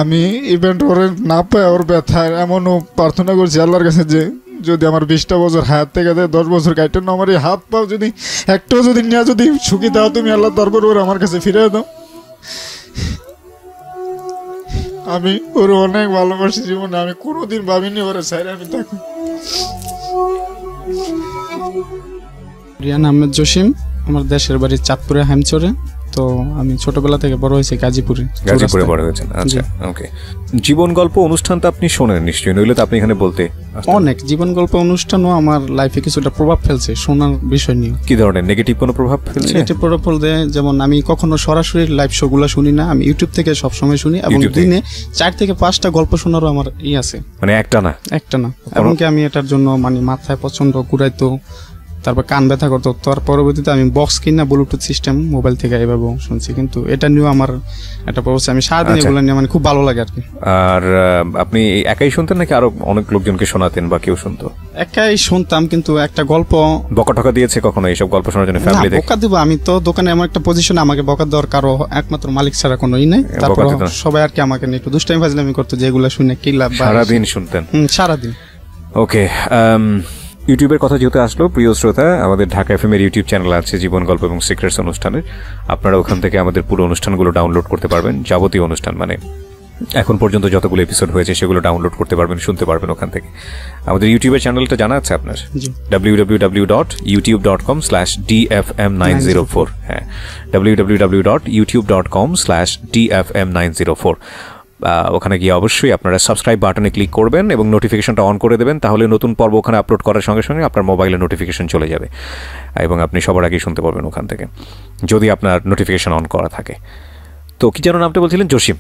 আমি ইভেন্ট ওরে না পাই ওর ব্যথায় এমনও প্রার্থনা করছি আল্লাহর কাছে যে যদি আমার 20টা বছর হায়াত থেকে দেয় 10 বছর কাটেন না, আমার এই হাত পাও যদি একটাও যদি নিয়ে যদি সুখী দাও তুমি আল্লাহ, তারপর ওর আমার কাছে ফিরে দাও। আমি ওর অনেক ভালোবাসি জীবনে, আমি কোনোদিন ভাবিনি ওরে ছাইরে আমি থাকি। রিয়ান আহমেদ জসিম, আমার দেশের বাড়ি চাঁদপুরে হেমচরে। তো আমি ছোটবেলা থেকে বড় হয়েছি গাজীপুরে বড় হয়েছেন। আচ্ছা, ওকে। জীবন গল্প অনুষ্ঠানটা আপনি শোনেন নিশ্চয়ই, নইলে তো আপনি এখানে বলতে। অনেক জীবন গল্প অনুষ্ঠানও আমার লাইফে কিছুটা প্রভাব ফেলছে শোনার বিষয় নিয়ে। কি ধরনের নেগেটিভ কোনো প্রভাব ফেলছে? নেগেটিভ প্রভাব ফেলতে যেমন আমি কখনো সরাসরি লাইভ শো গুলো শুনি না, আমি ইউটিউব থেকে সবসময় শুনি এবং দিনে 4 থেকে 5টা গল্প শোনারও আমার আছে। মানে একটা না এমনকি আমি এটার জন্য মানে মাথায় প্রচন্ড ঘুরাইতো, তারপর কান ব্যথা করতো। তার পরবর্তীতে আমি বক্স কিনা ব্লুটুথ সিস্টেম মোবাইল থেকে এভাবে শুনছি, কিন্তু এটা নিয়েও আমার একটা প্রবস্থা, আমি সারাদিন এগুলো নিয়ে মানে খুব ভালো লাগে আর কি। আর আপনি একাই শুনতেন নাকি আরো অনেক লোকজনকে শোনাতেন বা কেউ শুনতো? একাই শুনতাম, কিন্তু একটা গল্প বকা টকা দিয়েছে কখনো এইসব গল্প শোনার জন্য? ফ্যামিলি থেকে বকা দিব? আমি তো দোকানে এমন একটা পজিশনে আমাকে বকা দেওয়ার কারো একমাত্র মালিক ছাড়া কোনোই নাই। তারপর সবাই আর কি আমাকে নিয়ে একটু দুষ্টামি ফাজলামি করতো, যেগুলো শুনে কি লাভ। সারাদিন শুনতেন? সারাদিন। ওকে, ইউটিউবের কথা যেহেতু আসলো, প্রিয় শ্রোতা, আমাদের ঢাকা এফএম এর ইউটিউব চ্যানেল আছে জীবন গল্প এবং সিক্রেটস অনুষ্ঠানের। আপনারা ওখান থেকে আমাদের পুরো অনুষ্ঠানগুলো ডাউনলোড করতে পারবেন, যাবতীয় অনুষ্ঠান মানে এখন পর্যন্ত যতগুলো এপিসোড হয়েছে সেগুলো ডাউনলোড করতে পারবেন, শুনতে পারবেন ওখান থেকে। আমাদের ইউটিউবের চ্যানেলটা জানা আছে আপনার? www.youtube.com/dfm904। হ্যাঁ, www.youtube.com/dfm904। ওখানে গিয়ে অবশ্যই আপনারা সাবস্ক্রাইব বাটনে ক্লিক করবেন এবং নোটিফিকেশনটা অন করে দেবেন, তাহলে নতুন পর্ব ওখানে আপলোড করার সঙ্গে সঙ্গে আপনার মোবাইলে নোটিফিকেশন চলে যাবে এবং আপনি সবার আগেই শুনতে পারবেন ওখান থেকে, যদি আপনার নোটিফিকেশন অন করা থাকে। তো কি যেন নামটা বলছিলেন? জসিম।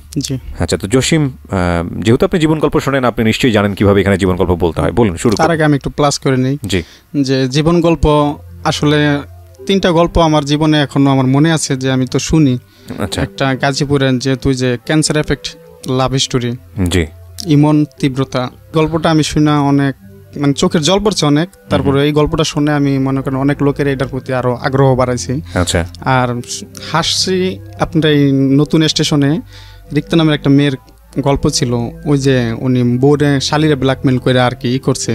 আচ্ছা, তো জসিম, যেহেতু আপনি জীবন গল্প শোনেন, আপনি নিশ্চয়ই জানেন কিভাবে এখানে জীবন গল্প বলতে হয়। বলুন, শুরু। তার আগে আমি একটু প্লাস করে নিই যে জীবন গল্প আসলে 3টা গল্প আমার জীবনে এখনো আমার মনে আছে যে আমি তো শুনি। একটা গাজীপুরের যে তুই যে ক্যান্সার এফেক্ট লাভ স্টোরি, ইমন তীব্রতা, গল্পটা আমি শুনে অনেক মানে চোখের জল পড়ছে অনেক। তারপরে এই গল্পটা শুনে আমি মনে করেন অনেক লোকের এটার প্রতি আরো আগ্রহ বাড়াইছি। আর হাসছি আপনার এই নতুন স্টেশনে রিক্তা নামের একটা মেয়ের গল্প ছিল, ওই যে উনি বোর্ডে শালিরে ব্ল্যাকমেল করে আর কি করছে।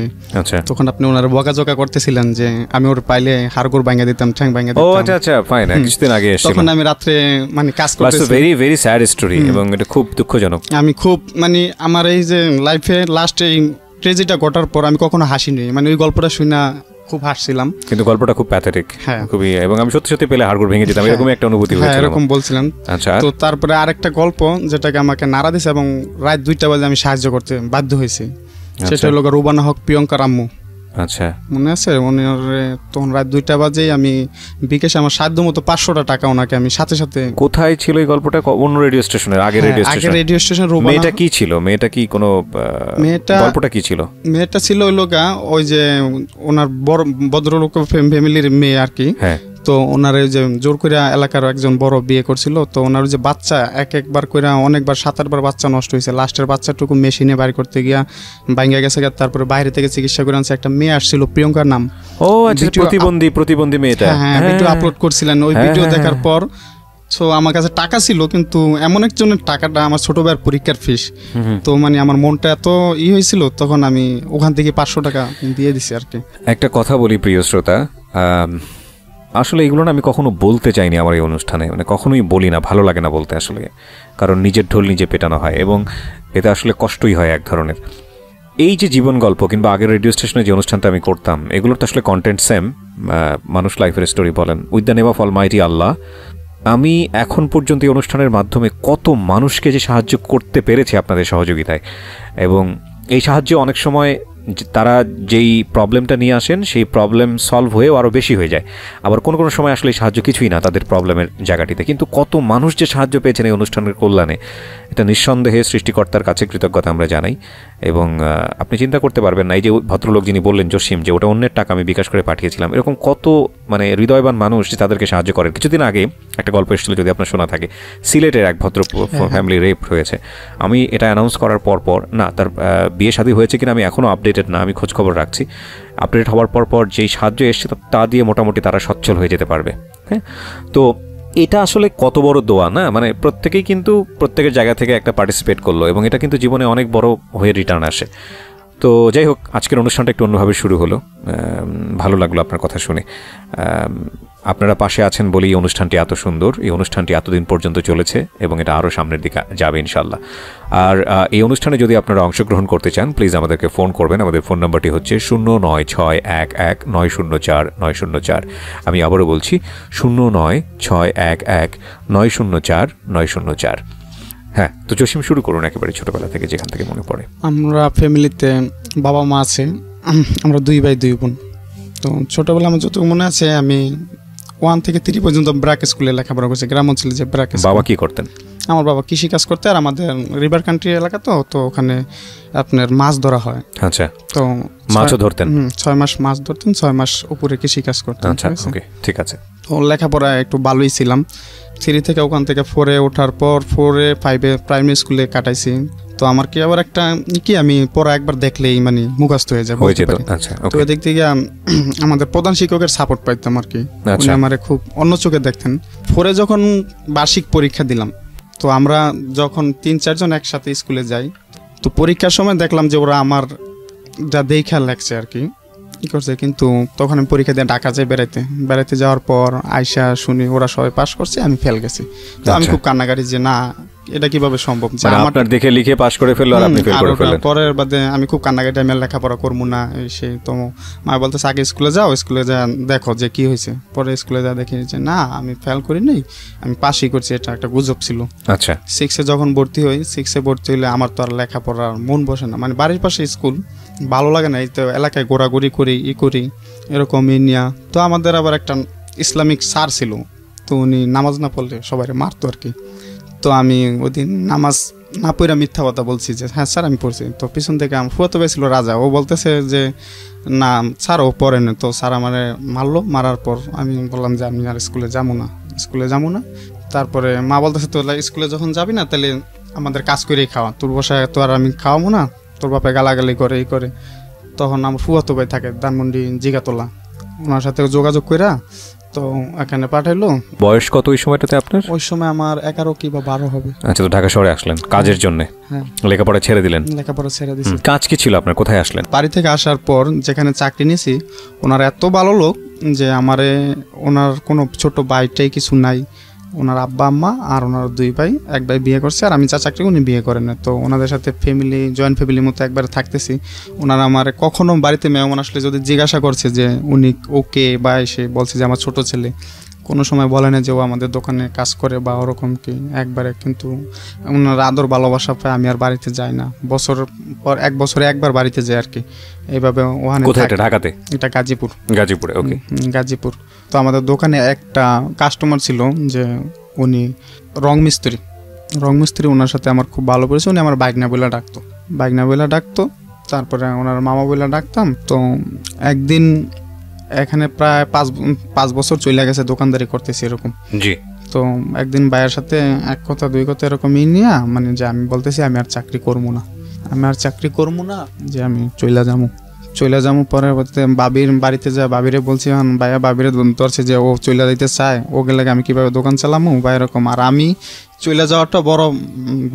তখন আপনি ওনার বকাঝকা করতেছিলেন যে আমি ওর পাইলে হাড়গোড় ভাঙা দিতাম, ঠ্যাং ভাঙা দিতাম। কিছুদিন আগে তখন আমি রাত্রে মানে কাজ করতেছি। ভেরি ভেরি স্যাড স্টোরি এবং এটা খুব দুঃখজনক। আমি খুব মানে আমার এই যে লাইফে লাস্ট এই ট্রেজেডিটা ঘটার পর আমি কখনো হাসিনি, মানে ওই গল্পটা শুনে খুব হাসছিলাম, কিন্তু গল্পটা খুব প্যাথেটিক খুবই, এবং আমি সত্যি সত্যি পেলে হাড়গোড় ভেঙে যেতাম, এরকম একটা অনুভূতি হয়েছিল। এরকম বলছিলেন। আচ্ছা, তো তারপরে আরেকটা গল্প যেটাকে আমাকে নাড়া দিয়েছে এবং রাত 2টা বাজে আমি সাহায্য করতে বাধ্য হয়েছি, সেটা হলো রুবানা হক প্রিয়ঙ্কার আম্মু। আচ্ছা, মনে আছে? তখন রাত 2টা বাজে আমি বিকাশে আমার সাধ্য মতো 500 টাকা ওনাকে আমি সাথে সাথে। কোথায় ছিল এই গল্পটা? অন্য রেডিও স্টেশনের? আগের রেডিও স্টেশন। মেয়েটা কি ছিল? মেয়েটা কি কোনো গল্পটা কি ছিল? মেয়েটা ছিল ওই লোকা ওই যে ওনার বড় ভদ্রলোক ফ্যামিলির মেয়ে আর কি। তো ওনার যে জোর করে এলাকার একজন বড় বিয়ে করছিল, তো ওনার যে বাচ্চা একবার করে অনেকবার 7-8বার বাচ্চা নষ্ট হয়েছে, লাস্টের বাচ্চাটুকু মেশিনে বাইর করতে গিয়া ভাঙা গেছে। তারপরে বাইরে থেকে চিকিৎসা করে আনছে। একটা মেয়ে আসছিল প্রিয়ঙ্কার নাম। ও আচ্ছা, প্রতিবন্ধী মেয়েটা। হ্যাঁ, ভিডিও আপলোড করছিলেন। ওই ভিডিও দেখার পর সো আমার কাছে টাকা ছিল, কিন্তু এমন একজনের টাকাটা আমার ছোট ভাইয়ের পরীক্ষার ফিস। তো মানে আমার মনটা এত হয়েছিল, তখন আমি ওখান থেকে 500 টাকা দিয়ে দিছি আর কি। একটা কথা বলি প্রিয় শ্রোতা, আসলে এগুলো না আমি কখনো বলতে চাইনি আমার এই অনুষ্ঠানে, মানে কখনোই বলি না, ভালো লাগে না বলতে আসলে, কারণ নিজের ঢোল নিজে পেটানো হয় এবং এতে আসলে কষ্টই হয় এক ধরনের। এই যে জীবন গল্প কিংবা আগের রেডিও স্টেশনে যে অনুষ্ঠানটা আমি করতাম, এগুলোর তো আসলে কন্টেন্ট সেম, মানুষ লাইফের স্টোরি বলেন, with the name of almighty Allah. আমি এখন পর্যন্ত এই অনুষ্ঠানের মাধ্যমে কত মানুষকে যে সাহায্য করতে পেরেছি আপনাদের সহযোগিতায়, এবং এই সাহায্যে অনেক সময় তারা যেই প্রবলেমটা নিয়ে আসেন সেই প্রবলেম সলভ হয়েও আরও বেশি হয়ে যায়, আবার কোনো কোনো সময় আসলে সাহায্য কিছুই না তাদের প্রবলেমের জায়গাটিতে, কিন্তু কত মানুষ যে সাহায্য পেয়েছেন এই অনুষ্ঠানের কল্যাণে, এটা নিঃসন্দেহে সৃষ্টিকর্তার কাছে কৃতজ্ঞতা আমরা জানাই। এবং আপনি চিন্তা করতে পারবেন না, এই যে ভদ্রলোক যিনি বললেন জসিম, যে ওটা অন্যের টাকা আমি বিকাশ করে পাঠিয়েছিলাম, এরকম কত মানে হৃদয়বান মানুষ যে তাদেরকে সাহায্য করেন। কিছুদিন আগে একটা গল্প এসেছিল, যদি আপনার শোনা থাকে, সিলেটের এক ভদ্র ফ্যামিলি রেপ হয়েছে। আমি এটা অ্যানাউন্স করার পর না, তার বিয়ে শাদী হয়েছে কিনা আমি এখনও আপডেটেড না, আমি খোঁজখবর রাখছি। আপডেট হওয়ার পর যেই সাহায্য এসছে তা দিয়ে মোটামুটি তারা সচ্ছল হয়ে যেতে পারবে। হ্যাঁ, তো এটা আসলে কত বড় দোয়া না, মানে প্রত্যেকেই কিন্তু প্রত্যেকের জায়গা থেকে একটা পার্টিসিপেট করলো এবং এটা কিন্তু জীবনে অনেক বড় হয়ে রিটার্ন আসে। তো যাই হোক, আজকের অনুষ্ঠানটা একটু অন্যভাবে শুরু হলো, ভালো লাগলো আপনার কথা শুনে। আপনারা পাশে আছেন বলেই এই অনুষ্ঠানটি এত সুন্দর, এই অনুষ্ঠানটি এতদিন পর্যন্ত চলেছে এবং এটা আরও সামনের দিকে যাবে ইনশাল্লাহ। আর এই অনুষ্ঠানে যদি আপনারা অংশগ্রহণ করতে চান প্লিজ আমাদেরকে ফোন করবেন। আমাদের ফোন নাম্বারটি হচ্ছে 09611904 আমি আবারও বলছি 09611904। হ্যাঁ, তো জসিম শুরু করুন একেবারে ছোটবেলা থেকে, যেখান থেকে মনে পড়ে। আমরা ফ্যামিলিতে বাবা মা আছে, আমরা 2 ভাই 2 বোন। তো ছোটবেলা আমার যতটুকু মনে আছে, আমি 1 থেকে 3 পর্যন্ত ব্রাক স্কুলে লেখাপড়া করছি, গ্রাম অঞ্চলে যে ব্রাক। বাবা কি করতেন? আমার বাবা কৃষি কাজ করতে, আর আমাদের রিভার কান্ট্রি এলাকা, তো ওখানে আপনার মাছ ধরা হয়। আচ্ছা, তো মাছও ধরতেন? 6 মাস মাছ ধরতেন, 6 মাস উপরে কৃষি কাজ করতেন। আচ্ছা, ওকে, ঠিক আছে। তো লেখাপড়া একটু ভালোই ছিলাম। 3 থেকে ওখান থেকে 4-এ ওঠার পর 4-এ 5-এ প্রাইমারি স্কুলে কাটাইছি। তো আমার কি আবার একটা কি, আমি পড়া একবার দেখলেই মানে মুখস্থ হয়ে যায়। তো এদিক থেকে আমাদের প্রধান শিক্ষকের সাপোর্ট পাইতাম আর কি, উনি আমারে খুব অন্য চোখে দেখতেন। 4-এ যখন বার্ষিক পরীক্ষা দিলাম, তো আমরা যখন 3-4 জন একসাথে স্কুলে যাই, তো পরীক্ষার সময় দেখলাম যে ওরা আমার যা দেখা লাগছে আর কি করছে, কিন্তু তখন আমি পরীক্ষা দিয়ে ঢাকা যাই বেড়াইতে যাওয়ার পর আইসা শুনি ওরা সবাই পাস করছে, আমি ফেল গেছি। তো আমি খুব কান্নাকাটি যে না, এটা কিভাবে সম্ভব, আপনার দেখে লিখে পাস করে ফেললো আর আপনি ফেল করে ফেললেন। পরের বাদে আমি খুব কান্নাকাটি, আমি লেখাপড়া করবো না সেই। তো মা বলতেছে আগে স্কুলে যাও, স্কুলে যা দেখো যে কি হয়েছে। পরে স্কুলে যা দেখি যে না, আমি ফেল করি নাই, আমি পাসই করছি, এটা একটা গুজব ছিল। আচ্ছা, 6-এ যখন ভর্তি হই, 6-এ ভর্তি হইলে আমার তো আর লেখাপড়ার মন বসে না, মানে বাড়ির পাশে স্কুল, ভালো লাগে না, এই তো এলাকায় ঘোরাঘুরি করি করি এরকম নিয়া। তো আমাদের আবার একটা ইসলামিক স্যার ছিল, তো উনি নামাজ না পড়লে সবাই মারতো আর কি। তো আমি ওই দিন নামাজ না পড়ে মিথ্যা কথা বলছি যে হ্যাঁ স্যার আমি পড়ছি। তো পিছন থেকে আমার ফুয়াতো ভাই ছিল রাজা, ও বলতেছে যে না স্যার ও পড়ে না। তো স্যার আমারে মারলো, মারার পর আমি বললাম যে আমি আর স্কুলে যাবো না। তারপরে মা বলতেছে তো স্কুলে যখন যাবি না তাহলে আমাদের কাজ করেই খাওয়া, তোর বসায় তো আর আমি খাওয়াবো না, তোর বাপে গালাগালি করে এই করে। তখন আমার ফুয়াতো ভাই থাকে ধানমন্ডি জিগাতলা, ওনার সাথে যোগাযোগ কইরা তো এখানে পাঠাইলো। বয়স কত ওই সময়টাতে আপনার? ওই সময় আমার 11 কি বা 12 হবে। আচ্ছা, তো ঢাকা শহরে আসলেন কাজের জন্য? হ্যাঁ, লেখাপড়া ছেড়ে দিলেন? লেখাপড়া ছেড়ে দিয়েছি। কাজ কি ছিল আপনার? কোথায় আসলেন? বাড়ি থেকে আসার পর যেখানে চাকরি নিয়েছি, ওনার এত ভালো লোক যে আমারে, ওনার কোনো ছোট ভাইটাই কিছু নাই, ওনার আব্বা আম্মা আর ওনার 2 ভাই, এক ভাই বিয়ে করছে আর আমি যা চাকরি উনি বিয়ে করেন না। তো ওনাদের সাথে ফ্যামিলি, জয়েন্ট ফ্যামিলির মতো একবার থাকতেছি। ওনারা আমার কখনো বাড়িতে মেহমান আসলে যদি জিজ্ঞাসা করছে যে উনি ওকে, বা এসে বলছে যে আমার ছোট ছেলে, কোনো সময় বলে না যে ও আমাদের দোকানে কাজ করে বা ওরকম কি, একবারে। কিন্তু ওনার আদর ভালোবাসা পায়, আমি আর বাড়িতে যাই না, বছর পর 1 বছরে একবার বাড়িতে যাই আর কি। এইভাবে ওখানে। কোথায় এটা? ঢাকাতে? এটা গাজীপুরে। ওকে, গাজীপুর। তো আমাদের দোকানে একটা কাস্টমার ছিল যে উনি রং মিস্ত্রি, ওনার সাথে আমার খুব ভালো পরিচয়। উনি আমার বাইকনা বইলা ডাকতো, তারপরে ওনার মামা বইলা ডাকতাম। তো একদিন এখানে প্রায় 5 বছর চলে গেছে দোকানদারি করতেছি এরকম। জি। তো একদিন ভাইয়ের সাথে 1 কথা 2 কথা এরকম নিয়ে, মানে যে আমি বলতেছি আমি আর চাকরি করবো না, যে আমি চলে যাবো। পরে বাবির বাড়িতে যা বাবিরে বলছি, ভাইয়া বাবিরে ধরছে যে ও চলে যাইতে চায়, ও গেলে আমি কিভাবে দোকান চালামো বা এরকম। আর আমি চলে যাওয়াটা বড়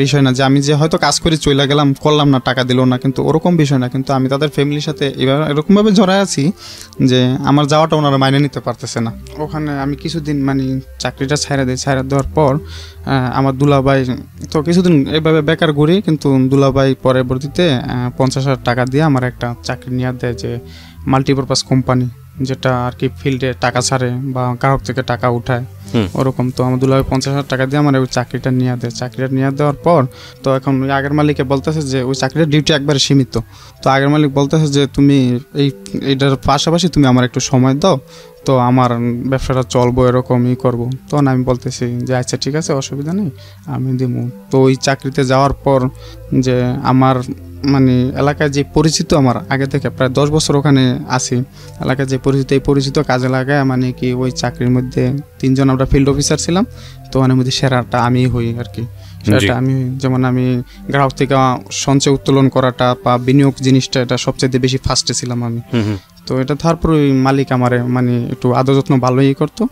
বিষয় না, যে আমি যে হয়তো কাজ করে চলে গেলাম, করলাম না, টাকা দিল না, কিন্তু ওরকম বিষয় না। কিন্তু আমি তাদের ফ্যামিলির সাথে এরকমভাবে জড়ায় আছি যে আমার যাওয়াটা ওনারা মাইনে নিতে পারতেছে না। ওখানে আমি কিছুদিন মানে চাকরিটা ছাইড়া দেওয়ার পর আমার দুলাভাই, তো কিছুদিন এইভাবে বেকার ঘুরি, কিন্তু দুলাভাই পরবর্তীতে 50,000 টাকা দিয়ে আমার একটা চাকরি নিয়ে দেয়, যে মাল্টিপারপাস কোম্পানি, যেটা আর কি ফিল্ডে টাকা ছাড়ে বা গ্রাহক থেকে টাকা উঠায় ওরকম। তো আমার দুলাভাই 50,000 টাকা দিয়ে আমার ওই চাকরিটা নিয়ে দেওয়ার পর, তো এখন ওই আগের মালিকে বলতেছে যে ওই চাকরিটার ডিউটি একবারে সীমিত। তো আগের মালিক বলতেছে যে তুমি এইটার পাশাপাশি তুমি আমার একটু সময় দাও, তো আমার ব্যবসাটা চলবো, এরকমই করবো। তখন আমি বলতেছি যে আচ্ছা ঠিক আছে, অসুবিধা নেই, আমি দিব। তো ওই চাকরিতে যাওয়ার পর যে আমার মানে এলাকায় যে পরিচিত, আমার আগে থেকে প্রায় 10 বছর ওখানে আছি, এলাকায় যে পরিচিত, এই পরিচিত কাজে লাগায় মানে কি ওই চাকরির মধ্যে 3 জন আমরা ফিল্ড অফিসার ছিলাম। তো ওখানের মধ্যে সেরাটা আমি হই আর কি। সেটা আমি, যেমন আমি গ্রাহক থেকে সঞ্চয় উত্তোলন করাটা বা বিনিয়োগ জিনিসটা, এটা সবচেয়ে বেশি ফার্স্টে ছিলাম আমি। তো এটা তারপর ওই মালিক আমারে মানে একটু আদর যত্ন ভালোই করতো।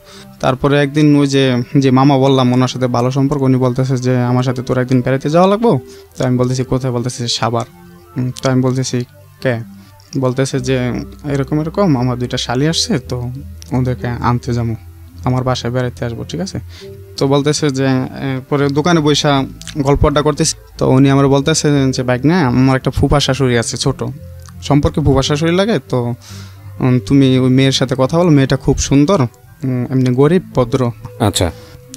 তারপরে একদিন ওই যে মামা বললাম ওনার সাথে ভালো সম্পর্ক, উনি বলতেছে যে আমার সাথে তোর একদিন বেড়াতে যাওয়া লাগবো। তো আমি বলতেছি কোথায়? বলতেছে সাভার। তো আমি বলতেছি কে? বলতেছে যে এরকম এরকম আমার 2টা শালি আসছে, তো ওদেরকে আনতে যাবো, আমার বাসায় বেড়াতে আসবো, ঠিক আছে? তো বলতেছে যে পরে দোকানে বৈশা গল্পটা করতেছি। তো উনি আমার বলতেছে যে বাইক না, আমার একটা ফুফা শাশুড়ি আছে, ছোট সম্পর্কে ফুফা শাশুড়ি লাগে, তো তুমি ওই মেয়ের সাথে কথা বলো, মেয়েটা খুব সুন্দর, এমনি গরিব ভদ্র। আচ্ছা,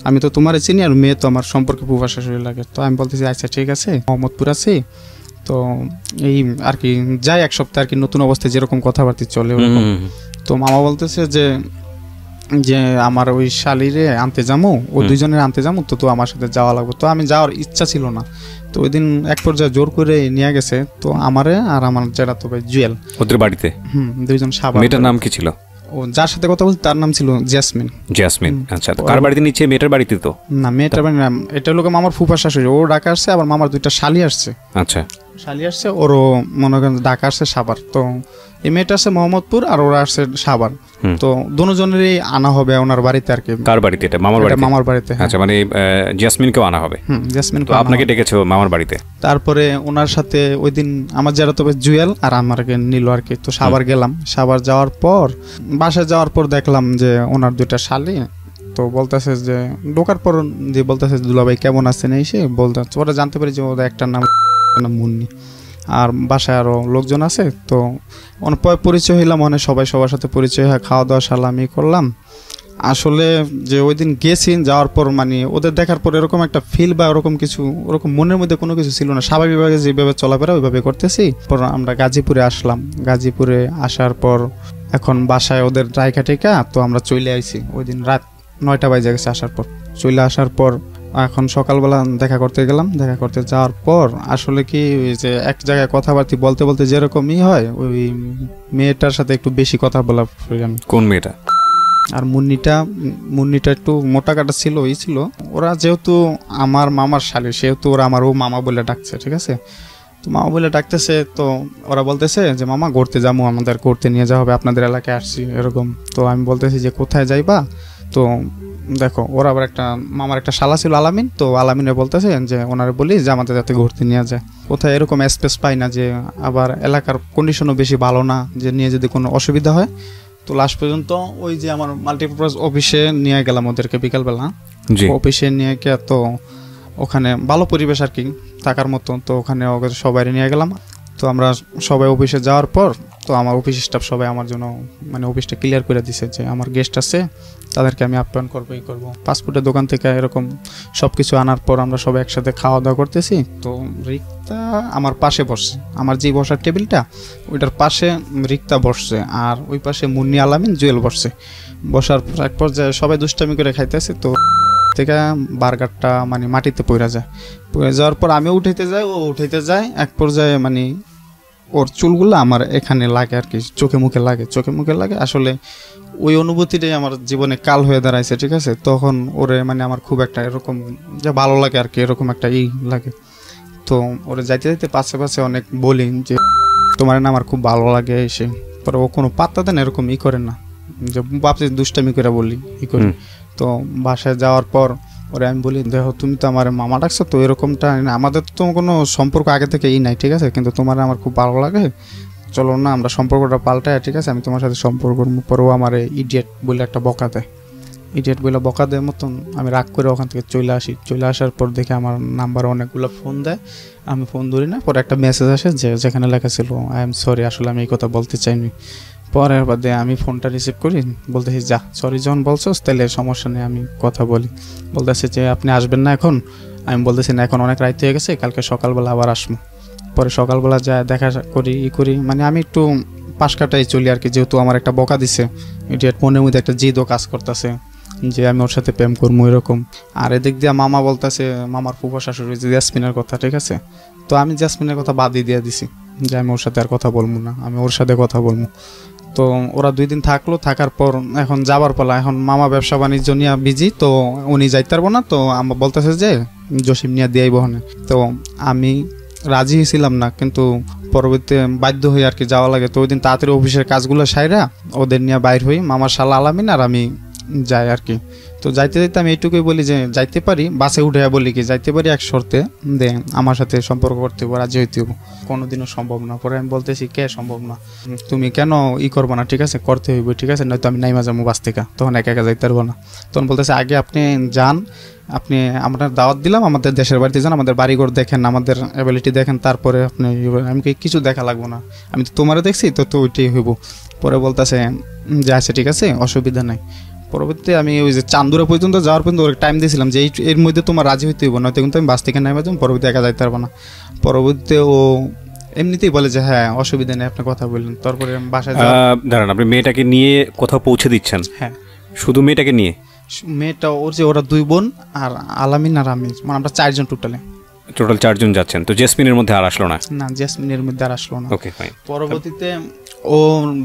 আমি তো তোমার চিনি, আর মেয়ে তো আমার সম্পর্কে ফুফা শাশুড়ি লাগে। তো আমি বলতেছি আচ্ছা ঠিক আছে, মোহাম্মদপুর আছি, তো এই আর কি যাই 1 সপ্তাহ আর কি, নতুন অবস্থায় যেরকম কথাবার্তা চলে ওরকম। তো মামা বলতেছে যে আমার ওই শালিরে আনতে যাবো, ও 2জনের আনতে যাবো, তো আমার সাথে যাওয়া লাগবে। তো আমি যাওয়ার ইচ্ছা ছিল না, তো ওই দিন এক পর্যায়ে জোর করে নিয়ে গেছে, তো আমারে আর আমার যেটা তো ভাই জুয়েল ওদের বাড়িতে 2জন সাবান। মেয়েটার নাম কি ছিল? ও যার সাথে কথা বলছি তার নাম ছিল জেসমিন। আচ্ছা, তো কার বাড়িতে নিচ্ছে? মেয়েটার বাড়িতে? তো না, মেয়েটার বাড়ি না, এটা হলো মামার ফুফা শাশুড়ি, ও ঢাকা আসছে, আবার মামার 2টা শালি আসছে। আচ্ছা, শালি আসছে, ওরও মনে করেন ঢাকা আসছে সাভার। তো এই মেয়েটা আসছে মোহাম্মদপুর আর ওরা আসছে সাভার। তো দুজনেরই আনা হবে ওনার বাড়িতে আর কি। কার বাড়িতে? এটা মামার বাড়িতে। মামার বাড়িতে। আচ্ছা, মানে জেসমিনকেও আনা হবে? জেসমিন তো আপনাকে ডেকেছে মামার বাড়িতে। তারপরে ওনার সাথে ওই দিন আমার যারা তবে জুয়েল আর আমাকে নিল আর কি। তো সাভার গেলাম, সাভার যাওয়ার পর বাসায় যাওয়ার পর দেখলাম যে ওনার 2টা শালি, তো বলতেছে যে ঢোকার পর যে বলতেছে দুলাভাই কেমন আছেন, এসে বলতে ওরা জানতে পারি যে ওদের একটা নাম মুন্নি, আর বাসায় আরো লোকজন আছে। তো পরিচয় হইলাম, মানে সবাই সবার সাথে পরিচয় হয়, খাওয়া দাওয়া সালামি করলাম। আসলে যে ওই দিন গেছি, যাওয়ার পর মানে ওদের দেখার পর এরকম একটা ফিল বা ওরকম কিছু, ওরকম মনের মধ্যে কোনো কিছু ছিল না, স্বাভাবিকভাবে যেভাবে চলাফেরা ওইভাবে করতেছি। পর আমরা গাজীপুরে আসলাম, গাজীপুরে আসার পর এখন বাসায় ওদের রাইখা টেকা, তো আমরা চলে আইছি। ওই দিন রাত 9টা বাজে গেছে আসার পর। চলে আসার পর এখন সকালবেলা দেখা করতে গেলাম, দেখা করতে যাওয়ার পর আসলে কি ওই যে এক জায়গায় কথাবার্তা বলতে বলতে যেরকমই হয়, ওই মেয়েটার সাথে একটু বেশি কথা বলা। কোন মেয়েটা? আর মুন্নিটা একটু মোটা কাটা ছিল, ওই ছিল। ওরা যেহেতু আমার মামার শালী, সেহেতু ওরা আমার ও মামা বলে ডাকছে, ঠিক আছে? তো মামা বলে ডাকতেছে, তো ওরা বলতেছে যে মামা ঘুরতে যাবো, আমাদের ঘুরতে নিয়ে যাওয়া হবে, আপনাদের এলাকায় আসছি এরকম। তো আমি বলতেছি যে কোথায় যাইবা? তো দেখো ওরা আবার মামার একটা শালা ছিল আলামিন, তো আলামিনে বলতেছে যে ওনারে বলি যে আমাদের যাতে ঘুরতে নিয়ে যায়। কোথায় এরকম স্পেস পাই না, যে আবার এলাকার কন্ডিশনও বেশি ভালো না, যে নিয়ে যদি কোনো অসুবিধা হয়। তো লাস্ট পর্যন্ত ওই যে আমার মাল্টিপারপাস অফিসে নিয়ে গেলাম ওদেরকে বিকালবেলা, অফিসে নিয়ে গিয়ে তো ওখানে ভালো পরিবেশ আর কি থাকার মতো। তো ওখানে সবাই নিয়ে গেলাম। তো আমরা সবাই অফিসে যাওয়ার পর তো আমার অফিস স্টাফ সবাই আমার জন্য মানে অফিসটা ক্লিয়ার করে দিছে যে আমার গেস্ট আছে, তাদেরকে আমি আপ্যায়ন করবো, এই করবো। পাসপোর্টের দোকান থেকে এরকম সব কিছু আনার পর আমরা সবাই একসাথে খাওয়া দাওয়া করতেছি। তো রিক্তা আমার পাশে বসছে, আমার যে বসার টেবিলটা ওইটার পাশে রিক্তা বসছে, আর ওই পাশে মুন্নি আলামিন জুয়েল বসছে। বসার পর এক পর্যায়ে সবাই দুষ্টামি করে খাইতেছে, তো থেকে বার্গারটা মানে মাটিতে পড়ে যায়। পড়ে যাওয়ার পর আমি উঠাইতে যাই, ও উঠাইতে যায়, এক পর্যায়ে মানে ওর চুলগুলো আমার এখানে লাগে আর কি, চোখে মুখে লাগে। আসলে ওই অনুভূতিটাই আমার জীবনে কাল হয়ে দাঁড়াইছে, ঠিক আছে? তখন ওরে মানে আমার খুব একটা এরকম যে ভালো লাগে আর কি, এরকম একটা লাগে। তো ওরে যাইতে যাইতে পাশে অনেক বলি যে তোমার না আমার খুব ভালো লাগে এসে, পরে ও কোনো পাত্তা দেন এরকম করেন না, যে ভাবছি দুষ্টামি করে বলি করি। তো বাসায় যাওয়ার পর ওরে আমি বলি দেখো তুমি তো আমার মামা ডাকছো, তো এরকমটা আমাদের তো কোনো সম্পর্ক আগে থেকে নাই, ঠিক আছে? কিন্তু তোমার আমার খুব ভালো লাগে, চলো না আমরা সম্পর্কটা পাল্টায়, ঠিক আছে? আমি তোমার সাথে সম্পর্ক পরেও আমার ইডিয়েট বলে একটা বকা দেয় মতন আমি রাগ করে ওখান থেকে চলে আসি। চলে আসার পর দেখে আমার নাম্বারে অনেকগুলো ফোন দেয়, আমি ফোন ধরি না। পরে একটা মেসেজ আসে যেখানে লেখা ছিল আই এম সরি, আসলে আমি এই কথা বলতে চাইনি। পরের বাদে আমি ফোনটা রিসিভ করি, বলতেছি যা সরি যখন বলছো তাহলে সমস্যা নেই, আমি কথা বলি। বলতেছে যে আপনি আসবেন না এখন? আমি বলতেছি না, এখন অনেক রাত হয়ে গেছে, কালকে সকালবেলা আবার আসবো। পরে সকালবেলা যা দেখা করি মানে আমি একটু পাশ কাটাই চলি আর কি, যেহেতু আমার একটা বকা দিছে, ইডিয়েট মনের মধ্যে একটা জিদও কাজ করতেছে যে আমি ওর সাথে প্রেম করবো এরকম। আর এদিক দিয়ে মামা বলতেছে, মামার ফুফা শাশুড়ি যে জ্যাসমিনের কথা, ঠিক আছে? তো আমি জ্যাসমিনের কথা বাদই দিয়ে দিছি যে আমি ওর সাথে আর কথা বলবো না, আমি ওর সাথে কথা বলবো। তো ওরা 2 দিন থাকলো, থাকার পর এখন যাবার পালা। এখন মামা ব্যবসা বাণিজ্য নিয়ে বিজি, তো উনি যাইতে পারবো না। তো আমার বলতেছে যে জসিম নিয়ে দিয়ে বহনে। তো আমি রাজি ছিলাম না, কিন্তু পরবর্তীতে বাধ্য হয়ে আর কি যাওয়া লাগে। তো ওই দিন তাড়াতাড়ি অফিসের কাজগুলো সাইরা ওদের নিয়ে বাইর হই, মামার শালা আলামিন আর আমি যাই আর কি। তো যাইতে যাইতে আমি এইটুকুই বলি যে যাইতে পারি, বাসে উঠে বলি কি যাইতে পারি এক শর্তে, দে আমার সাথে সম্পর্ক করতে হবো, রাজি হইতে হবো। কোনোদিনও সম্ভব না। পরে আমি বলতেছি কে সম্ভব না, তুমি কেন করবো না, ঠিক আছে করতে হইব, ঠিক আছে, নয়তো আমি নাইমা যাবো বাস থেকে, তখন একা একা যাইতে পারবো না। তখন বলতেছে আগে আপনি যান, আপনি আমরা দাওয়াত দিলাম, আমাদের দেশের বাড়িতে যান, আমাদের বাড়িঘর দেখেন, আমাদের অ্যাবিলিটি দেখেন, তারপরে আপনি। আমি কিছু দেখা লাগবো না, আমি তো তোমারে দেখছি, তো ওইটাই হইব। পরে বলতেছে যে আচ্ছা ঠিক আছে অসুবিধা নাই। পরবর্তীতে আমি ওই যে চান্দুরা পর্যন্ত যাওয়ার পর্যন্ত ওর টাইম দিয়েছিলাম যে এর মধ্যে তোমার রাজি হইতে হইব, নয়তো কিন্তু আমি বাস থেকে নামে যাবো, পরবর্তী একা যাইতে পারবো না। পরবর্তীতে ও এমনিতেই বলে যে হ্যাঁ অসুবিধা নেই, আপনি কথা বললেন। তারপরে বাসায় দাঁড়ান, আপনি মেয়েটাকে নিয়ে কোথাও পৌঁছে দিচ্ছেন? হ্যাঁ, শুধু মেয়েটাকে নিয়ে? মেয়েটা ওর যে ওরা 2 বোন আর আলামিন আর আমি, মানে আমরা 4 জন টোটাল 4 জন যাচ্ছেন। তো জেসমিনের মধ্যে আর আসলো না? না, জেসমিনের মধ্যে আর আসলো না। Okay fine. পরবর্তীতে ও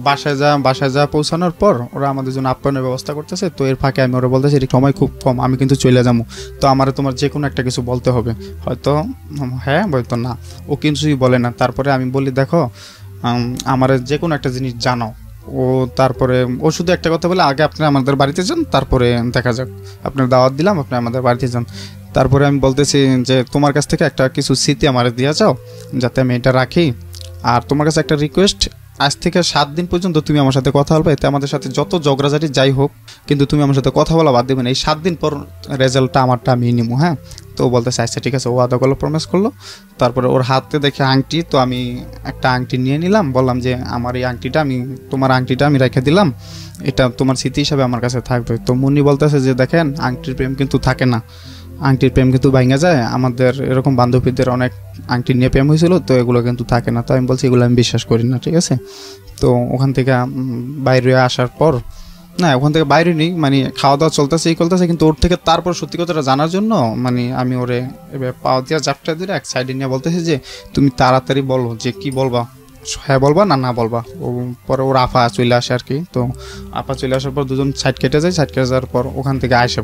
বাসায় যা পৌঁছানোর পর ওরা আমাদের জন্য আপ্যায়নের ব্যবস্থা করতেছে। তো এর ফাঁকে আমি ওরা বলতেছি সময় খুব কম, আমি কিন্তু চলে যাবো, তো আমার তোমার যে কোনো একটা কিছু বলতে হবে, হয়তো হ্যাঁ হয়তো না। ও কিছুই বলে না। তারপরে আমি বলি দেখো আমার যে কোনো একটা জিনিস জানাও। ও তারপরে ও শুধু একটা কথা বলে আগে আপনি আমাদের বাড়িতে যান, তারপরে দেখা যাক, আপনার দাওয়াত দিলাম, আপনি আমাদের বাড়িতে যান। তারপরে আমি বলতেছি যে তোমার কাছ থেকে একটা কিছু স্মৃতি আমার দিয়ে যাও, যাতে আমি এটা রাখি। আর তোমার কাছে একটা রিকোয়েস্ট, আজ থেকে 7 দিন পর্যন্ত তুমি আমার সাথে কথা বলবে, এতে আমাদের সাথে যত ঝগড়াঝাটি যাই হোক, কিন্তু তুমি আমার সাথে কথা বলা বাদ দেবে না। এই 7 দিন পর রেজাল্টটা আমারটা আমি নিবো। হ্যাঁ, তো বলতেছে আচ্ছা ঠিক আছে। ও আদা করলো, প্রমিস করলো। তারপরে ওর হাতে দেখে আংটি, তো আমি একটা আংটি নিয়ে নিলাম, বললাম যে আমার এই আংটিটা তোমার আংটিটা আমি রেখে দিলাম, এটা তোমার স্মৃতি হিসাবে আমার কাছে থাকবে। তো মুন্নি বলতেছে যে দেখেন আংটির প্রেম কিন্তু থাকে না, আংটির প্রেম কিন্তু ভাঙা যায়। আমাদের এরকম বান্ধবীদের অনেক আংটি নিয়ে প্রেম হয়েছিল, তো এগুলো কিন্তু থাকে না। তো আমি বলছি এগুলো আমি বিশ্বাস করি না, ঠিক আছে। তো ওখান থেকে বাইরে আসার পর, না ওখান থেকে বাইরে নেই, মানে খাওয়া দাওয়া চলতেছে কিন্তু ওর থেকে তারপর সত্যি কথাটা জানার জন্য মানে আমি ওরে এবার পাওয়া দিয়া জাপটা দিয়ে এক সাইডে নিয়ে বলতেছি যে তুমি তাড়াতাড়ি বলো যে কি বলবা, হ্যাঁ বলবা না বলবা। ও পরে ওর আপা চলে আসে আর কি। তো আপা চলে আসার পর দুজন সাইড কেটে যায়, সাইড কেটে যাওয়ার পর ওখান থেকে আয়সা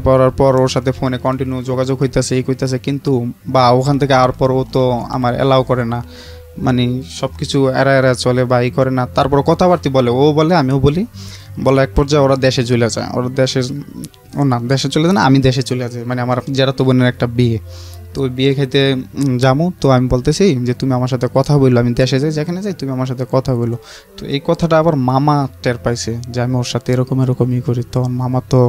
পড়ার পর ওর সাথে ফোনে কন্টিনিউ যোগাযোগ হইতেছে, কিন্তু বা ওখান থেকে আর পর ও তো আমার অ্যালাউ করে না, মানে সব কিছু এরা চলে বা করে না। তারপর কথাবার্তা বলে, ও বলে আমিও বলি, বলে এক পর্যায়ে ওরা দেশে চলে যায়। দেশে চলে যায় না, আমি দেশে চলে যাই, মানে আমার জেরাতো বোনের একটা বিয়ে। তো ওই বিয়ে খেতে যাবো। তো আমি বলতেছি যে তুমি আমার সাথে কথা বললো, আমি দেশে যাই, যেখানে যাই তুমি আমার সাথে কথা বললো। তো এই কথাটা আবার মামা টের পাইছে যে আমি ওর সাথে এরকমই করি। তখন মামা তো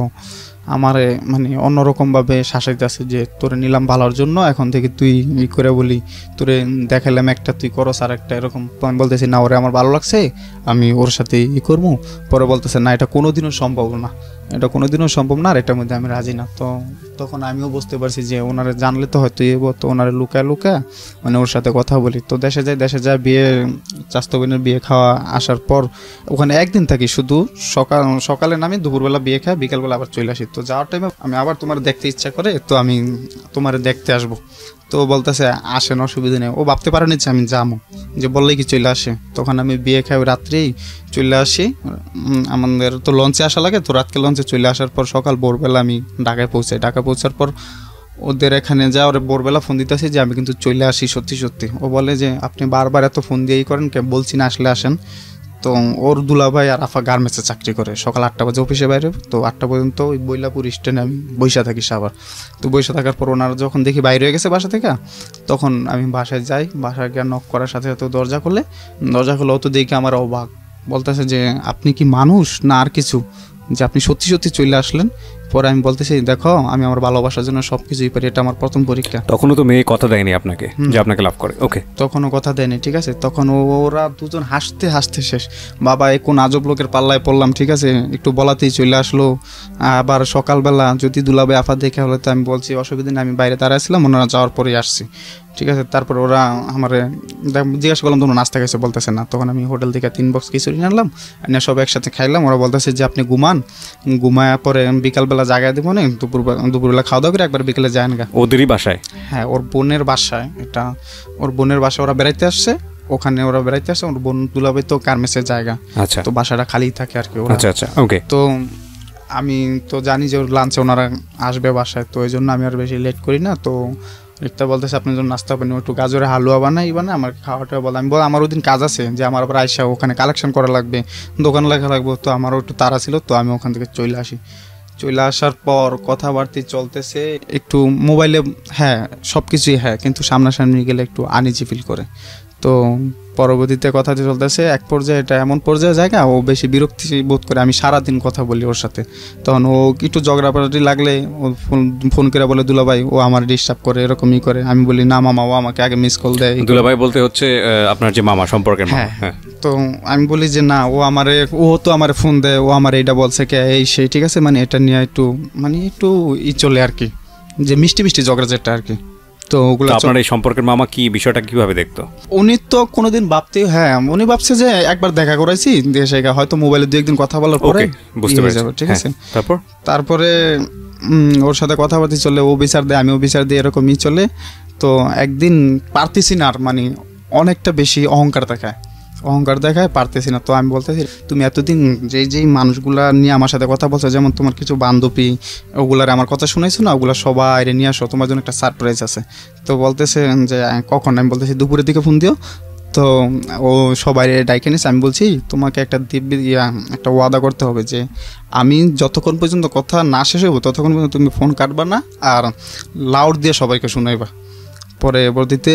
আমারে মানে অন্যরকমভাবে শাসাইতেছে যে তোরে নিলাম ভালোর জন্য, এখন থেকে তুই করে বলি, তোরে দেখালাম একটা তুই করস আর একটা এরকম। আমি বলতেছি না, ওরে আমার ভালো লাগছে, আমি ওর সাথে করবো। পরে বলতেছে না, এটা কোনোদিনও সম্ভব না, আর এটার মধ্যে আমি রাজি না। তো তখন আমিও বুঝতে পারছি যে ওনারে জানলে তো হয়তো তো ওনারে লুকা মানে ওর সাথে কথা বলি। তো দেশে যায় বিয়ে, চাস্তো বোনের বিয়ে খাওয়া আসার পর ওখানে একদিন থাকি, শুধু সকালে নামি, দুপুরবেলা বিয়ে খাই, বিকালবেলা আবার চলে আসি। তো যাওয়ার টাইমে আমি আবার তোমার দেখতে ইচ্ছা করে, তো আমি তোমার দেখতে আসবো। তো বলতেছে আসেন, অসুবিধা নেই। ও ভাবতে পারেনি যে আমি যাবো, যে বললেই কি চলে আসে। তখন আমি বিয়ে খাই রাত্রেই চলে আসি। আমাদের তো লঞ্চে আসা লাগে, তো রাতকে লঞ্চে চলে আসার পর সকাল ভোরবেলা আমি ঢাকায় পৌঁছার পর ওদের এখানে যা ওরা ভোরবেলা ফোন দিতেছি যে আমি কিন্তু চলে আসি সত্যি। ও বলে যে আপনি বারবার এত ফোন দিয়েই করেন, বলছি না আসলে আসেন। তো ওর দুলাভাই আর আফা গার্মেন্টসে চাকরি করে, সকাল 8টা বাজে অফিসে বাইরে। তো 8টা পর্যন্ত ওই বৈলাপুর স্ট্যান্ডে আমি বৈশা থাকি সাবার। তো বৈশা থাকার পর ওনারা যখন দেখি বাইরে হয়ে গেছে বাসা থেকে, তখন আমি বাসায় যাই। বাসায় গিয়ে নক করার সাথে সাথে দরজা খুলে ও তো দেখে আমার অবাক, বলতেছে যে আপনি কি মানুষ না আর কিছু, যে আপনি সত্যি চলে আসলেন। পরে আমি বলতেছি দেখো আমি আমার ভালোবাসার জন্য সবকিছুই পারি, এটা আমার প্রথম পরীক্ষা। তখনও তো মেয়ে কথা দেয়নি আপনাকে যে আপনাকে লাভ করে? ওকে, তখনও কথা দেয়নি, ঠিক আছে। তখন ওরা দুজন হাসতে শেষ, বাবা এই কোন আজব লোকের পাল্লায় পড়লাম, ঠিক আছে। একটু বলাতেই চলে আসলো। আবার সকালবেলা যদি দুলাভাই আফা দেখে হলে তো আমি বলছি অসুবিধা নেই, আমি বাইরে দাঁড়াইছিলাম, ওনারা যাওয়ার পরেই আসছি, ঠিক আছে। তারপর ওরা আমার জিজ্ঞাসা করলাম তোমরা নাস্তা খাইছে, বলতেছে না। তখন আমি হোটেল থেকে 3 বক্স খিচুড়ি আনলাম, এনে সব একসাথে খাইলাম। ওরা বলতেছে যে আপনি ঘুমায় পরে বিকালবেলা জায়গায় দেবো না, দুপুরবেলা খাওয়া দাওয়া করে একবার বিকেলে যায় না। ওদেরই বাসায়? হ্যাঁ, ওর বোনের বাসায়। ওর বোনের বাসায় ওরা বেড়াইতে আসছে, ওখানে ওরা বেড়াইতে আসছে। ওর বোন দুলাভাই তো গার্মেন্টসের জায়গা, আচ্ছা, তো বাসাটা খালি থাকে আর কি। আচ্ছা, ওকে। তো আমি তো জানি যে লাঞ্চে ওনারা আসবে বাসায়, তো এই জন্য আমি আর বেশি লেট করি না। তো রিক্তা বলতেছে আপনার জন্য নাস্তা বানাই, একটু গাজরের হালুয়া বানাই আমার খাওয়াটা বলে। আমি বল আমার ওদিন কাজ আছে যে আমার আবার আইসা ওখানে কালেকশন করা লাগবে, দোকান লেখা লাগবে, তো আমারও একটু তাড়া ছিল, তো আমি ওখান থেকে চলে আসি। চলে আসার পর কথাবার্তা চলতেছে একটু মোবাইলে, হ্যাঁ সব কিছুই হ্যাঁ, কিন্তু সামনাসামনি গেলে একটু আনইজি ফিল করে। তো পরবর্তীতে কথাটি চলতেছে, এক পর্যায়ে এটা এমন পর্যায়ে জায়গা ও বেশি বিরক্তি বোধ করে, আমি সারাদিন কথা বলি ওর সাথে। তখন ও একটু ঝগড়াপাটি লাগলে ও ফোন করে বলে দুলাভাই ও আমার ডিস্টার্ব করে, এরকমই করে। আমি বলি না মামা, ও আমাকে আগে মিস কল দেয়। দুলাভাই বলতে হচ্ছে আপনার যে মামা সম্পর্কের মামা। হ্যাঁ, তো আমি বলি যে না, ও তো আমারে ফোন দেয়, ও আমার এইটা বলছে কে এই সেই, ঠিক আছে, মানে এটা নিয়ে একটু একটু চলে আর কি, যে মিষ্টি মিষ্টি ঝগড়া যেটা আর কি। তো ওগুলো আপনার এই সম্পর্কের মামা কি বিষয়টা কিভাবে দেখতো? উনি তো কোনোদিন ভাবতেই, হ্যাঁ উনি ভাবছে যে একবার দেখা করাইছি দেশে, হয়তো মোবাইলে দু একদিন কথা বলার পরে বুঝতে পেরে যাবে, ঠিক আছে। তারপরে ওর সাথে কথাবার্তা চলে, ও বিচার দেয় আমিও বিচার দিই, এরকমই চলে। তো একদিন পারতেছি না আর, অনেকটা বেশি অহংকার দেখায় পারতেছি না। তো আমি বলতেছি তুমি এতদিন যেই মানুষগুলা নিয়ে আমার সাথে কথা বলছো, যেমন তোমার কিছু বান্ধবী ওগুলার আমার কথা শুনাইছো না, ওগুলা সবাই নিয়ে আসো, তোমার জন্য একটা সারপ্রাইজ আছে। তো বলতেছে যে কখন? আমি বলতেছি দুপুরের দিকে ফোন দিও। তো ও সবাই ডাইকে নিয়েছে। আমি বলছি তোমাকে একটা একটা ওয়াদা করতে হবে যে আমি যতক্ষণ পর্যন্ত কথা না শেষ হইব ততক্ষণ পর্যন্ত তুমি ফোন কাটবা না, আর লাউড দিয়ে সবাইকে শুনাইবা। পরবর্তীতে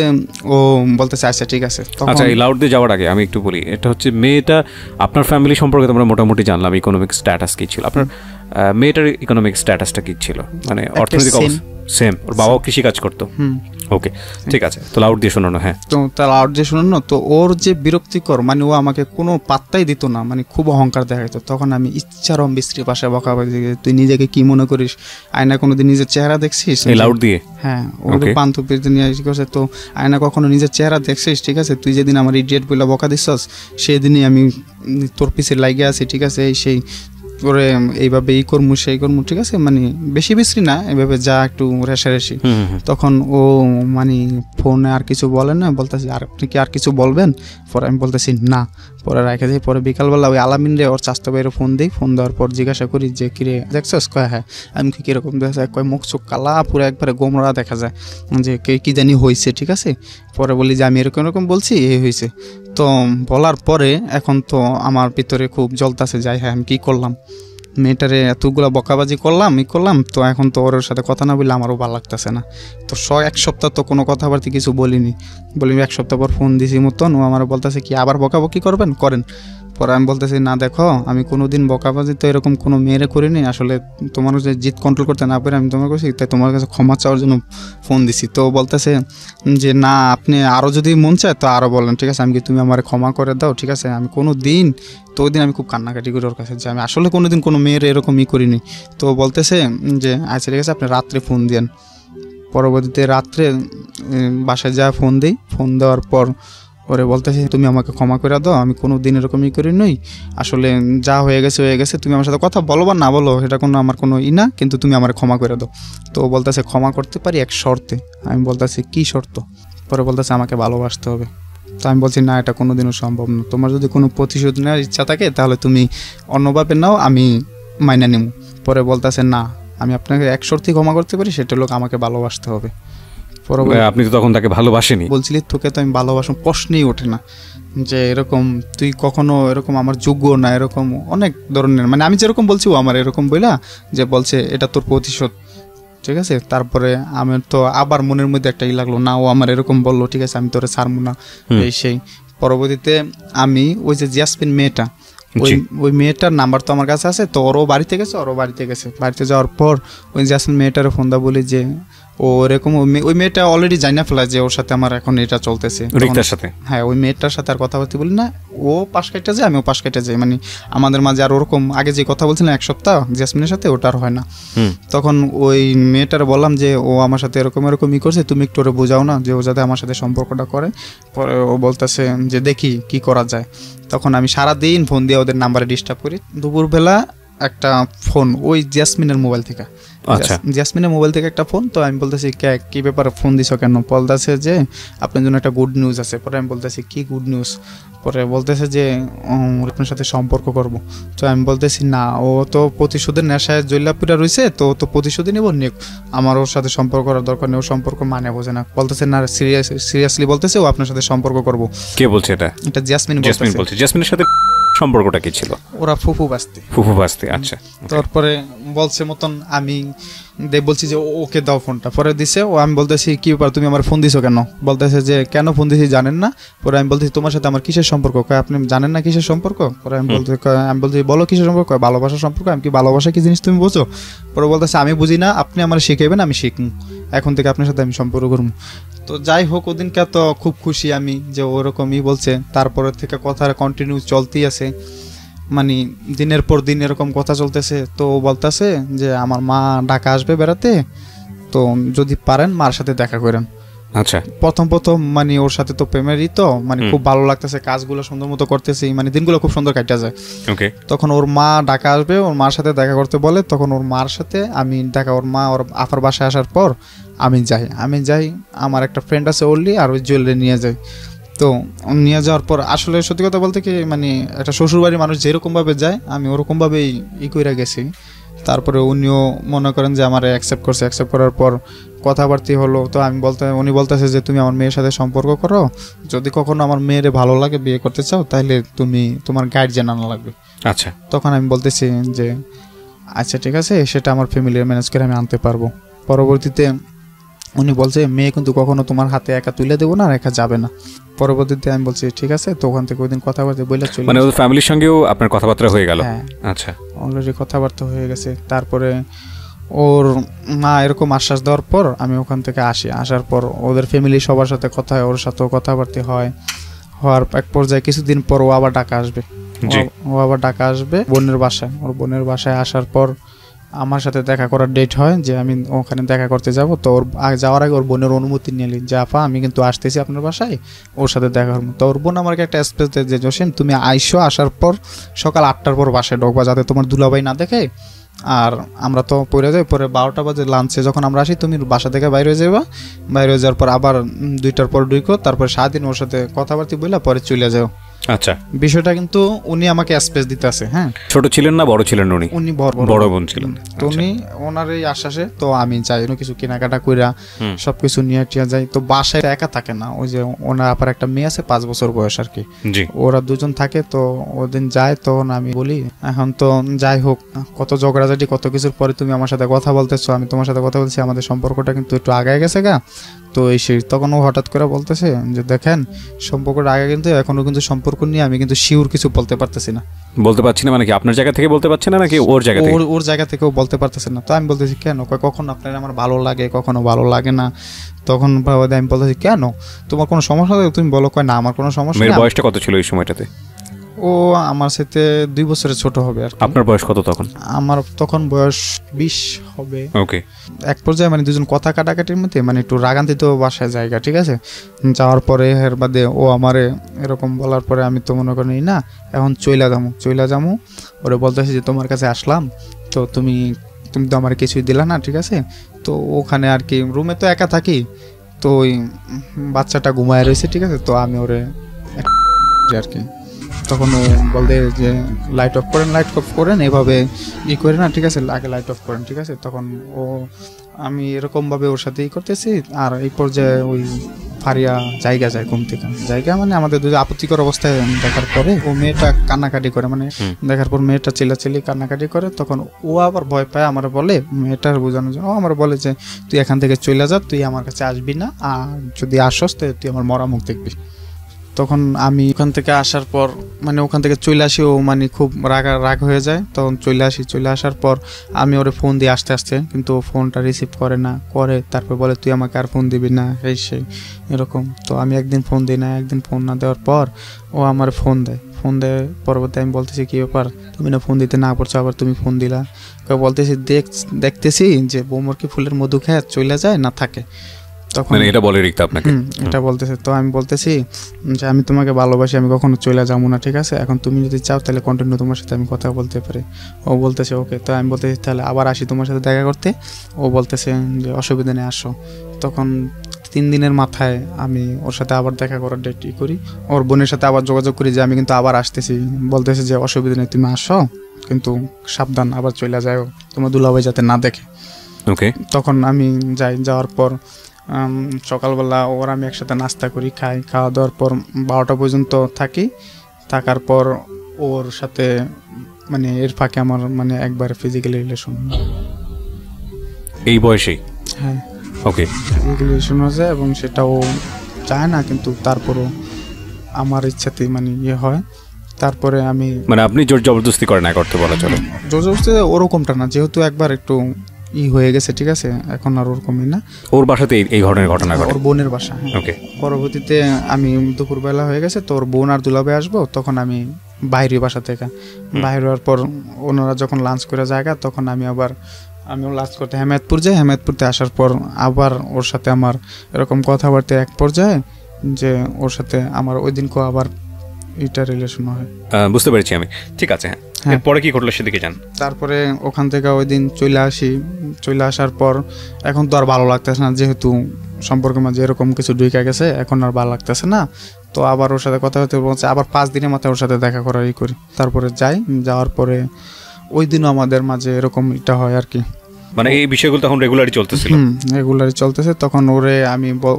ও বলতেছে আচ্ছা ঠিক আছে। আচ্ছা, এই লাউড দিয়ে যাওয়ার আগে আমি একটু বলি, এটা হচ্ছে মেয়েটা আপনার ফ্যামিলি সম্পর্কে তোমরা মোটামুটি জানলাম, ইকোনমিক স্ট্যাটাস কি ছিল আপনার মেয়েটার, ইকোনমিক স্ট্যাটাসটা কি ছিল, মানে অর্থনৈতিক অবস্থা? সেম, ওর বাবাও কৃষিকাজ করতো। ওকে, ঠিক আছে। তো লাউড দিয়ে শোনানো, হ্যাঁ তো তার লাউড দিয়ে শোনানো। তো ওর যে বিরক্তিকর, ও আমাকে কোনো পাত্তাই দিত না, খুব অহংকার দেখাইতো। তখন আমি ইচ্ছারম বিশ্রীর পাশে বকাবাজি, তুই নিজেকে কি মনে করিস, আয়না কোনোদিন নিজের চেহারা দেখছিস? এই লাউড দিয়ে, হ্যাঁ ওর বান্ধবীর নিয়ে করছে, তো আয়না কখনো নিজের চেহারা দেখছিস? ঠিক আছে, তুই যেদিন আমার ইডিয়েট বলে বকা দিচ্ছস সেদিনই আমি তোর পিছে লাগিয়ে আছি, ঠিক আছে, এই সেই করে এইভাবে এই করমু সেই করমু, ঠিক আছে, বেশি বিশ্রী না, এইভাবে যা একটু রেশারেশি। তখন ও ফোনে আর কিছু বলে না, বলতেছি আর আপনি কি আর কিছু বলবেন? পরে আমি বলতেছি না, পরে রেখে দিই। পরে বিকালবেলা ওই আলামিন রে ওর চাস্তো বাইরে ফোন দিই, ফোন দেওয়ার পর জিজ্ঞাসা করি যে কিরে দেখছস? কয় হ্যাঁ। আমি কি কিরকম দেখা যায়? কয় মুখ চোখ কালা, পুরো একবারে গোমরা দেখা যায়, যে কি জানি হয়েছে, ঠিক আছে। পরে বলি যে আমি এরকম বলছি, এই হয়েছে। তো বলার পরে এখন তো আমার ভিতরে খুব জ্বলতাছে, যাই হ্যাঁ আমি কী করলাম, মেয়েটারে এতগুলো বকাবাজি করলাম তো এখন তো ওর সাথে কথা না বললে আমারও ভালো লাগতেছে না। তো এক সপ্তাহ তো কোনো কথাবার্তা কিছু বলিনি, এক সপ্তাহ পর ফোন দিছি মতন, ও আমার বলতেছে কি আবার বকাবকি করেন। পরে আমি বলতেছি না দেখো, আমি কোনো দিন বকাবাজি তো এরকম কোনো মেয়েরে করিনি, আসলে তোমার যে জিদ কন্ট্রোল করতে না পারে আমি তোমার কাছে, তাই তোমার কাছে ক্ষমা চাওয়ার জন্য ফোন দিছি। তো বলতেছে যে না আপনি আরও যদি মন চায় তো আরও বলেন, ঠিক আছে, আমি কি তুমি আমার ক্ষমা করে দাও, ঠিক আছে। আমি কোনো দিন, তো ওই দিন আমি খুব কান্নাকাটি করি ওর কাছে যে আমি আসলে কোনো দিন কোনো মেয়ের এরকমই করিনি। তো বলতেছে যে আচ্ছা ঠিক আছে আপনি রাত্রে ফোন দেন। পরবর্তীতে রাত্রে বাসায় যা ফোন দিই, ফোন দেওয়ার পর ওরে বলতেছে তুমি আমাকে ক্ষমা করে দাও, আমি কোনো দিন এরকমই করি নই, আসলে যা হয়ে গেছে, তুমি আমার সাথে কথা বলো বা না বলো এটা আমার কোনো না, কিন্তু তুমি আমার ক্ষমা করে দাও। তো বলতেছে ক্ষমা করতে পারি এক শর্তে। আমি বলতেছি কি শর্ত? পরে বলতেছে আমাকে ভালোবাসতে হবে। তো আমি বলছি না, এটা কোনোদিনও সম্ভব না, তোমার যদি কোনো প্রতিশোধ নেওয়ার ইচ্ছা থাকে তাহলে তুমি অন্যভাবে নাও, আমি মাইনা নেব। পরে বলতেছে না, আমি আপনাকে এক শর্তেই ক্ষমা করতে পারি, সেটা লোক আমাকে ভালোবাসতে হবে। আপনি তো তখন তাকে ভালোবাসেনি। বলছিলি তোকে তো আমি ভালোবাসুন, প্রশ্নই ওঠে না যে এরকম তুই কখনো এরকম আমার যোগ্য না, এরকম অনেক ধরনের আমি যেরকম বলছি ও আমার এরকম বইলা যে বলছে এটা তোর প্রতিশোধ, ঠিক আছে। তারপরে আমার তো আবার মনের মধ্যে একটা লাগলো, না ও আমার এরকম বললো, ঠিক আছে আমি তোরে ছাড়বো না, এই সেই। পরবর্তীতে আমি ওই যে জিয়াসমিন মেয়েটা, ওই মেয়েটার নাম্বার তো আমার কাছে আছে, তো ওরও বাড়িতে গেছে, বাড়িতে যাওয়ার পর ওই জাসমিন মেয়েটার ফোন দা বলি যে ও এরকম, ওই মেয়েটা অলরেডি জানা ফেলা যে ওর সাথে আমার এখন এটা চলতেছে, হ্যাঁ ওই মেয়েটার সাথে আর কথাবার্তা বলি না, ও পাশ কাটা যায় আমিও পাশ কাটা যাই, আমাদের মাঝে আর ওরকম আগে যে কথা বলছিলাম এক সপ্তাহ জাসমিনের সাথে, ওটা আর হয় না। তখন ওই মেয়েটার বললাম যে ও আমার সাথে এরকমই করছে, তুমি একটু ওরে বোঝাও না যে ও যাতে আমার সাথে সম্পর্কটা করে। পরে ও বলতেছে যে দেখি কি করা যায়। তখন আমি সারাদিন ফোন দিয়ে ওদের নাম্বারে ডিস্টার্ব করি। দুপুরবেলা একটা ফোন ওই জাসমিনের মোবাইল থেকে জাসমিনের মোবাইল থেকে একটা ফোন। তো আমি বলতেছি কি ব্যাপারে ফোন দিছো কেন? বলতেছে যে আপনার জন্য একটা গুড নিউজ আছে। পরে আমি বলতেছি কি গুড নিউজ? পরে বলতেছে যে আপনার সাথে সম্পর্ক করব। তো আমি বলতেছি না, ও তো প্রতিশোধের নেশায় জৈলাপুরা রয়েছে, তো তো প্রতিশোধই নেব, নিক, আমার ওর সাথে সম্পর্ক করার দরকার নেই, ও সম্পর্ক মানে বোঝে না। বলতেছে না, সিরিয়াসলি বলতেছে ও আপনার সাথে সম্পর্ক করব। কে বলছে এটা? এটা জাসমিন বলছে। জাসমিনের সাথে সম্পর্কটা কি ছিল? ওরা ফুফু বাস্তি। আচ্ছা। তারপরে বলছে মতন আমি বলছি যে ওকে দাও ফোনটা। পরে দিছে ও। আমি বলতেছি কি ব্যাপার, তুমি আমার ফোন দিছো কেন? বলতেছে যে কেন ফোন দিছি জানেন না? পরে আমি বলতেছি তোমার সাথে আমার কিসের সম্পর্ক? আপনি জানেন না কিসের সম্পর্ক? পরে আমি বলতেছি বলো কিসের সম্পর্ক? ভালোবাসার সম্পর্ক। আমি কি ভালোবাসা কি জিনিস তুমি বোঝো? পরে বলতেছে আমি বুঝি না, আপনি আমার শিখাইবেন, আমি শিখবো, এখন থেকে আপনার সাথে আমি সম্পর্ক করবো। তো যাই হোক, ওদিনকে তো খুব খুশি আমি যে ওরকমই বলছে। তারপরে থেকে কথা কন্টিনিউ চলতেই আছে, মানে দিনের পর দিন এরকম কথা চলতেছে। তো বলতেছে যে আমার মা ঢাকা আসবে বেড়াতে, তো যদি পারেন মার সাথে দেখা করেন। আচ্ছা। প্রথম মানে ওর সাথে তো প্রেমেরই তো মানে খুব ভালো লাগতেছে, কাজগুলো সুন্দর মতো করতেছি, মানে দিনগুলো খুব সুন্দর কাটা যায়। ওকে। তখন ওর মা ঢাকা আসবে, ওর মার সাথে দেখা করতে বলে। তখন ওর মার সাথে আমি ওর মা ওর আপার বাসায় আসার পর আমি যাই আমার একটা ফ্রেন্ড আছে ওরলি, আর ওই জুয়েলারি নিয়ে যাই। তো নিয়ে যাওয়ার পর আসলে সত্যি কথা বলতে কি, মানে একটা শ্বশুরবাড়ির মানুষ যেরকমভাবে যায় আমি ওরকমভাবেই কইরা গেছি। তারপরে উনিও মনে করেন যে আমার অ্যাকসেপ্ট করছে। অ্যাকসেপ্ট করার পর কথাবার্তা হলো। তো উনি বলতেছে যে তুমি আমার মেয়ের সাথে সম্পর্ক করো, যদি কখনো আমার মেয়েরে ভালো লাগে বিয়ে করতে চাও তাহলে তোমার গার্জিয়ান আনা লাগবে। আচ্ছা। তখন আমি বলতেছি যে আচ্ছা ঠিক আছে, সেটা আমার ফ্যামিলির ম্যানেজ করে আমি আনতে পারবো। পরবর্তীতে উনি বলছে মেয়ে কিন্তু কখনো তোমার হাতে একা তুলে দেবো না, আর একা যাবে না। পরবর্তীতে আমি বলছি ঠিক আছে। তো ওখান থেকে ওইদিন কথাবার্তা বলে চলে, মানে ওদের ফ্যামিলির সঙ্গেও আপনার কথাবার্তা হয়ে গেল? হ্যাঁ। আচ্ছা। অলরেডি কথাবার্তা হয়ে গেছে। তারপরে ওর মা এরকম আশ্বাস দেওয়ার পর আমি ওখান থেকে আসার পর ওদের ফ্যামিলি সবার সাথে কথা হয়, ওর সাথেও কথাবার্তা হওয়ার এক পর্যায়ে কিছুদিন পর ও আবার ঢাকা আসবে বোনের বাসায়। ওর বোনের বাসায় আসার পর আমার সাথে দেখা করার ডেট হয় যে আমি ওখানে দেখা করতে যাব। তো ওর যাওয়ার আগে ওর বোনের অনুমতি নিলি যে আপা আমি কিন্তু আসতেছি আপনার বাসায়, ওর সাথে দেখা করবো। তো ওর বোন আমাকে একটা স্পেস দেয় যে জসিম তুমি আসার পর সকাল 8টার পর বাসায় ঢোকবা, যাতে তোমার দুলাভাই না দেখে। আর আমরা তো পড়ে যাই, পরে 12টা বাজে লাঞ্চে যখন আমরা আসি তুমি বাসা থেকে বাইরে যাওয়ার পর আবার 2টার পর ঢুকো, তারপর সারাদিন ওর সাথে কথাবার্তা বলে পরে চলে যাও। আচ্ছা। বিষয়টা কিন্তু উনি আমাকে স্পেস দিতে আছে। হ্যাঁ। ছোট ছিলেন না বড় ছিলেন? উনি বড় বোন ছিলেন। তো উনি ওনার এই আশ্বাসে তো আমি যাই, কিছু কেনাকাটা কইরা সবকিছু নিয়ে টিয়া যাই। তো বাসায় একা থাকে না, ওই যে ওনার আপার একটা মেয়ে আছে 5 বছর বয়স আর কি, ওরা দুজন থাকে। তো ওদিন যায়, তখন আমি বলি এখন তো যাই হোক কত ঝগড়াঝাটি কত কিছুর পরে তুমি আমার সাথে কথা বলতেছো, আমি তোমার সাথে কথা বলছি, আমাদের সম্পর্কটা কিন্তু একটু আগায় গেছে গা। তো তখন ও হঠাৎ করে বলতেছে যে দেখেন সম্পর্কটা আগে কিন্তু এখনো কিন্তু সম্পর্ক নিয়ে আমি কিন্তু শিওর কিছু বলতে পারতেছি না। মানে কি আপনার জায়গা থেকে বলতে পারছেন না নাকি ওর জায়গা থেকে? ওর জায়গা থেকেও বলতে পারতেছে না। তো আমি বলতেছি কেন? কখন আপনার আমার ভালো লাগে, কখনো ভালো লাগে না। তখন আমি বলতেছি কেন তোমার কোনো সমস্যা হবে তুমি বলো। কয় না আমার কোনো সমস্যা নেই। মেয়ের বয়সটা কত ছিল এই সময়টাতে? ও আমার সাথে 2 বছরের ছোট হবে আর কি। আপনার বয়স কত তখন? আমার তখন বয়স 20 হবে। ওকে। এক পর্যায়ে মানে দুজন কথা কাটাকাটির মধ্যে মানে একটু রাগান্বিত বাসায় জায়গা, ঠিক আছে। যাওয়ার পরে এর বাদে ও আমারে এরকম বলার পরে আমি তো মনে করি না এখন চইলা যামু। ওরে বলতেছি যে তোমার কাছে আসলাম, তো তুমি তো আমার কিছুই দিলা না, ঠিক আছে। তো ওখানে আর কি রুমে তো একা থাকি, তো ওই বাচ্চাটা ঘুমায় রয়েছে, ঠিক আছে। তো আমি ওরে আর কি তখন ও বলতে যে লাইট অফ করেন এভাবে করে না, ঠিক আছে, আগে লাইট অফ করেন, ঠিক আছে। তখন আমি এরকমভাবে ওর সাথে করতেছি। আর এই পর্যায়ে ওই ফারিয়া জায়গা যায় ঘুম থেকে, মানে আমাদের দুটো আপত্তিকর অবস্থায় দেখার পরে ও মেয়েটা কান্নাকাটি করে, মানে দেখার পর মেয়েটা চিল্লাচিল্লি কান্নাকাটি করে। তখন ও আবার ভয় পায়, আমার বলে মেয়েটার বোঝানোর জন্য ও আমার বলে যে তুই এখান থেকে চলে যা, তুই আমার কাছে আসবি না, আর যদি আসস তুই আমার মরা মুখ দেখবি। তখন আমি ওখান থেকে আসার পর মানে ওখান থেকে চলে আসি, ও মানে খুব রাগ হয়ে যায়। তখন চলে আসার পর আমি ওরে ফোন দিয়ে আসতে কিন্তু ও ফোনটা রিসিভ করে না, তারপর বলে তুই আমাকে আর ফোন দিবি না, সেই এরকম। তো আমি একদিন ফোন দিই না, একদিন ফোন না দেওয়ার পর ও আমার ফোন দেয়। পরবর্তী আমি বলতেছি কি ব্যাপার তুমি না ফোন দিতে না পারছো, আবার তুমি ফোন দিলা। বলতেছি দেখতেছি যে বৌমর কি ফুলের মধু খেয়ে চলে যায় না থাকে। তখন এটা বলে রিক্তা আপনাকে, এটা বলতেছে। তো আমি বলতেছি যে আমি তোমাকে ভালোবাসি, আমি কখনো চলে যাবো না, ঠিক আছে, এখন তুমি যদি চাও তাহলে কন্টিনিউ তোমার সাথে আমি কথা বলতে পারি। ও বলতেছে ওকে। তো আমি বলতেছি তাহলে আবার আসি তোমার সাথে দেখা করতে। ও বলতেছে যে অসুবিধা নেই, আসো। তখন 3 দিনের মাথায় আমি ওর সাথে আবার দেখা করার ডেট করি, ওর বোনের সাথে আবার যোগাযোগ করি যে আমি কিন্তু আবার আসতেছি। বলতেছে যে অসুবিধা নেই, তুমি আসো, কিন্তু সাবধান, আবার চলে যাও, তোমার দুলাভাই যাতে না দেখে। ওকে। তখন আমি যাই, যাওয়ার পর সকালবেলা ওর আমি একসাথে নাস্তা করি, খাই, খাওয়া দাওয়ার পর 12টা পর্যন্ত থাকি। থাকার পর ওর সাথে মানে এর ফাঁকে আমার মানে একবার ফিজিক্যাল রিলেশন, এই বয়সেই? হ্যাঁ, ওকে, ফিজিক্যাল রিলেশন হয়েছে এবং সেটাও চায় না, কিন্তু তারপরও আমার ইচ্ছাতেই মানে ইয়ে হয়। তারপরে আমি মানে আপনি জোর জবরদস্তি করেন এক অর্থে বলা চলে? জোর জবরদস্তি ওরকমটা না, যেহেতু একবার একটু হয়ে গেছে, ঠিক আছে, এখন আর ওরকমই না। ওর বাসাতে এই ধরনের ঘটনা ঘটে? ওর বোনের বাসা। ওকে। পরবর্তীতে আমি দুপুরবেলা হয়ে গেছে, তো ওর বোন আর দুলাভাই আসবো, তখন আমি বাইরে বাসা থেকে বাইরে হওয়ার পর ওনারা যখন লাঞ্চ করে জায়গা, তখন আমিও লাঞ্চ করতে হেমায়তপুর যাই। হেমায়তপুরতে আসার পর আবার ওর সাথে আমার এরকম কথাবার্তা এক পর্যায়ে যে ওর সাথে আমার ওই দিনকেও আবার এটা রিলেশন হয়। বুঝতে পেরেছি আমি, ঠিক আছে। হ্যাঁ, পরে কি ঘটলো সেদিকে যান। তারপরে ওখান থেকে ওই দিন চলে আসি। চলে আসার পর এখন তো আর ভালো লাগতেছে না, যেহেতু সম্পর্কের মাঝে এরকম কিছু ঢুকে গেছে, এখন আর ভালো লাগতেছে না। তো আবার ওর সাথে কথা হতে বলছে, আবার 5 দিনের মাথায় ওর সাথে দেখা করার করি। তারপরে যাই, যাওয়ার পরে ওই দিনও আমাদের মাঝে এরকম এটা হয় আর কি। মানে এই বিষয়গুলো তখন রেগুলারই চলতেছিল? রেগুলারই চলতেছে। তখন ওরে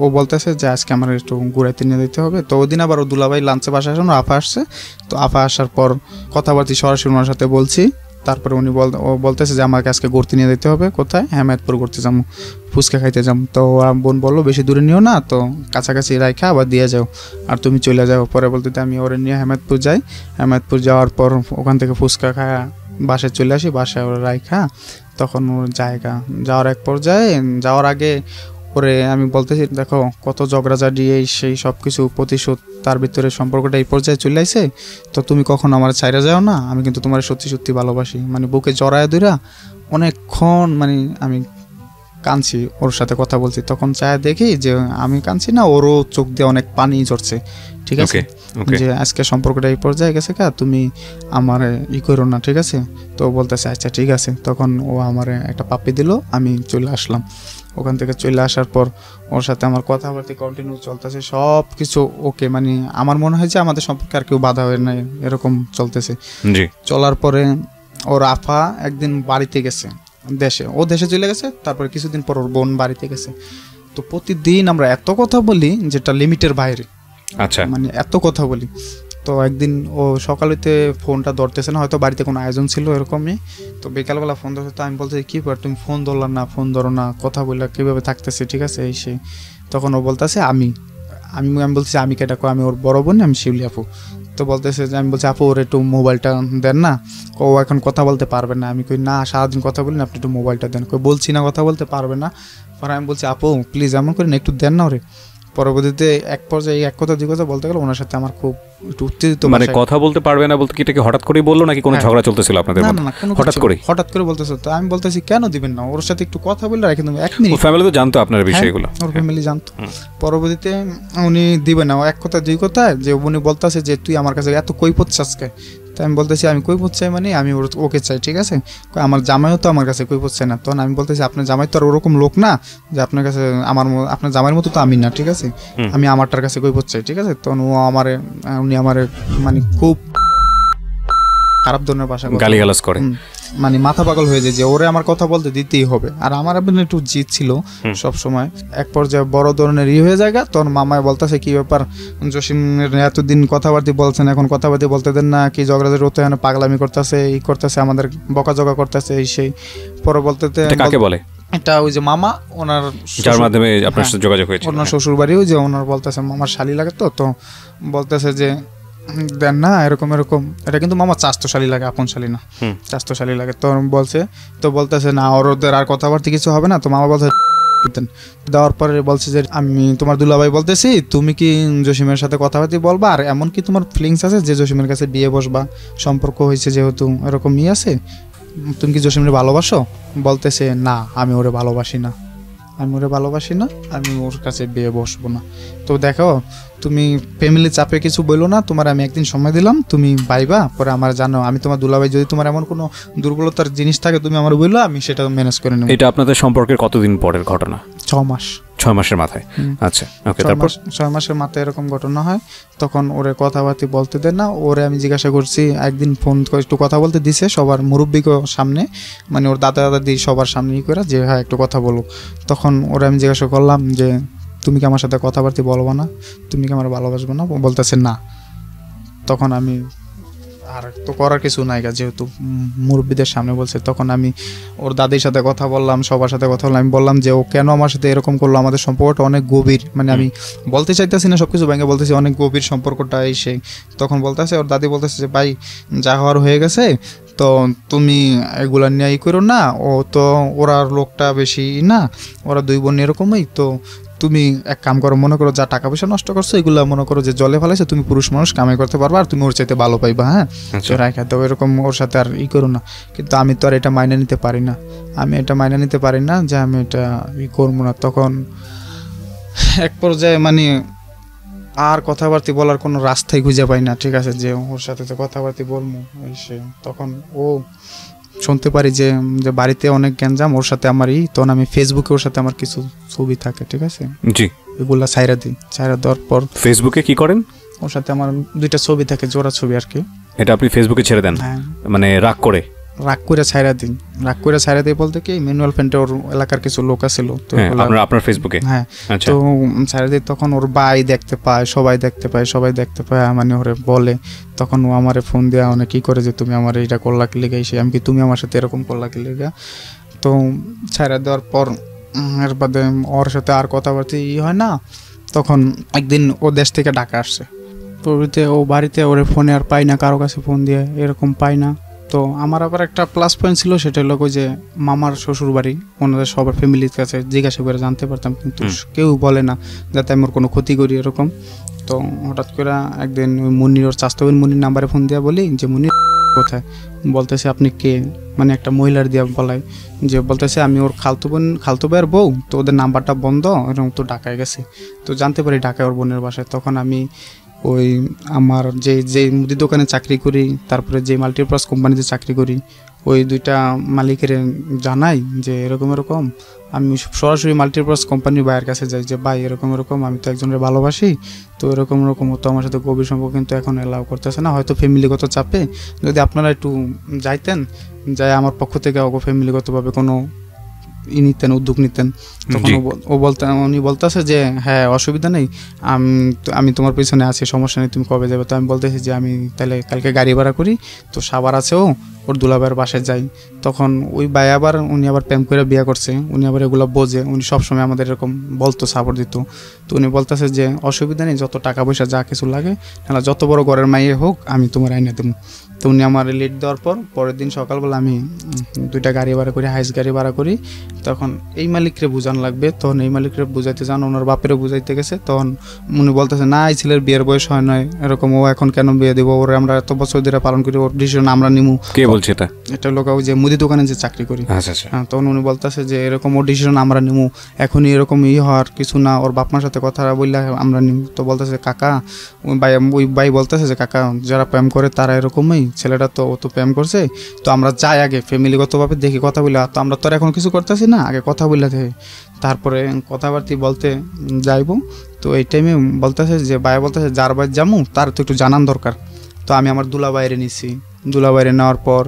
ও বলতেছে যে আজকে আমার একটু ঘুরাইতে নিয়ে দিতে হবে। তো ওই দিন আবার ও দুলাভাই লাঞ্চে বাসায় আসেন, আফা আসছে। তো আফা আসার পর কথাবার্তা সরাসরি ওনার সাথে বলছি। তারপরে ও বলতেছে যে আমাকে আজকে ঘুরতে নিয়ে দিতে হবে। কোথায়? হেমায়তপুর ঘুরতে যাবো, ফুচকা খাইতে যাবো। তো বোন বললো বেশি দূরে নিও না, তো কাছাকাছি রাইখা আবার দিয়ে যাও, আর তুমি চলে যাও। পরে বলতে আমি ওরে নিয়ে হেমায়তপুর যাই। হেমায়তপুর যাওয়ার পর ওখান থেকে ফুচকা খাওয়া বাসায় চলে আসি। বাসায় ওরা রাইখা তখন ওর জায়গা যাওয়ার এক পর্যায়ে, যাওয়ার আগে ওরে আমি বলতেছি দেখো কত ঝগড়াঝাড়ি এই সেই সব কিছু প্রতিশোধ, তার ভিতরে সম্পর্কটা এই পর্যায়ে চলে আসে, তো তুমি কখন আমার ছাইরা যাও না, আমি কিন্তু তোমার সত্যি সত্যি ভালোবাসি। মানে বুকে জড়ায় ধইরা অনেকক্ষণ মানে আমি কাঁদছি, ওর সাথে কথা বলছি। তখন চায় দেখি যে আমি কাঁদছি না, ওরও চোখ দিয়ে অনেক পানি ঝরছে, ঠিক আছে, যে আজকে সম্পর্কটা এই পর্যায়ে গেছে, তুমি আমার করো না, ঠিক আছে। তো বলতেছে আচ্ছা ঠিক আছে। তখন ও আমার একটা পাপ্পি দিল, আমি চলে আসলাম। ওখান থেকে চলে আসার পর ওর সাথে আমার কথাবার্তা কন্টিনিউ চলতেছে, সব কিছু ওকে। মানে আমার মনে হয় যে আমাদের সম্পর্কে আর কেউ বাধা হয় না, এরকম চলতেছে। চলার পরে ওর আফা একদিন বাড়িতে গেছে, দেশে চলে গেছে। তারপরে কিছুদিন পর ওর বোন বাড়িতে গেছে। তো প্রতিদিন আমরা এত কথা বলি যেটা লিমিটের বাইরে, আচ্ছা, মানে এত কথা বলি। তো একদিন ও সকালেতে ফোনটা ধরতেছে না, হয়তো বাড়িতে কোনো আয়োজন ছিল এরকমই। তো বিকালবেলা ফোন ধরতে, তো আমি বলতে কি ব্যাপার তুমি ফোন ধরলাম না, ফোন ধরো না, কথা বললে কীভাবে থাকতেছে, ঠিক আছে এই সেই। তখন ও বলতেছে আমি বলতেছি আমি কেটা, আমি ওর বড় বোন, আমি শিউলি আপু। তো বলতেছে যে আমি বলছি আপু ওর একটু মোবাইলটা দেন না, ও এখন কথা বলতে পারবে না। আমি কই না, সারাদিন কথা বলি না, আপনি একটু মোবাইলটা দেন। কই বলছি না কথা বলতে পারবে না। পরে আমি বলছি আপু প্লিজ এমন করে না, একটু দেন না ওরে। পরবর্তীতে এক পর্যায়ে এক কথা দুই কথা বলতে গেলে ওনার সাথে আমার খুব একটু উত্তেজিত। মানে কথা বলতে পারবে না বলতে কি এটাকে হঠাৎ করে বললো নাকি কোনো ঝগড়া চলতেছিল আপনাদের মধ্যে? হঠাৎ করে বলতেছে। তো আমি বলতেছি কেন দিবেন না, ওর সাথে একটু কথা বলে রাখেন, 1 মিনিট। ফ্যামিলি তো জানতো আপনার বিষয়গুলো? ওর ফ্যামিলি জানতো। পরবর্তীতে উনি দিবেন না, এক কথা দুই কথা, যে উনি বলতেছে যে তুই আমার কাছে এত কৈফত চাসকে। তো আমি বলতেছি আমি কৈফত চাই মানে আমি ওকে চাই, ঠিক আছে, আমার জামাইও তো আমার কাছে কৈফত চাই না। তখন আমি বলতেছি আপনার জামাই তো আর ওরকম লোক না যে আপনার কাছে আপনার জামাইয়ের মতো তো আমি না, ঠিক আছে, আমি আমারটার কাছে কৈফত চাই, ঠিক আছে। তখন উনি আমারে মানে খুব খারাপ ধরনের ভাষা গালিগালাজ করে, মানে মাথা পাগল হয়ে যায় যে ওরে আমার কথা বলতে দিতেই হবে। আর আমার একটু জিদ ছিল সব সময়। এক পর্যায়ে বড় ধরনের হয়ে যায়, তখন মামায় বলতেছে কি ব্যাপার জসিমের এতদিন কথাবার্তি বলছেন, এখন কথাবার্তি বলতে দেন না, কি ঝগড়াঝাড়ি হতে হয় না, পাগলামি করতেছে, করতেছে, আমাদের বকাঝকা করতেছে এই সেই। পরে বলতে কাকে বলে এটা ওই যে মামা, ওনার যার মাধ্যমে আপনার সাথে যোগাযোগ হয়েছে, ওনার শ্বশুর বাড়ি, ওই যে ওনার বলতেছে মামার শালি লাগে, তো বলতেছে যে দেন না এরকম। এটা কিন্তু মামা চাস্তশালী লাগে, আপন শালী না, চাস্তশালী লাগে। তো বলতেছে না ওদের আর কথাবার্তা কিছু হবে না। তো মামা বলছে দেওয়ার পরে বলছে যে আমি তোমার দুলাভাই বলতেছি, তুমি কি জসিমের সাথে কথাবার্তা বলবা, আর এমন কি তোমার ফিলিংস আছে যে জসিমের কাছে বিয়ে বসবা, সম্পর্ক হয়েছে যেহেতু এরকম আছে, তুমি কি জসিমের ভালোবাসো? বলতেছে না আমি ওরে ভালোবাসি না। আমি ওরে ভালোবাসি না, আমি ওর কাছে বিয়ে বসবো না। তো দেখো তুমি ফ্যামিলি চাপে কিছু বললো না, তোমার আমি একদিন সময় দিলাম, তুমি বাইবা পরে আমার জানো, আমি তোমার দুলাভাই, যদি তোমার এমন কোনো দুর্বলতার জিনিস থাকে তুমি আমার বললো, আমি সেটা ম্যানেজ করে নেব। এটা আপনাদের সম্পর্কের কতদিন পরের ঘটনা? 6 মাস। 6 মাসের মাথায়? আচ্ছা, ওকে। তারপর 6 মাসের মাথায় এরকম ঘটনা হয়, তখন ওরে কথাবার্তা বলতে দেন না। ওরে আমি জিজ্ঞাসা করছি, একদিন ফোন করে একটু কথা বলতে দিছে সবার মুরব্বিকে সামনে, মানে ওর দাদা দাদি সবার সামনে করে যে হ্যাঁ একটু কথা বলো। তখন ওরে আমি জিজ্ঞাসা করলাম যে তুমি কি আমার সাথে কথাবার্তা বলবো না, তুমি কি আমার ভালোবাসবে না? বলতেছে না। তখন আমি আর তো করার কিছু নাই, যেহেতু মুরব্বীদের সামনে বলছে, তখন আমি ওর দাদির সাথে কথা বললাম, সবার সাথে কথা বললাম। আমি বললাম যে ও কেন আমার সাথে এরকম করলো, আমাদের সম্পর্কটা অনেক গভীর, মানে আমি বলতে চাইতেছি না সবকিছু ভেঙে বলতেছি, অনেক গভীর সম্পর্কটা এই সেই। তখন বলতেছে ওর দাদি বলতেছে যে ভাই যা হওয়ার হয়ে গেছে, তো তুমি এগুলা নিয়ে করো না, ও তো ওরা লোকটা বেশি না, ওরা 2 বোন এরকমই, তো তুমি এক কাম করো, মনে করো যা টাকা পয়সা নষ্ট করছো এগুলো মনে করো যে জলে ফেলাইছো, তুমি পুরুষ মানুষ কামাই করতে পারবা, আর তুমি ওর চাইতে ভালো পাইবা, হ্যাঁ রাখা দাও, এরকম ওর সাথে আর করো না। কিন্তু আমি তো আর এটা মাইনে নিতে পারি না, যে আমি এটা করবো না। তখন এক পর্যায়ে মানে আর কথাবার্তা বলার কোনো রাস্তাই খুঁজে পাই না, ঠিক আছে, যে ওর সাথে তো কথাবার্তা বলবো সে। তখন ও শুনতে পারি যে বাড়িতে অনেক গ্যাঞ্জাম, ওর সাথে আমার তখন আমি ফেসবুকে ওর সাথে আমার কিছু ছবি থাকে, ঠিক আছে, জি, এগুলা ছাইরা দেওয়ার পর ফেসবুকে কি করেন? ওর সাথে আমার 2টা ছবি থাকে, জোড়া ছবি আর কি। এটা আপনি ফেসবুকে ছেড়ে দেন? মানে রাগ করে ছাইরা দিই বলতে কি, ম্যানুয়াল ফ্রেন্ডে ওর এলাকার কিছু লোক আছিল, তো আপনার ফেসবুকে, হ্যাঁ, তো ছাইরা দিই। তখন ওর ভাই দেখতে পায়, সবাই দেখতে পায়, মানে ওরে বলে। তখন ও আমারে ফোন দেয়া অনেক কি করে যে তুমি আমার এইটা করলা কি লেগে, আমি কি তুমি আমার সাথে এরকম করলা কি লেগা। তো ছাইরা দেওয়ার পর এর বাদে ওর সাথে আর কথাবার্তা হয় না। তখন একদিন ও দেশ থেকে ঢাকা আসছে, প্রভৃতি ও বাড়িতে ওরে ফোনে আর পাই না, কারো কাছে ফোন দিয়ে এরকম পাই না। তো আমার আবার একটা প্লাস পয়েন্ট ছিল, সেটা হলো যে মামার শ্বশুর বাড়ি, ওনাদের সবার ফ্যামিলির কাছে জিজ্ঞাসা করে জানতে পারতাম, কিন্তু কেউ বলে না যাতে আমি ওর কোনো ক্ষতি করি এরকম। তো হঠাৎ করে একদিন ওই মুন্নির, ওর চাস্তবেন মুন্নির নাম্বারে ফোন দিয়া বলি যে মুন্নির কোথায়, বলতেছে আপনি কে, মানে একটা মহিলার দিয়া বলাই, যে বলতেছে আমি ওর খালতো ভাইয়ের বউ, তো ওদের নাম্বারটা বন্ধ, এরকম তো ঢাকায় গেছে। তো জানতে পারি ঢাকায় ওর বোনের বাসায়। তখন আমি ওই আমার যে মুদি দোকানে চাকরি করি, তারপরে যে মাল্টিপ্লাস কোম্পানিতে চাকরি করি, ওই 2টা মালিকের জানাই যে এরকম আমি সরাসরি মাল্টিপ্লাস কোম্পানির ভাইয়ের কাছে যাই যে ভাই এরকম আমি তো একজনের ভালোবাসি, তো এরকম তো আমার সাথে গভীর সম্পর্ক কিন্তু এখন এলাও করতেছে না, হয়তো ফ্যামিলিগত চাপে, যদি আপনারা একটু যাইতেন, যাই আমার পক্ষ থেকে ফ্যামিলিগতভাবে কোনো উদ্যোগ নিতেন। তখন উনি বলতেছে যে হ্যাঁ অসুবিধা নেই, আমি তোমার পিছনে আছি, সমস্যা নেই, তুমি কবে যাবে। তো আমি বলতেছি যে আমি তাহলে কালকে গাড়ি ভাড়া করি, তো সাবার আছে ওর দুলাভাইয়ের বাসায় যাই। তখন ওই ভাই উনি আবার প্রেম করে বিয়ে করছে, উনি আবার এগুলো বোঝে, উনি সবসময় আমাদের এরকম বলতো, সাপোর্ট দিত। তো উনি বলতেছে যে অসুবিধা নেই, যত টাকা পয়সা যা কিছু লাগে, না যত বড় ঘরের মাইয়ে হোক আমি তোমার আইনে দেবো। তো উনি আমার লিড দেওয়ার পর পরের দিন সকালবেলা আমি 2টা গাড়ি ভাড়া করি, হাইস গাড়ি ভাড়া করি। তখন এই মালিকরে বুঝান লাগবে, তখন এই মালিকরে বুঝাইতে যান, ওনার বাপেরও বুঝাইতে গেছে। তখন উনি বলতেছে না এই ছেলের বিয়ের বয়স হয় নয়, এরকম ও এখন কেন বিয়ে দেবো, ওরে আমরা এত বছর ধরে পালন করি, ওর ডিসিশন আমরা নিমু। কে বলছে এটা লোক যে মুদি দোকানে যে চাকরি করি। তখন উনি বলতেছে যে এরকম ওর ডিসিশন আমরা নিমু, এখনই এরকম হওয়ার কিছু না, ওর বাপ মার সাথে কথা বললে আমরা নিমু। তো বলতেছে কাকা, ওই ভাই বলতেছে যে কাকা যারা প্রেম করে তারা এরকমই, ছেলেটা তো ও তো প্রেম করছে, তো আমরা যাই আগে ফ্যামিলিগতভাবে দেখি কথা বলে, তো আমরা তো আর এখন কিছু করতেছি না, আগে কথা বললে দেখি তারপরে কথাবার্তি বলতে যাইব। তো এই টাইমে বলতেছে যে ভাই বলতেছে যার বাড়ি যামু তার তো একটু জানান দরকার। তো আমি আমার দুলাভাইরে নিছি, দুলাভাইরে নেওয়ার পর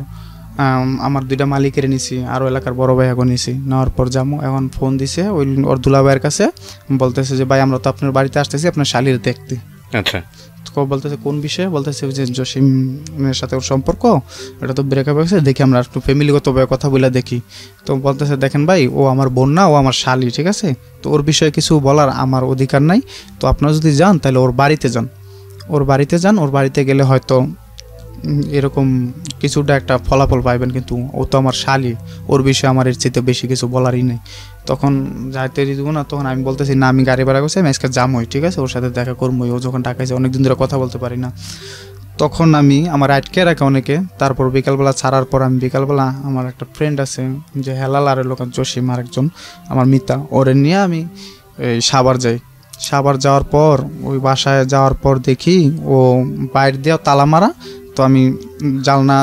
আমার 2টা মালিকের নিছি, আরও এলাকার বড় ভাই এখন নিছি, নেওয়ার পর যাবো। এখন ফোন দিছে ওর দুলাভাইয়ের কাছে, বলতেছে যে ভাই আমরা তো আপনার বাড়িতে আসতেছি আপনার শালির দেখতে। আচ্ছা, বলতেছে কোন বিষয়ে, বলতেছে যে জসিমের সাথে ওর সম্পর্ক, এটা তো ব্রেকআপ হয়েছে, দেখি আমরা একটু ফ্যামিলিগতভাবে কথা বলে দেখি। তো বলতেছে দেখেন ভাই ও আমার বোন না, ও আমার শালি, ঠিক আছে, তো ওর বিষয়ে কিছু বলার আমার অধিকার নাই, তো আপনারা যদি যান তাহলে ওর বাড়িতে যান, ওর বাড়িতে গেলে হয়তো এরকম কিছুটা একটা ফলাফল পাইবেন, কিন্তু ও তো আমার শালি, ওর বিষয়ে আমার এর চেয়ে বেশি কিছু বলারই নেই। তখন যাইতে দিব না, তখন আমি বলতেছি না আমি গাড়ি ভাড়া করছি, আমি আজকে যামই, ঠিক আছে, ওর সাথে দেখা করবোই, ও যখন ঢাকায় যায় অনেকদিন ধরে কথা বলতে পারি না। তখন আমি আমার আটকে রাখে অনেকে, তারপর বিকালবেলা ছাড়ার পর আমি বিকালবেলা আমার একটা ফ্রেন্ড আছে যে হেলাল আর লোক জসিম আরেকজন আমার মিতা, ওরে নিয়ে আমি এই সাভার যাই। সাভার যাওয়ার পর ওই বাসায় যাওয়ার পর দেখি ও বাইরে দিয়ে তালা মারা, তো আমি জানলা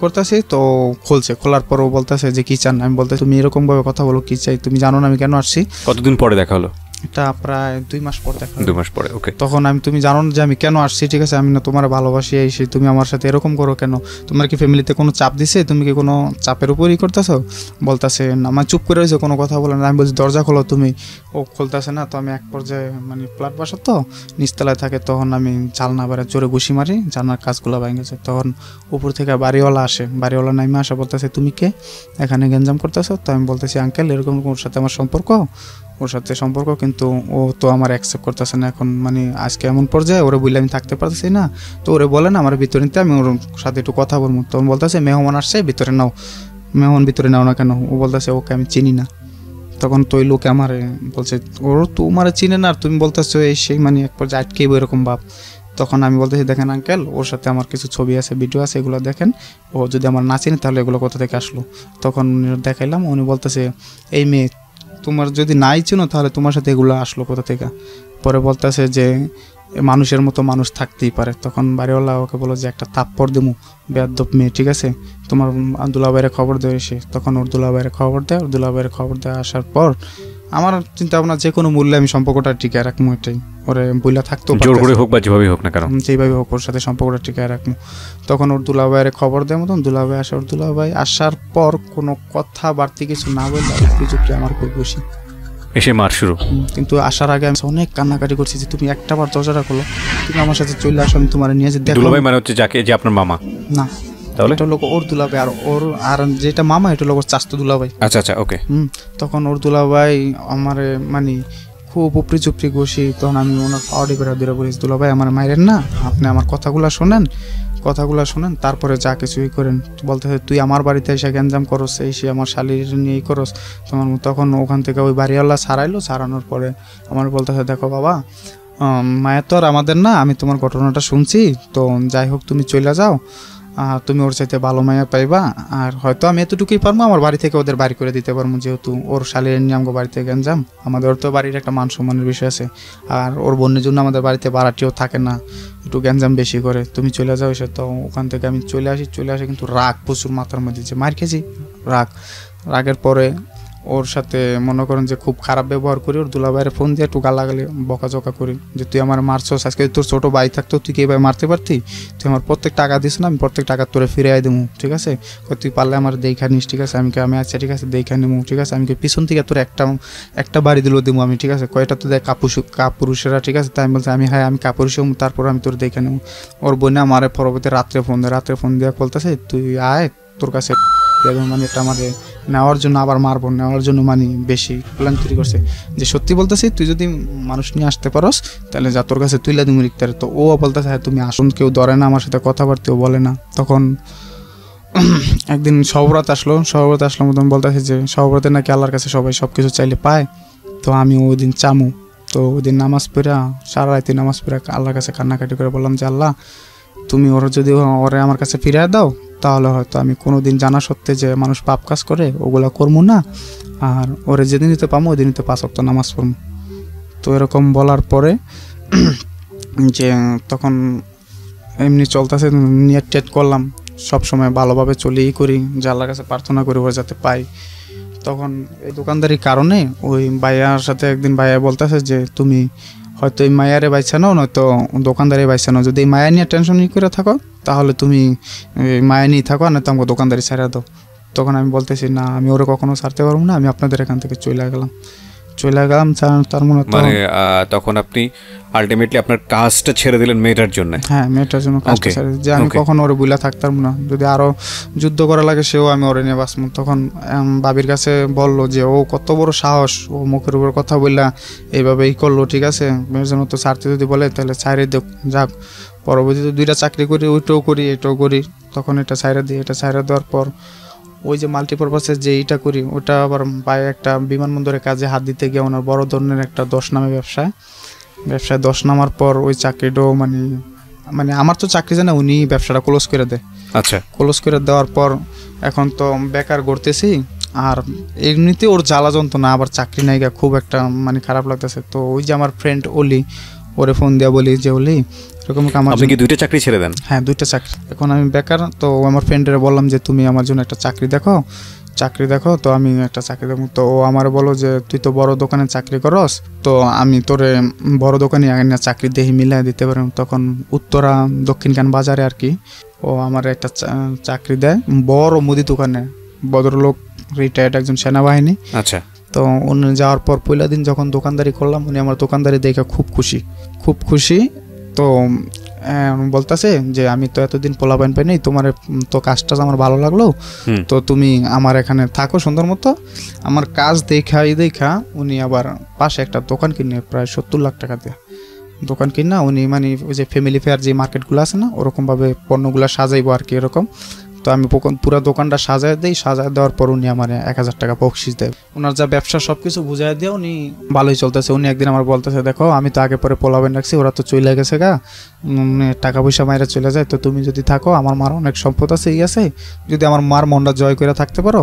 করতেছি তো খুলছে, খোলার পর ও বলতেছে যে কি চান। আমি বলতে তুমি এরকম ভাবে কথা বলো কি চাই, তুমি জানো না আমি কেন আসছি। কতদিন পরে দেখা হলো? এটা প্রায় 2 মাস পর দেখা। 2 মাস পরে, ওকে। তখন তুমি জানো না যে আমি কেন আসছি, ঠিক আছে, আমি না তোমার ভালোবাসি এসে তুমি আমার সাথে এরকম করো কেন, তোমার কি ফ্যামিলিতে কোনো চাপ দিছে, তুমি কি কোনো চাপের উপরই করতেছো? বলতেছে না, আমার চুপ করে রয়েছে, কোনো কথা বলে না। আমি বলছি দরজা খোলো তুমি, ও খুলতেছে না। তো আমি এক পর্যায়ে মানে ফ্ল্যাট বাসা তো নিচতলায় থাকে, তখন আমি জানলা বাইরে জোরে ঘুষি মারি, জানলার কাজগুলো ভেঙেছে। তখন উপর থেকে বাড়িওয়ালা আসে, বাড়িওয়ালা নাইমে আসা বলতেছে তুমি কে এখানে গ্যাঞ্জাম করতেছো? তো আমি বলতেছি আঙ্কেল এরকম ওর সাথে আমার সম্পর্ক, ওর সাথে সম্পর্ক, কিন্তু ও তো আমার অ্যাকসেপ্ট করতেছে না এখন, মানে আজকে এমন পর্যায়ে ওরে বললে আমি থাকতে পারতেছি না। তো ওরে বলে না আমার ভিতরে নিতে, আমি ওর সাথে একটু কথা বলবো। তো বলতেছে মেহমান আসছে ভিতরে নাও, মেহমান ভিতরে নাও না কেন? ও বলতেছে ওকে আমি চিনি না। তখন তো ওই লোকে আমার বলছে ওর তোমার চিনে না আর তুমি বলতেছো এই সেই, মানে এক পর্যায়ে আটকেইব এরকম ভাব। তখন আমি বলতেছি দেখেন আঙ্কেল, ওর সাথে আমার কিছু ছবি আছে, ভিডিও আছে, এগুলো দেখেন, ও যদি আমার না চিনে তাহলে এগুলো কোথা থেকে আসলো। তখন দেখাইলাম, উনি বলতেছে এই মেয়ে তোমার যদি নাই চিনো তাহলে তোমার সাথে এগুলো আসলো কোথা থেকে? পরে বলতেছে যে মানুষের মতো মানুষ থাকতেই পারে। তখন বাড়িওয়ালা ওকে বলো যে একটা থাপ্পড় দেবো, বেয়াদব মেয়ে, ঠিক আছে, তোমার দুলাভাইয়ের খবর দেয় এসে। তখন ওর দুলাভাইয়ের খবর দেয়, ওর দুলাভাইয়ের খবর দেয় আসার পর আমার চিন্তা ভাবনা যে কোনো মূল্যে আমি সম্পর্কটা টিকায় রাখবো, এটাই। ওরে বইলা থাকতো জোর করে হোক বা যেভাবেই হোক না কেন, যেভাবে হোক ওর সাথে সম্পর্কটা টিকায় রাখবো। তখন ওর দুলাভাইয়ের খবর দেয় মতন দুলাভাই আসে, ওর দুলাভাই আসার পর কোনো কথা বাড়তি কিছু না বললে চুপটি আমার খুব খুশি এসে মার শুরু। কিন্তু আসার আগে আমি অনেক কান্নাকাটি করছি যে তুমি একটা বার দরজাটা খোলো, তুমি আমার সাথে চলে আসো, আমি তোমার নিয়ে যে দেখো। দুলাভাই মানে হচ্ছে যাকে, যে আপনার মামা? না, তাহলে এটা লোক ওর দুলাভাই, আর ওর আর যেটা মামা এটা লোক চাস্তো দুলাভাই। আচ্ছা আচ্ছা, ওকে। তখন ওর দুলাভাই আমার মানে খুব উপরি চুপড়ি ঘষি। তখন আমি ওনার পাওয়ারি বেড়া দূরে বলিস দুলাভাই আমার মায়ের না, আপনি আমার কথাগুলো শোনেন, তারপরে যা কিছুই করেন। বলতেছে তুই আমার বাড়িতে এসে গ্যাঞ্জাম করস, এই সে আমার শালির নিয়েই করস তোমার। তখন ওখান থেকে ওই বাড়িওয়ালা ছাড়াইলো, ছাড়ানোর পরে আমার বলতেছে দেখো বাবা, মায়ের তো আর আমাদের না, আমি তোমার ঘটনাটা শুনছি, তো যাই হোক তুমি চলে যাও, তুমি ওর চাইতে ভালো মায়া পাইবা, আর হয়তো আমি এতটুকুই পারবো, আমার বাড়ি থেকে ওদের বাড়ি করে দিতে পারবো, যেহেতু ওর শালির নিয়ে আমাকে বাড়িতে গ্যাঞ্জাম, আমাদের তো বাড়ির একটা মান সম্মানের বিষয় আছে, আর ওর বোনের জন্য আমাদের বাড়িতে ভাড়াটিও থাকে না, একটু গ্যাঞ্জাম বেশি করে, তুমি চলে যাও এসে। তো ওখান থেকে আমি চলে আসি কিন্তু রাগ প্রচুর মাথার মধ্যে, যে মার খেয়েছি, রাগের পরে ওর সাথে মনে করেন যে খুব খারাপ ব্যবহার করি, ওর দুলাভাইয়ের ফোন দিয়ে একটু গালাগালি বকাঝকা করি যে তুই আমার মারছস, আজকে তোর ছোট ভাই থাকতো তুই কি এভাবে মারতে পারতি, তুই আমার প্রত্যেক টাকা দিস না, আমি প্রত্যেক টাকা তোরে ফিরে দেবো, ঠিক আছে, তুই পারলে আমার দেখা নিস, ঠিক আছে, আমি আচ্ছা ঠিক আছে দেখা নেবো, ঠিক আছে, আমি পিছন থেকে তোর একটা বাড়ি দিলেও দেবো আমি, ঠিক আছে, কয়টা তো দেয় কাপুরুষেরা, ঠিক আছে। তাই আমি বলছি আমি কাপুরুষ, তারপর আমি তোর দেখে নেবো। ওর বোনে আমার পরবর্তী রাত্রে ফোন দিয়ে বলতেছে তুই আয়, তোর কাছে মানে এটা আমাদের নেওয়ার জন্য আবার মারবো, নেওয়ার জন্য মানে বেশি প্ল্যান তৈরি করছে, যে সত্যি বলতেছি তুই যদি মানুষ নিয়ে আসতে পারস তাহলে যা তোর কাছে তুইলা তুমি লিখতে। তো ও বলতেছে হ্যাঁ তুমি আসুন, কেউ ধরে না আমার সাথে কথাবার্তাও বলে না। তখন একদিন সহব্রত আসলো মতন বলতেছে যে সহব্রতে নাকি আল্লাহর কাছে সবাই সব কিছু চাইলে পায়, তো আমি ওই দিন চামু। তো ওই দিন নামাজ পড়া, সারা রাতে নামাজ পড়া আল্লাহর কাছে কান্নাকাটি করে বললাম যে আল্লাহ তুমি ওরা যদি ওরে আমার কাছে ফিরিয়ে দাও তাহলে হয়তো আমি কোনো দিন জানা সত্ত্বে যে মানুষ পাপ কাজ করে ওগুলা করবো না, আর ওরে যেদিন দিতে পাবো ওই দিন দিতে 5 ওয়াক্ত নামাজ পড়বো। তো এরকম বলার পরে যে তখন এমনি চলতেছে, নিয়ত টেট করলাম সবসময় ভালোভাবে চলেই করি, যে আল্লাহর কাছে প্রার্থনা করি ওরা যাতে পাই। তখন এই দোকানদারির কারণে ওই ভাইয়ার সাথে একদিন ভাইয়া বলতেছে যে তুমি হয়তো এই মায়ারে বাইছানো নয়তো দোকানদারি বাইছানো, যদি এই মায়া নিয়ে টেনশন করে থাকো তাহলে তুমি মায়া নিয়ে থাকো, না তো আমাকে দোকানদারি ছাড়া দাও। তখন আমি বলতেছি না আমি ওরা কখনো ছাড়তে পারবো না, আমি আপনাদের এখান থেকে চলে গেলাম। তার মানে তখন আপনি আলটিমেটলি আপনার কাজটা ছেড়ে দিলেন মেয়েটার জন্য? হ্যাঁ, মেয়েটার জন্য কাজটা ছেড়ে, যে আমি কখনো ওরে বুইলা থাকতাম না, যদি আরো যুদ্ধ করা লাগে সেও আমি ওরে নিয়ে বাঁচব। তখন বাবির কাছে বললো যে ও কত বড় সাহস, ও মুখের উপর কথা বললা এইভাবেই করলো, ঠিক আছে, মেয়ের জন্য তো ছাড়তে যদি বলে তাহলে ছাইরে যাক। পরবর্তীতে 2টা চাকরি করি, ওইটাও করি এটাও করি, তখন এটা ছাইরা দিই। এটা ছাইরা দেওয়ার পর ওই যে মাল্টিপারপাসের যে এইটা করি ওটা আবার পায়ে একটা বিমানবন্দরের কাজে হাত দিতে গিয়ে ওনার বড় ধরনের একটা 10 নামে ব্যবসায় 10 নামার পর ওই চাকরিটাও মানে মানে আমার তো চাকরি জানা, উনি ব্যবসাটা ক্লোজ করে দেয়। আচ্ছা, ক্লোজ করে দেওয়ার পর এখন তো বেকার ঘুরতেছি, আর এমনিতে ওর জ্বালা যন্ত্রণা, আবার চাকরি নাই, খুব একটা মানে খারাপ লাগতেছে। তো ওই যে আমার ফ্রেন্ড অলি, ওরে ফোন দিয়া বলি যে অলি এরকম আমার, আপনি কি 2টা চাকরি ছেড়ে দেন? হ্যাঁ 2টা চাকরি, এখন আমি বেকার। তো আমার ফ্রেন্ডের বললাম যে তুমি আমার জন্য একটা চাকরি দেখো, তো আমি একটা চাকরি দেবো। তো ও আমার বলো যে তুই তো বড় দোকানে চাকরি করস, তো আমি তোরে বড় দোকানে আগে চাকরি দেখি মিলাই দিতে পারি। তখন উত্তরা দক্ষিণখান বাজারে আর কি ও আমার একটা চাকরি দেয় বড় মুদি দোকানে, ভদ্রলোক, রিটায়ার্ড একজন সেনাবাহিনী। আচ্ছা। তো উনি যাওয়ার পর পয়লা দিন যখন দোকানদারি করলাম, উনি আমার দোকানদারি দেখে খুব খুশি। তো বলতেছে যে আমি তো এতদিন পোলাপাইন পাই নাই, তোমার তো কাজটা আমার ভালো লাগলো, তো তুমি আমার এখানে থাকো সুন্দর মতো। আমার কাজ দেখা উনি আবার পাশে একটা দোকান কিনে প্রায় 70 লাখ টাকা দিয়ে দোকান কিনা উনি মানে ওই যে ফ্যামিলি ফেয়ার যে মার্কেটগুলো আছে না, ওরকমভাবে পণ্যগুলো সাজাইবো আর কি এরকম। তো আমি পুরো দোকানটা সাজায় দেওয়ার পর উনি আমার 1000 টাকা বকশিস দেয়। ওনার যা ব্যবসা সব কিছু বুঝাই দিয়ে উনি ভালোই চলতেছে। উনি একদিন আমার বলতেছে, দেখো আমি তো আগে পরে পোলাবেন রাখছি, ওরা তো চলে গেছে গা, টাকা পয়সা মায়েরা চলে যায়, তো তুমি যদি থাকো, আমার মার অনেক সম্পদ আছে, আছে, যদি আমার মার মনটা জয় করে থাকতে পারো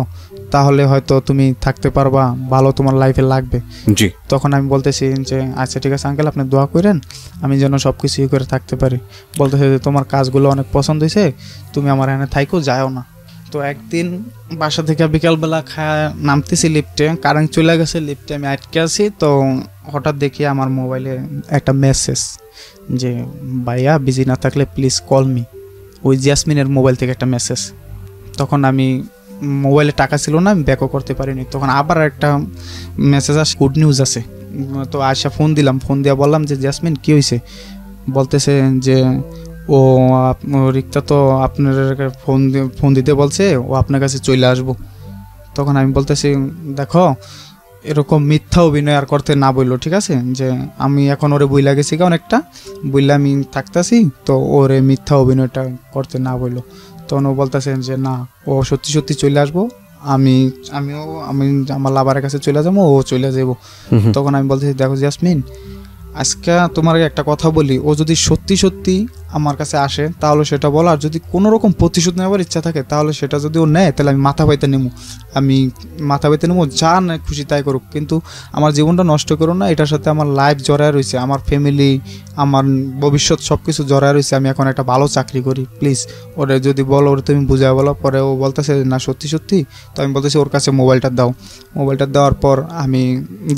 তাহলে হয়তো তুমি থাকতে পারবা, ভালো তোমার লাইফে লাগবে। জি। তখন আমি বলতেছি যে আচ্ছা ঠিক আছে আঙ্কেল, আপনি দোয়া করেন আমি যেন সব কিছু করে থাকতে পারি। বলতেছে যে তোমার কাজগুলো অনেক পছন্দ হয়েছে, তুমি আমার এখানে থাইকো, যাও না। তো একদিন বাসা থেকে বিকালবেলা নামতেছি লিফটে, কারেন্ট চলে গেছে, লিফটে আমি আটকে আছি। তো হঠাৎ দেখি আমার মোবাইলে একটা মেসেজ যে ভাইয়া বিজি না থাকলে প্লিজ কল মি, ওই জ্যাসমিনের মোবাইল থেকে একটা মেসেজ। তখন আমি মোবাইলে টাকা ছিল না, আমি ব্যাকও করতে পারিনি। তখন আবার একটা মেসেজ আসে, গুড নিউজ আছে। তো আয়সা ফোন দিলাম, ফোন দিয়ে বললাম যে জ্যাসমিন কী হয়েছে? বলতেছে যে ও রিক্তা তো আপনার ফোন দিতে বলছে, ও আপনার কাছে চলে আসবো। তখন আমি বলতেছি দেখো এরকম মিথ্যা অভিনয় আর করতে না বললো, ঠিক আছে, যে আমি এখন ওরে বইলা গেছি অনেকটা বইলা আমি থাকতেছি, তো ওরে মিথ্যা অভিনয়টা করতে না বললো। তখন ও বলতেছে যে না, ও সত্যি চলে আসবো, আমি আমার লাভারের কাছে চলে যাবো, ও চলে যাবো। তখন আমি বলতেছি দেখো জ্যাসমিন, আজকে তোমার একটা কথা বলি, ও যদি সত্যি আমার কাছে আসে তাহলে সেটা বলো, আর যদি কোনো রকম প্রতিশোধ নেওয়ার ইচ্ছা থাকে তাহলে সেটা যদি ও নেয় তাহলে আমি মাথা পাইতে নেবো, যা না খুশি তাই করুক, কিন্তু আমার জীবনটা নষ্ট করো না। এটার সাথে আমার লাইফ জড়ায় রয়েছে, আমার ফ্যামিলি, আমার ভবিষ্যৎ সব কিছু জড়ায় রয়েছে, আমি এখন একটা ভালো চাকরি করি, প্লিজ ওরে যদি বলো, ওরে তুমি বুঝাই বলো। পরে ও বলতেছে না সত্যি। তো আমি বলতেছি ওর কাছে মোবাইলটা দাও। মোবাইলটা দেওয়ার পর আমি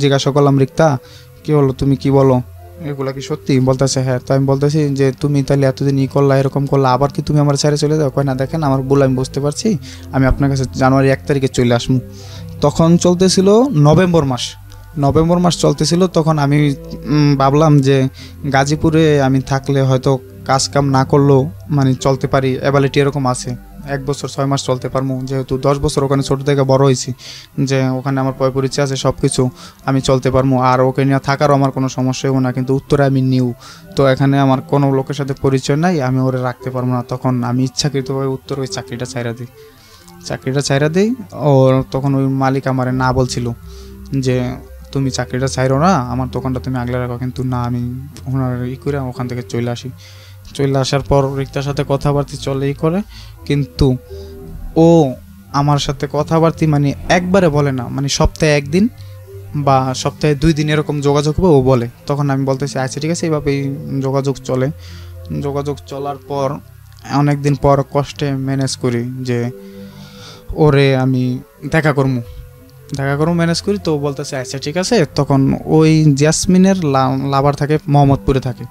জিজ্ঞাসা করলাম, রিক্তা কি হলো, তুমি কি বলো, এগুলা কি সত্যি? বলতেছে হ্যাঁ। তো আমি বলতেছি যে তুমি তাহলে এতদিন করলা, এরকম করলা, আবার কি তুমি আমার ছেড়ে চলে যাও? কয় না, দেখেন আমার ভুল, আমি বুঝতে পারছি, আমি আপনার কাছে জানুয়ারি 1 তারিখে চলে আসবো। তখন চলতেছিল নভেম্বর মাস চলতেছিল। তখন আমি ভাবলাম যে গাজীপুরে আমি থাকলে হয়তো কাজ কাম না করলেও মানে চলতে পারি, অ্যাবিলিটি এরকম আছে, 1 বছর 6 মাস চলতে পারবো, যেহেতু 10 বছর ওখানে ছোটো থেকে বড় হয়েছি, যে ওখানে আমার পরিচয় আছে, সব কিছু আমি চলতে পারবো, আর ওকে নিয়ে থাকারও আমার কোনো সমস্যা হবে না। কিন্তু উত্তরে আমি নিউ, তো এখানে আমার কোনো লোকের সাথে পরিচয় নাই, আমি ওরে রাখতে পারবো না। তখন আমি ইচ্ছাকৃতভাবে উত্তর ওই চাকরিটা ছাইরা দিই। ও তখন ওই মালিক আমারে না বলছিল যে তুমি চাকরিটা ছাইরো না, আমার দোকানটা তুমি আগলে রাখো, কিন্তু না, আমি ওনার করে ওখান থেকে চলে আসার পর রিক্তার সাথে কথাবার্তা চলেই করে, কিন্তু ও আমার সাথে কথাবার্তা মানে একবারে বলে না, মানে সপ্তাহে 1 দিন বা সপ্তাহে 2 দিন এরকম যোগাযোগ হবে ও বলে। তখন আমি বলতেছি আচ্ছা ঠিক আছে, এইভাবেই যোগাযোগ চলার পর অনেক দিন পর কষ্টে ম্যানেজ করি যে ওরে আমি দেখা করবো ম্যানেজ করি। তো বলতেছে আচ্ছা ঠিক আছে। তখন ওই জ্যাসমিনের লাভার থাকে মোহাম্মদপুরে থাকে,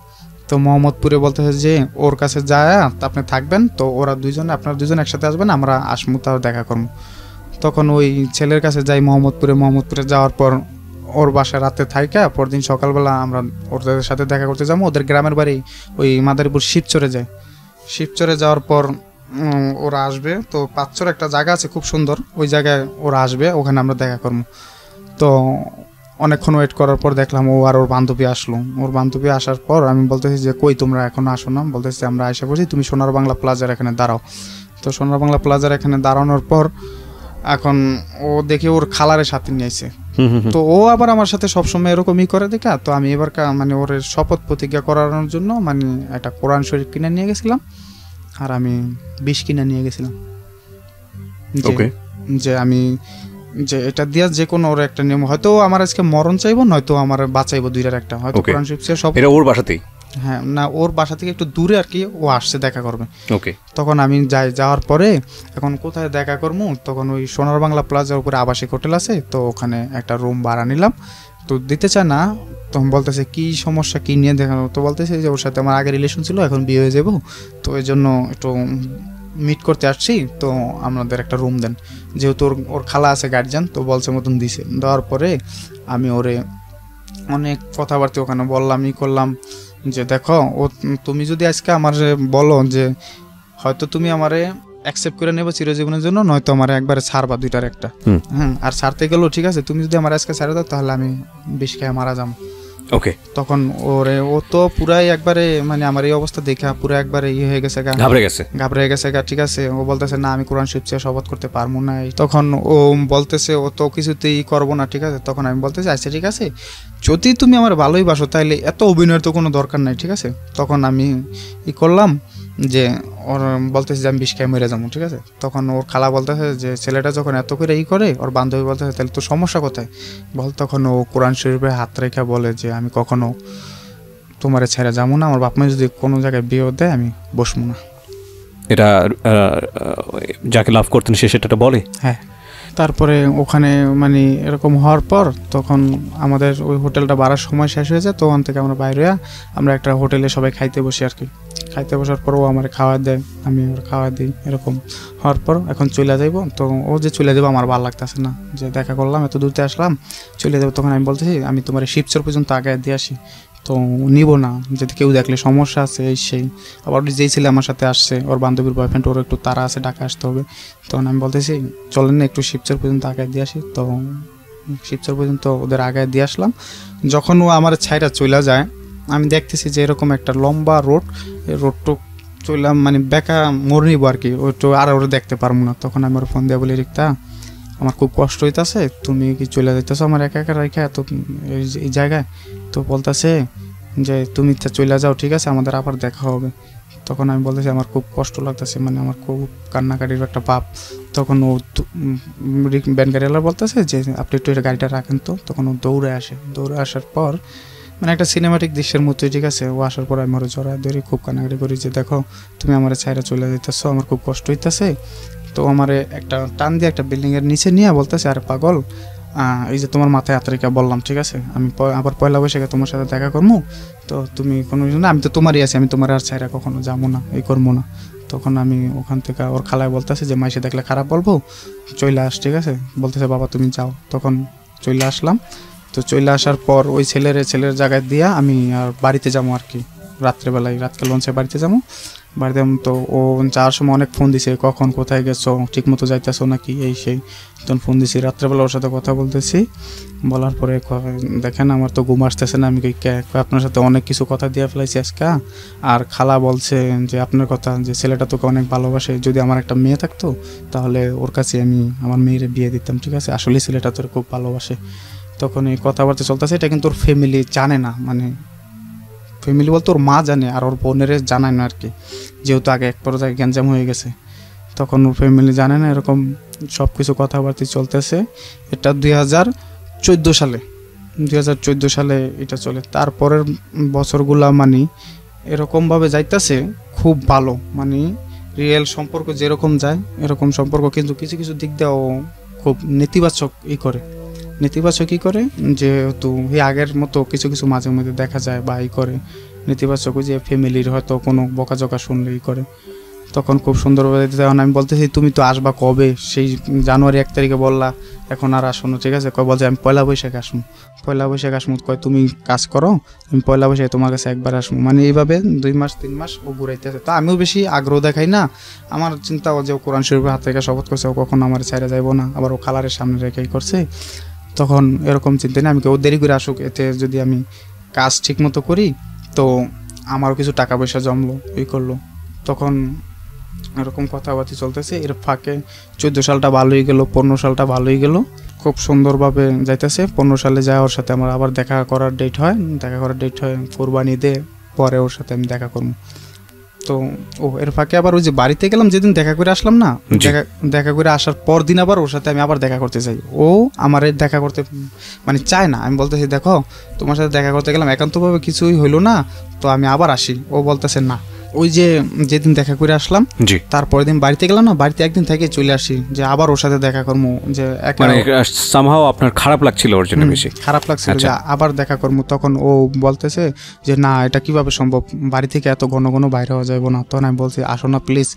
তো মোহাম্মদপুরে বলতেছে যে ওর কাছে যায় আপনি থাকবেন, তো ওরা আপনারা দুজন একসাথে আসবেন, আমরা আসমু, তাও দেখা করবো। তখন ওই ছেলের কাছে যাই মোহাম্মদপুরে যাওয়ার পর ওর বাসায় রাতে থাইকা পরদিন সকালবেলা আমরা ওদের সাথে দেখা করতে যাবো। ওদের গ্রামের বাড়ি ওই মাদারীপুর শিবচরে যাওয়ার পর ওরা আসবে, তো পাঁচচর একটা জায়গা আছে খুব সুন্দর, ওই জায়গায় ওরা আসবে, ওখানে আমরা দেখা করবো। তো অনেকক্ষণ ওয়েট করার পর দেখলাম ও আর ওর বান্ধবী আসলো। ওর বান্ধবী আসার পর আমি বলতেছি যে কই তোমরা এখনো আসো না? বলতেছি আমরা আশা করছি, তুমি সোনার বাংলা প্লাজার এখানে দাঁড়াও। তো সোনার বাংলা প্লাজার এখানে দাঁড়ানোর পর এখন ও দেখে ওর খালারের সাথে নিয়ে আসে। তো ও আবার আমার সাথে সবসময় এরকমই করে দেখা, তো আমি এবার মানে ওর শপথ প্রতিজ্ঞা করানোর জন্য মানে একটা কোরআন শরীফ কিনে নিয়ে গেছিলাম, আর আমি বিষ কিনে নিয়ে গেছিলাম যে আমি যে এটা দিয়া যে কোনো ওর একটা নিয়ম, হয়তো আমার আজকে মরণ চাইবো, নয়তো আমার বাঁচাইবো, দুইটার একটা। হয়তো কোরআন শরীফ সব এটা ওর বাসাতেই, হ্যাঁ না ওর বাসা থেকে একটু দূরে আর কি, ও আসছে দেখা করবে। ওকে, তখন আমি যাওয়ার পরে এখন কোথায় দেখা করবো, তখন ওই সোনার বাংলা প্লাজার উপরে আবাসিক হোটেল আছে, তো ওখানে একটা রুম ভাড়া নিলাম। তো দিতে চায় না, তখন বলতেছে কি সমস্যা, কি নিয়ে দেখানো, তো বলতেছে যে ওর সাথে আমার আগে রিলেশন ছিল, এখন বিয়ে হয়ে যাবো, তো এই জন্য একটু মিট করতে আসছি, তো আমাদের একটা রুম দেন। যেহেতু ওর খালা আছে গার্জিয়ান, তো বলছে মতন দিছে। দেওয়ার পরে আমি ওরে অনেক কথাবার্তা ওখানে বললাম, করলাম যে দেখো ও তুমি যদি আজকে আমার বলো যে হয়তো তুমি আমারে অ্যাকসেপ্ট করে নেবো চিরজীবনের জন্য, নয়তো আমার একবারে ছাড়বা, দুইটার একটা। আর ছাড়তে গেলেও ঠিক আছে, তুমি যদি আমার আজকে ছাড়ে দাও তাহলে আমি বিষ খেয়ে মারা যাবো। ওকে, তখন ও তো পুরাই একবারে মানে আমার এই অবস্থা দেখা পুরো একবারে ইয়ে হয়ে গেছে, ঘাবড়ে গেছে। ঠিক আছে, ও বলতেছে না আমি কোরআন শরীফ শপথ করতে পারবো না। তখন ও বলতেছে ও তো কিছুতেই করবো না, ঠিক আছে। তখন আমি বলতেছি আচ্ছা ঠিক আছে, যদি তুমি আমার ভালোই বাসো তাইলে এত অভিনয়ের তো কোনো দরকার নাই, ঠিক আছে। তখন আমি করলাম যে ওর বলতেছে যে আমি বিষ খেয়ে মরে যাবো, ঠিক আছে। তখন ওর খালা বলতেছে যে ছেলেটা যখন এত করে করে, ওর বান্ধবী বলতেছে তাহলে তো সমস্যা কোথায় তখন ও কোরআন শরীফে হাত রেখে বলে যে আমি কখনো তোমারে ছেড়ে যাবো না, আমার বাপ মা যদি কোনো জায়গায় বিয়ে দেয় আমি বসবো না। এটা যাকে লাভ করতেন সে সেটা বলে? হ্যাঁ। তারপরে ওখানে মানে এরকম হওয়ার পর তখন আমাদের ওই হোটেলটা বাড়ার সময় শেষ হয়ে যায়, তো ওখান থেকে আমরা বাইরে আমরা একটা হোটেলে সবাই খাইতে বসি আর কি। খাইতে বসার পর ও আমার খাওয়া দেয়, আমি ওর খাওয়া দিই। এরকম হওয়ার পর এখন চলে যাইব, তো ও যে চলে যাবো আমার ভালো লাগতেছে না, যে দেখা করলাম এত দূরতে আসলাম চলে যাবো। তখন আমি বলতেছি আমি তোমার শিবচর পর্যন্ত আগে দিয়ে আসি, তো নিব না, যদি কেউ দেখলে সমস্যা আছে এই সেই। আবার যেই ছেলে আমার সাথে আসছে ওর বান্ধবীর বয়ফ্রেন্ড, ওর একটু তাড়া আছে, ঢাকা আসতে হবে। তখন আমি বলতেছি চলেন না একটু শিবচর পর্যন্ত আগে দিয়ে আসি। তো শিবচর পর্যন্ত ওদের আগে দিয়ে আসলাম। যখন ও আমার ছাইরা চলে যায় আমি দেখতেছি যে এরকম একটা লম্বা রোড, এই রোডটা চললাম মানে বেকা মোড় নিব আর কি, ওইটা আর ওরা দেখতে পারবো না। তখন আমি ওর ফোন দিয়ে বলি রিক্তা আমার খুব কষ্ট হইতেছে, তুমি কি চলে যাইতেছো আমার একা একা রেখে এত এই জায়গায়? তো বলতেছে যে তুমি চলে যাও, ঠিক আছে আমাদের আবার দেখা হবে। তখন আমি বলতেছি আমার খুব কষ্ট লাগতেছে, মানে আমার খুব কান্নাকাটির একটা পাপ। তখন ও ব্যান গাড়িওয়ালা বলতেছে যে আপনি একটু গাড়িটা রাখেন তো। তখন ও দৌড়ে আসার পর মানে একটা সিনেমাটিক দৃশ্যের মতোই, ঠিক আছে। ও আসার পর আমি ওর জড়ায় ধরি, খুব কান্নাকাটি করি যে দেখো তুমি আমার ছাইরা চলে যেতেছো, আমার খুব কষ্ট হইতেছে। তো আমার একটা টান দিয়ে একটা বিল্ডিংয়ের নিচে নিয়ে বলতেছে আরে পাগল, এই যে তোমার মাথায় হাতরেখা বললাম, ঠিক আছে আমি আবার পয়লা বৈশাখে তোমার সাথে দেখা করবো, তো তুমি কোনো না আমি তো তোমারই আছি, আমি তোমার আর ছাইরা কখনো যাবো না, এই করবো না। তখন আমি ওখান থেকে ওর খালায় বলতেছে যে মাইসে দেখলে খারাপ বলবো, চলে আস, ঠিক আছে। বলতেছে বাবা তুমি যাও। তখন চলে আসলাম। তো চলে আসার পর ওই ছেলের জায়গায় দিয়া আমি আর বাড়িতে যাবো আর কি, রাত্রেবেলায় রাতকে লঞ্চে বাড়িতে যাবো। তো ও যাওয়ার সময় অনেক ফোন দিছে, কখন কোথায় গেছো, ঠিক মতো যাইতেছো নাকি এই সেই। তখন ফোন দিছি রাত্রেবেলা, ওর সাথে কথা বলতেছি। বলার পরে দেখেন আমার তো ঘুম আসতেছে না। আমি আপনার সাথে অনেক কিছু কথা দিয়ে ফেলাইছি আজকে, আর খালা বলছে যে আপনার কথা, যে ছেলেটা তোকে অনেক ভালোবাসে, যদি আমার একটা মেয়ে থাকতো তাহলে ওর কাছে আমি আমার মেয়ের বিয়ে দিতাম, ঠিক আছে। আসলে ছেলেটা তোর খুব ভালোবাসে। তখন এই কথাবার্তা চলতেছে, এটা কিন্তু ওর ফ্যামিলি জানে না, মানে ফ্যামিলি বলতে ওর মা জানে আর ওর বোনের জানায় না আর কি, যেহেতু আগে এক পর্যায়ে গ্যাঞ্জাম হয়ে গেছে। তখন ওর ফ্যামিলি জানে না, এরকম সব কিছু কথাবার্তা চলতেছে। এটা 2014 সালে এটা চলে। তারপরের বছরগুলা মানে এরকমভাবে যাইতেছে খুব ভালো, মানে রিয়েল সম্পর্ক যেরকম যায় এরকম সম্পর্ক, কিন্তু কিছু কিছু দিক দিয়েও খুব নেতিবাচক করে, যেহেতু এই আগের মতো কিছু কিছু মাঝে মধ্যে দেখা যায় বা করে নেতিবাচক, যে ফ্যামিলির হয়তো কোনো বকাঝকা শুনলে করে। তখন খুব সুন্দরভাবে তখন আমি বলতেছি তুমি তো আসবা কবে, সেই জানুয়ারি 1 তারিখে বললা, এখন আর আসো না, ঠিক আছে। বলছে আমি পয়লা বৈশাখে আসবো। কয় তুমি কাজ করো, আমি পয়লা বৈশাখে তোমার কাছে একবার আসবো। মানে এইভাবে 2 মাস 3 মাস ও ঘুরাইতেছে। তো আমিও বেশি আগ্রহ দেখাই না, আমার চিন্তা যে ও কোরআন শরীফের হাত থেকে শপথ করছে, ও কখনো আমার ছাইরা যাইবো না, আবার ও খালারের সামনে রেখেই করছে। তখন এরকম চিন্তা নেই, আমি ও দেরি করে আসুক, এতে যদি আমি কাজ ঠিক মতো করি তো আমারও কিছু টাকা পয়সা জমলো, করলো। তখন এরকম কথাবার্তা চলতেছে। এর ফাঁকে 14 সালটা ভালোই গেল, 15 সালটা ভালোই গেল, খুব সুন্দরভাবে যাইতেছে। 15 সালে যায় ওর সাথে আমার আবার দেখা করার ডেট হয়, কোরবানি ঈদে পরে ওর সাথে আমি দেখা করবো। তো ও এর ফাঁকে আবার ওই যে বাড়িতে গেলাম যেদিন দেখা করে আসলাম না, দেখা করে আসার পর দিন আবার ওর সাথে আমি আবার দেখা করতে চাই। ও আমার দেখা করতে মানে চায় না। আমি বলতেছি দেখো তোমার সাথে দেখা করতে গেলাম একান্তভাবে কিছুই হইলো না, তো আমি আবার আসি। ও বলতেছে না, ওই যে যেদিন দেখা করে আসলাম তারপরের দিন বাড়িতে গেলাম না, বাড়িতে একদিন থেকে চলে আসি যে আবার ওর সাথে দেখা করবো। যে সামহাও আপনার খারাপ লাগছিল ওর জন্য, বেশি খারাপ লাগছিল যে আবার দেখা করবো। তখন ও বলতেছে যে না এটা কিভাবে সম্ভব, বাড়ি থেকে এত ঘন ঘন বাইরে হওয়া যাবো না। তখন আমি বলছি আসো না প্লিজ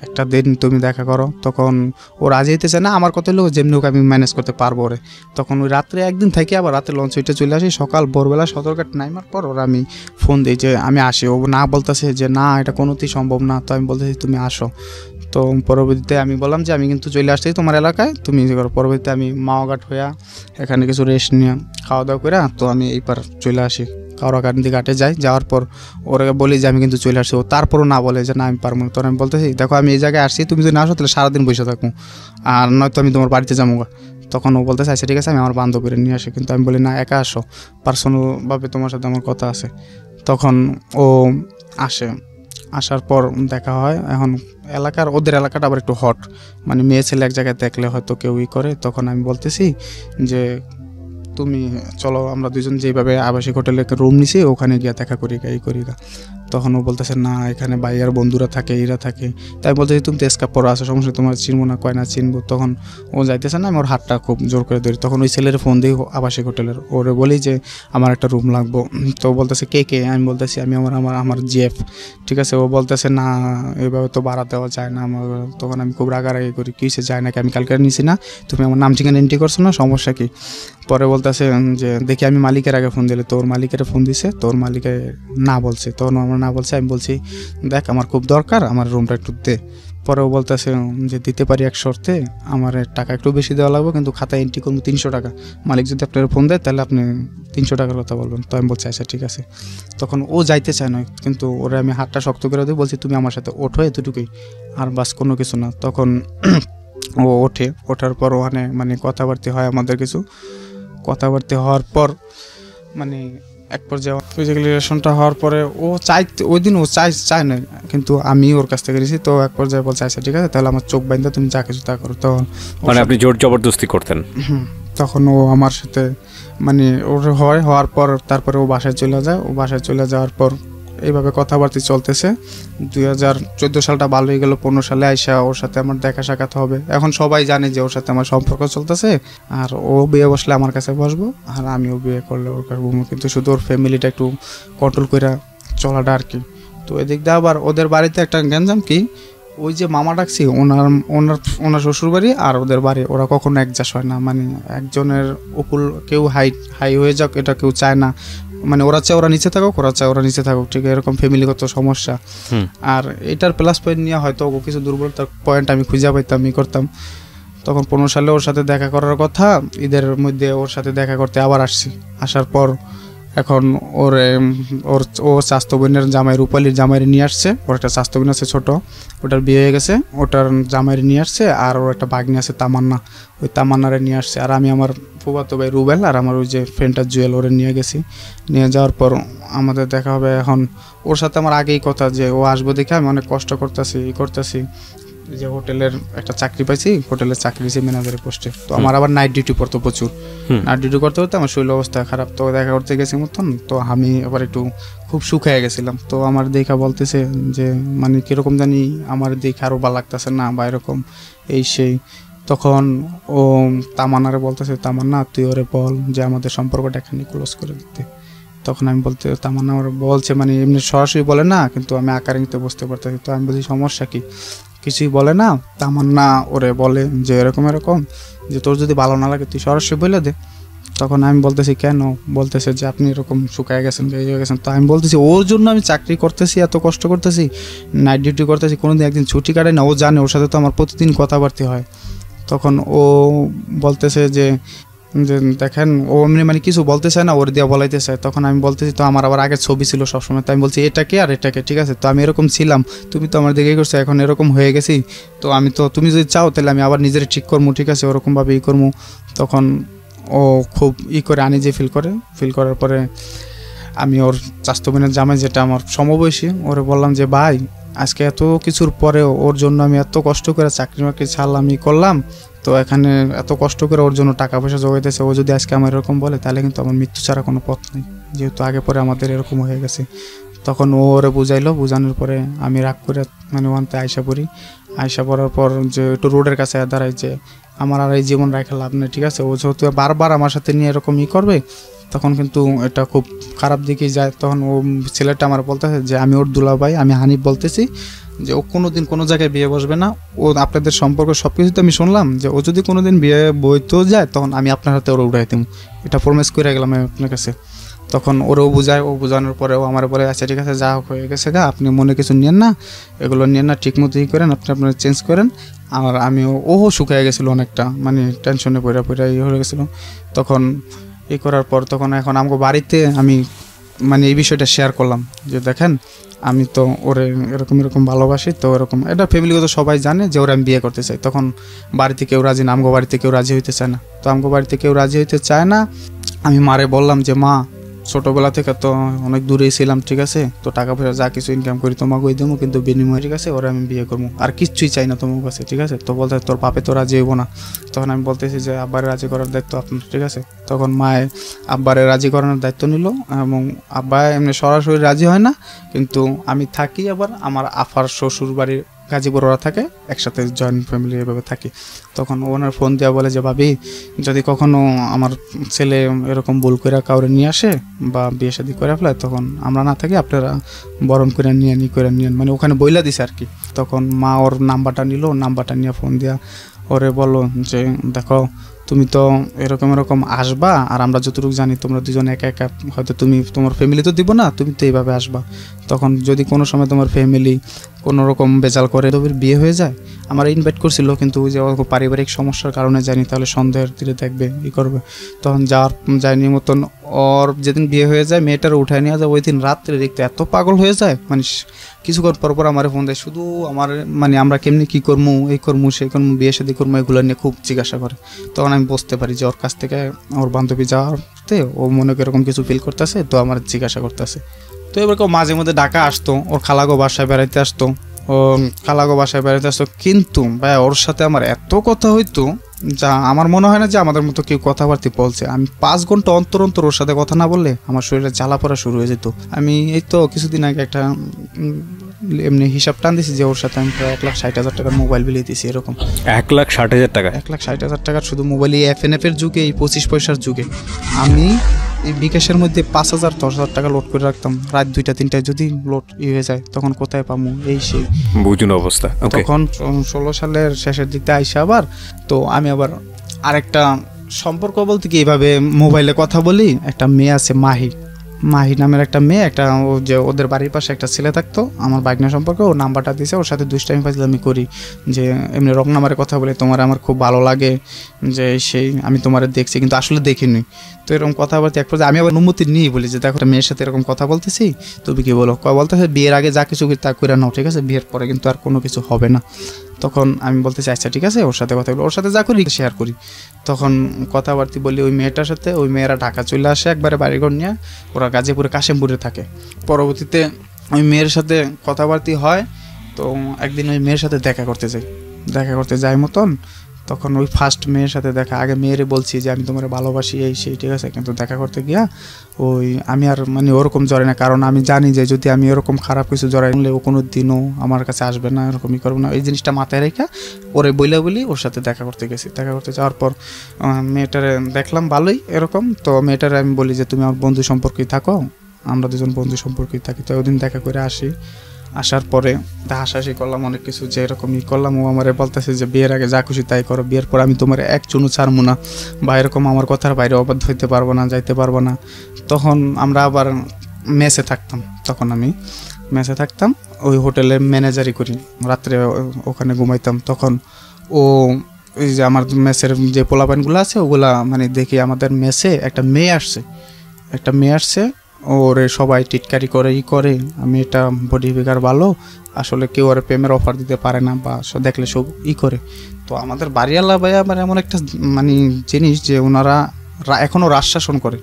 একটা দিন তুমি দেখা করো। তখন ও রাজি হইতেছে না, আমার কথা হলো যেমনি হোক আমি ম্যানেজ করতে পারবো ওরে। তখন ওই রাত্রে একদিন থেকে আবার রাতে লঞ্চ উঠে চলে আসি, সকাল ভোরবেলা সতর্কাট নাইমার পর ওরা আমি ফোন দিই যে আমি আসি। ও না বলতেছে যে না এটা কোনোতেই সম্ভব না। তো আমি বলতেছি তুমি আসো। তো পরবর্তীতে আমি বললাম যে আমি কিন্তু চলে আসছি তোমার এলাকায়, তুমি করো। পরবর্তীতে আমি মাওঘাট হইয়া এখানে কিছু রেস্ট নিয়ে খাওয়া দাওয়া করে তো আমি এইবার চলে আসি, কাউরাকান্দি ঘাটে যাই। যাওয়ার পর ওরা বলি যে আমি কিন্তু চলে আসছি। ও তারপরও না বলে যে না আমি পারবো না। তখন আমি বলতেছি দেখো আমি এই জায়গায় আসছি, তুমি যদি না আসো তাহলে সারাদিন বসে থাকবো, আর নয়তো আমি তোমার বাড়িতে যাবো। তখন ও বলতেছে আচ্ছা ঠিক আছে আমি আমার বান্ধবীরা নিয়ে আসি। কিন্তু আমি বলি না একা আসো, পার্সোনালভাবে তোমার সাথে আমার কথা আছে। তখন ও আসে, আসার পর দেখা হয়। এখন ওদের এলাকাটা আবার একটু হট, মানে মেয়ে ছেলে এক জায়গায় দেখলে হয়তো কেউ করে। তখন আমি বলতেছি যে তুমি চলো আমরা দুজন যেভাবে আবাসিক হোটেলে রুম নিছি ওখানে গিয়ে দেখা করি এই করি। তখন ও বলতেছে না এখানে ভাইয়ার বন্ধুরা থাকে, এরা থাকে। তাই বলতেছি তুমি তো স্কাপ পরে আসো, সমস্যা তোমার চিনবো না, কয় না চিনবো। তখন ও যাইতেছে না, আমি ওর হাতটা খুব জোর করে ধরি। তখন ওই ছেলের ফোন দিই আবাসিক হোটেলের, ওরে বলি যে আমার একটা রুম লাগবো। তো বলতেছে কে কে, আমি বলতেছি আমি আমার জিএফ। ঠিক আছে, ও বলতেছে না এইভাবে তো ভাড়া দেওয়া যায় না আমার। তখন আমি খুব রাগারাগি করি, কিসে যায় নাকি, আমি কালকে নিছি না, তুমি আমার নাম ঠিকানা এন্ট্রি করছো না, সমস্যা কি। পরে বলতেছে যে দেখি আমি মালিকের আগে ফোন দিলে, তোর মালিকের ফোন দিছে, তোর মালিকে না বলছে। তখন আমার না বলছে, আমি বলছি দেখ আমার খুব দরকার, আমার রুমটা একটু দে। পরেও বলতেছে যে দিতে পারি এক শর্তে, আমার টাকা একটু বেশি দেওয়া লাগবে, কিন্তু খাতায় এন্ট্রি করবো 300 টাকা। মালিক যদি আপনার ফোন দেয় তাহলে আপনি 300 টাকার কথা বলবেন। তো আমি বলছি আচ্ছা ঠিক আছে। তখন ও যাইতে চায় না, কিন্তু ওরা আমি হাতটা শক্ত করে দিই, বলছি তুমি আমার সাথে ওঠো, এতটুকুই, আর বাস কোনো কিছু না। তখন ও ওঠার পর ওখানে মানে কথাবার্তা হয়, আমাদের কিছু কথাবার্তা হওয়ার পর মানে এক পর্যায়ে ফিজিক্যাল রিলেশনটা হওয়ার পরে ও ওই দিন ও চায় না, কিন্তু আমি ওর কাছ থেকে গেছি। তো এক পর্যায়ে বলছে আচ্ছা ঠিক আছে তাহলে আমার চোখ বাইন্দা তুমি যা কিছু তা করো। তো মানে আপনি জোর জবরদস্তি করতেন। তখন ও আমার সাথে মানে ওর হওয়ার পর তারপরে ও বাসায় চলে যায়। ও বাসায় চলে যাওয়ার পর এইভাবে কথাবার্তা চলতেছে। 2014 সালটা ভালো হয়ে গেল, 15 সালে আইসা ওর সাথে আমার দেখা সাক্ষাৎ হবে। এখন সবাই জানে যে ওর সাথে আমার সম্পর্ক চলতেছে, আর ও বিয়ে বসলে আমার কাছে বসবো, আর আমিও বিয়ে করলে ওর কাছে বসবো। কিন্তু শুধু ওর ফ্যামিলিটা একটু কন্ট্রোল করে চলাটা আর কি। তো এদিক দিয়ে আবার ওদের বাড়িতে একটা গ্যাঞ্জাম কি, ওই যে মামা ডাকছি ওনার শ্বশুর বাড়ি আর ওদের বাড়ি ওরা কখনো অ্যাডজাস্ট হয় না। মানে একজনের উপর কেউ হাই হয়ে যাক এটা কেউ চায় না। মানে ওরা চায় ওরা নিচে থাকুক, ওরা চায় ওরা নিচে থাকুক, ঠিক এরকম ফ্যামিলিগত সমস্যা। আর এটার প্লাস পয়েন্ট নিয়ে হয়তো কিছু দুর্বলতার পয়েন্ট আমি খুঁজে পাইতাম করতাম। তখন 15 সালে ওর সাথে দেখা করার কথা, ঈদের মধ্যে ওর সাথে দেখা করতে আবার আসছি। আসার পর এখন ও স্বাস্থ্য বোনের জামাই রূপালীর জামাইরে নিয়ে আসছে। ওর একটা স্বাস্থ্য বোন আছে ছোটো, ওটার বিয়ে হয়ে গেছে, ওটার জামাইরে নিয়ে আসছে। আর ওর একটা বাগনি আছে তামান্না, ওই তামান্নারে নিয়ে আসছে। আর আমি আমার ফুফাতো ভাই রুবেল আর আমার ওই যে ফ্রেন্ডটা জুয়েল ওরে নিয়ে গেছি। নিয়ে যাওয়ার পর আমাদের দেখা হবে। এখন ওর সাথে আমার আগেই কথা যে ও আসবো দেখে আমি অনেক কষ্ট করতেছি যে হোটেলের একটা চাকরি পাইছি, হোটেলের চাকরি দিয়েছি ম্যানেজারের পোস্টে। তো আমার আবার নাইট ডিউটি পড়তো প্রচুর, নাইট ডিউটি করতে করতে আমার শরীর অবস্থা খারাপ। তো দেখা করতে গেছি মতন, তো আমি আবার একটু খুব শুকায় গেছিলাম। তো আমার দেখা বলতেছে যে মানে কীরকম জানি আমার দেখে আরও ভালো লাগতেছে না বা এরকম এই সেই। তখন ও তামান্নারে বলতেছে তামান্না তুই ওরে বল যে আমাদের সম্পর্কটা এখানে ক্লোজ করে দিতে। তখন আমি তামান্না আমার বলছে মানে এমনি সরাসরি বলে না, কিন্তু আমি আকার ইঙ্গিতে বুঝতে পারতেছি। তো আমি বলছি সমস্যা কি, কিছুই বলে না। তামান্না ওরে বলে যে এরকম যে তোর যদি ভালো না লাগে তুই সরাসরি বলে দে। তখন আমি বলতেছি কেন, বলতেছে যে আপনি এরকম শুকায় গেছেন হয়ে গেছেন। তো আমি বলতেছি ওর জন্য আমি চাকরি করতেছি, এত কষ্ট করতেছি, নাইট ডিউটি করতেছি, কোনোদিন একদিন ছুটি কাটাই না। ও জানে ওর সাথে তো আমার প্রতিদিন কথাবার্তা হয়। তখন ও বলতেছে যে যে দেখেন ও এমনি মানে কিছু বলতে চায় না, ওর দিয়ে বলাইতে চায়। তখন আমি বলতেছি তো আমার আবার আগের ছবি ছিল সবসময়, তো আমি বলছি এটাকে আর এটাকে, ঠিক আছে, তো আমি এরকম ছিলাম, তুমি তো আমার দিকে করছো, এখন এরকম হয়ে গেছি, তো আমি তো তুমি যদি চাও তাহলে আমি আবার নিজের ঠিক করবো, ঠিক আছে, ওরকমভাবে ই করবো। তখন ও খুব করে আনিজে ফিল করার পরে আমি ওর চাচাতো বোনের জামাই, যেটা আমার সমবয়সী, ওরে বললাম যে ভাই আজকে এত কিছুর পরেও ওর জন্য আমি এত কষ্ট করে চাকরি বাকরি ছাড়লাম, ই করলাম, তো এখানে এত কষ্ট করে ওর জন্য টাকা পয়সা জোগাইতেছে, ও যদি আজকে আমার এরকম বলে তাহলে কিন্তু আমার মৃত্যু ছাড়া কোনো পথ নেই, যেহেতু আগে পরে আমাদের এরকম হয়ে গেছে। তখন ও ওরে বুঝাইলো, বোঝানোর পরে আমি রাগ করে মানে ওখানতে আয়সা পড়ার পর যে একটু রোডের কাছে দাঁড়াই যে আমার আর এই জীবন রাখা লাভ নেই, ঠিক আছে, ও যেহেতু বারবার আমার সাথে নিয়ে এরকম ই করবে তখন কিন্তু এটা খুব খারাপ দিকেই যায়। তখন ও ছেলেটা আমার বলতেছে যে আমি ওর দুলাভাই, আমি হানিফ বলতেছি যে ও কোনোদিন কোনো জায়গায় বিয়ে বসবে না, ও আপনাদের সম্পর্ক সব কিছুতে আমি শুনলাম যে ও যদি কোনোদিন বিয়ে বইতেও যায় তখন আমি আপনার হাতে ওরা উঠাই দিব, এটা প্রমিস করে গেলাম আমি আপনার কাছে। তখন ওরাও বুঝায়, ও বোঝানোর পরে ও আমার বলে আচ্ছা ঠিক আছে যা হয়ে গেছে গা, আপনি মনে কিছু নিয়েন না, এগুলো নিয়েন না, ঠিক মতো ই করেন, আপনি আপনার চেঞ্জ করেন। আর আমিও শুকিয়ে গেছিলো অনেকটা, মানে টেনশনে পড়া ই হয়ে গেছিলো। তখন এই করার পর তখন এখন আমাকে বাড়িতে আমি মানে এই বিষয়টা শেয়ার করলাম যে দেখেন আমি তো ওরে এরকম ভালোবাসি, তো এরকম এটা ফ্যামিলিগত সবাই জানে যে ওরা আমি বিয়ে করতে চাই। তখন বাড়িতে কেউ রাজি না, আমগো বাড়িতে কেউ রাজি হইতে চায় না, তো আমগো বাড়িতে কেউ রাজি হইতে চায় না। আমি মারে বললাম যে মা ছোটোবেলা থেকে তো অনেক দূরেই ছিলাম, ঠিক আছে, তো টাকা পয়সা যা কিছু ইনকাম করি তোমাকে ওই দেবো, কিন্তু বিনিময় ঠিক আছে ওরা আমি বিয়ে করবো, আর কিচ্ছুই চাই না তোমার কাছে, ঠিক আছে। তো বলতে তোর বাপে তো রাজি হইব না। তখন আমি বলতেছি যে আব্বারে রাজি করার দায়িত্ব আপনার, ঠিক আছে। তখন মায়ে আব্বারে রাজি করানোর দায়িত্ব নিল, এবং আব্বা এমনি সরাসরি রাজি হয় না, কিন্তু আমি থাকি আবার আমার আফার শ্বশুর বাড়ির গাজীপুর ওরা থাকে, একসাথে জয়েন্ট ফ্যামিলি এভাবে থাকি। তখন ওনার ফোন দেওয়া বলে যে ভাবি যদি কখনো আমার ছেলে এরকম ভুল করে কাউরে নিয়ে আসে বা বিয়ে শাদী করে ফেলায়, তখন আমরা না থাকি, আপনারা বরণ করে নিয়ে মানে ওখানে বইলা দিছে আর কি। তখন মা ওর নাম্বারটা নিল, নাম্বারটা নিয়ে ফোন দেওয়া ওরে বলো যে দেখো তুমি তো এরকম আসবা, আর আমরা যতটুকু জানি তোমরা দুজন একা একা, হয়তো তুমি তোমার ফ্যামিলি তো দিব না, তুমি তো এইভাবে আসবা। তখন যদি কোনো সময় তোমার ফ্যামিলি কোনো রকম বেজাল করে তবে বিয়ে হয়ে যায়, আমার ইনভাইট করছিল, কিন্তু ওই যে পারিবারিক সমস্যার কারণে যায়নি, তাহলে সন্দেহের তীরে দেখবে ই করবে। তখন যায়নি মতন ওর যেদিন বিয়ে হয়ে যায় মেয়েটার উঠায় নিয়ে যায়, ওই দিন রাত্রে দেখতে এত পাগল হয়ে যায়, মানে কিছুক্ষণ পর আমার ফোন দেয়, শুধু আমার মানে আমরা কেমনি কী করবো, এই করবো সেই করবো, বিয়ে শাদী করবো, এগুলো নিয়ে খুব জিজ্ঞাসা করে। তখন আমি বুঝতে পারি যে ওর কাছ থেকে ওর বান্ধবী যাওয়াতে ও মনে এরকম কিছু ফিল করতেছে, তো আমার জিজ্ঞাসা করতেছে। তো এবার কেউ মাঝে মধ্যে ডাকা আসতো, ওর খালাগো বাসায় বেড়াইতে আসতো, কিন্তু ভাই ওর সাথে আমার এত কথা হইতো যা আমার মনে হয় না যে আমাদের মতো কেউ কথাবার্তা বলছে। আমি 5 ঘন্টা অন্তর ওর সাথে কথা না বললে আমার শরীরে জ্বালা পড়া শুরু হয়ে যেত। আমি এই তো কিছুদিন আগে একটা এমনি হিসাব টান দিছি যে ওর সাথে আমি প্রায় 1,60,000 টাকার মোবাইল বিলিয়ে দিয়েছি। এরকম 1,60,000 টাকা, 1,60,000 টাকার শুধু মোবাইল, এই FNF এর যুগে, এই 25 পয়সার যুগে আমি এই বিকাশের মধ্যে 5,000 10,000 টাকা লোড করে রাখতাম। রাত 2টা 3টায় যদি লোড হয়ে যায় তখন কোথায় পাবো, এই সেই বুঝুন অবস্থা। তখন 16 সালের শেষের দিকতে আইসা আবার তো আমি আবার আরেকটা সম্পর্ক বলতে কি এইভাবে মোবাইলে কথা বলি। একটা মেয়ে আছে মাহি নামের একটা মেয়ে, একটা যে ওদের বাড়ির পাশে একটা ছেলে থাকতো, আমার বাইকনা সম্পর্কে, ও নাম্বারটা দিয়েছে, ওর সাথে দুষ্টামি ফাজলামি করি, যে এমনি রং নাম্বারে কথা বলে তোমার আমার খুব ভালো লাগে, যে সেই আমি তোমার দেখছি কিন্তু আসলে দেখিনি। তো এরকম কথাবার্তা এক পর্যায়ে আমি আবার অনুমতি নিই, বলি যে দেখো মেয়ের সাথে এরকম কথা বলতেছি, তুমি কি বলো? বলতেছে বিয়ের আগে যা কিছু তা করে নাও, ঠিক আছে, বিয়ের পরে কিন্তু আর কোনো কিছু হবে না। তখন আমি বলতেছি আচ্ছা ঠিক আছে, ওর সাথে কথা বলি, ওর সাথে যা করি শেয়ার করি। তখন কথাবার্তা বলি ওই মেয়েটার সাথে, ওই মেয়েরা ঢাকা চলে আসে একবারে বাড়িঘর নিয়ে, ওরা গাজীপুরে কাশিমপুরে থাকে। পরবর্তীতে ওই মেয়ের সাথে কথাবার্তা হয়, তো একদিন ওই মেয়ের সাথে দেখা করতে যাই মতন, তখন ওই ফার্স্ট মেয়ের সাথে দেখা, আগে মেয়েরে বলছি যে আমি তোমার ভালোবাসি এই সেই, ঠিক আছে, কিন্তু দেখা করতে গিয়া ওই আমি আর মানে ওরকম জড়াই না, কারণ আমি জানি যে যদি আমি এরকম খারাপ কিছু জড়াই নিলে ও কোনো দিনও আমার কাছে আসবে না, এরকমই করবো না। এই জিনিসটা মাথায় রেখে ওরে বলি ওর সাথে দেখা করতে গেছি। দেখা করতে যাওয়ার পর মেয়েটারে দেখলাম ভালোই এরকম, তো মেয়েটারে আমি বলি যে তুমি আমার বন্ধু সম্পর্কেই থাকো, আমরা দুজন বন্ধু সম্পর্কেই থাকি। তো ওদিন দেখা করে আসার পরে হাসাহাসি করলাম অনেক কিছু, যে এরকমই করলাম। ও আমারে বলতেছে যে বিয়ের আগে যা খুশি তাই করো, বিয়ের পর আমি তোমার এক চুনু ছাড়বো না, বা এরকম আমার কথার বাইরে অবাধ্য হইতে পারবো না, যাইতে পারবো না। তখন আমরা আবার মেসে থাকতাম, ওই হোটেলের ম্যানেজারই করি, রাত্রে ওখানে ঘুমাইতাম। তখন ও ওই যে আমার মেসের যে পোলাপাইনগুলো আছে ওগুলা মানে দেখি আমাদের মেসে একটা মেয়ে আসছে ওরে সবাই টিটকারি করে করে আমি এটা বডি ফিগার ভালো, আসলে কেউ ওর প্রেমের অফার দিতে পারে না বা দেখলে সব করে। তো আমাদের বাড়িওয়ালা ভাইয়া মানে এমন একটা মানে জিনিস যে ওনারা এখনও রাজ শাসন করে,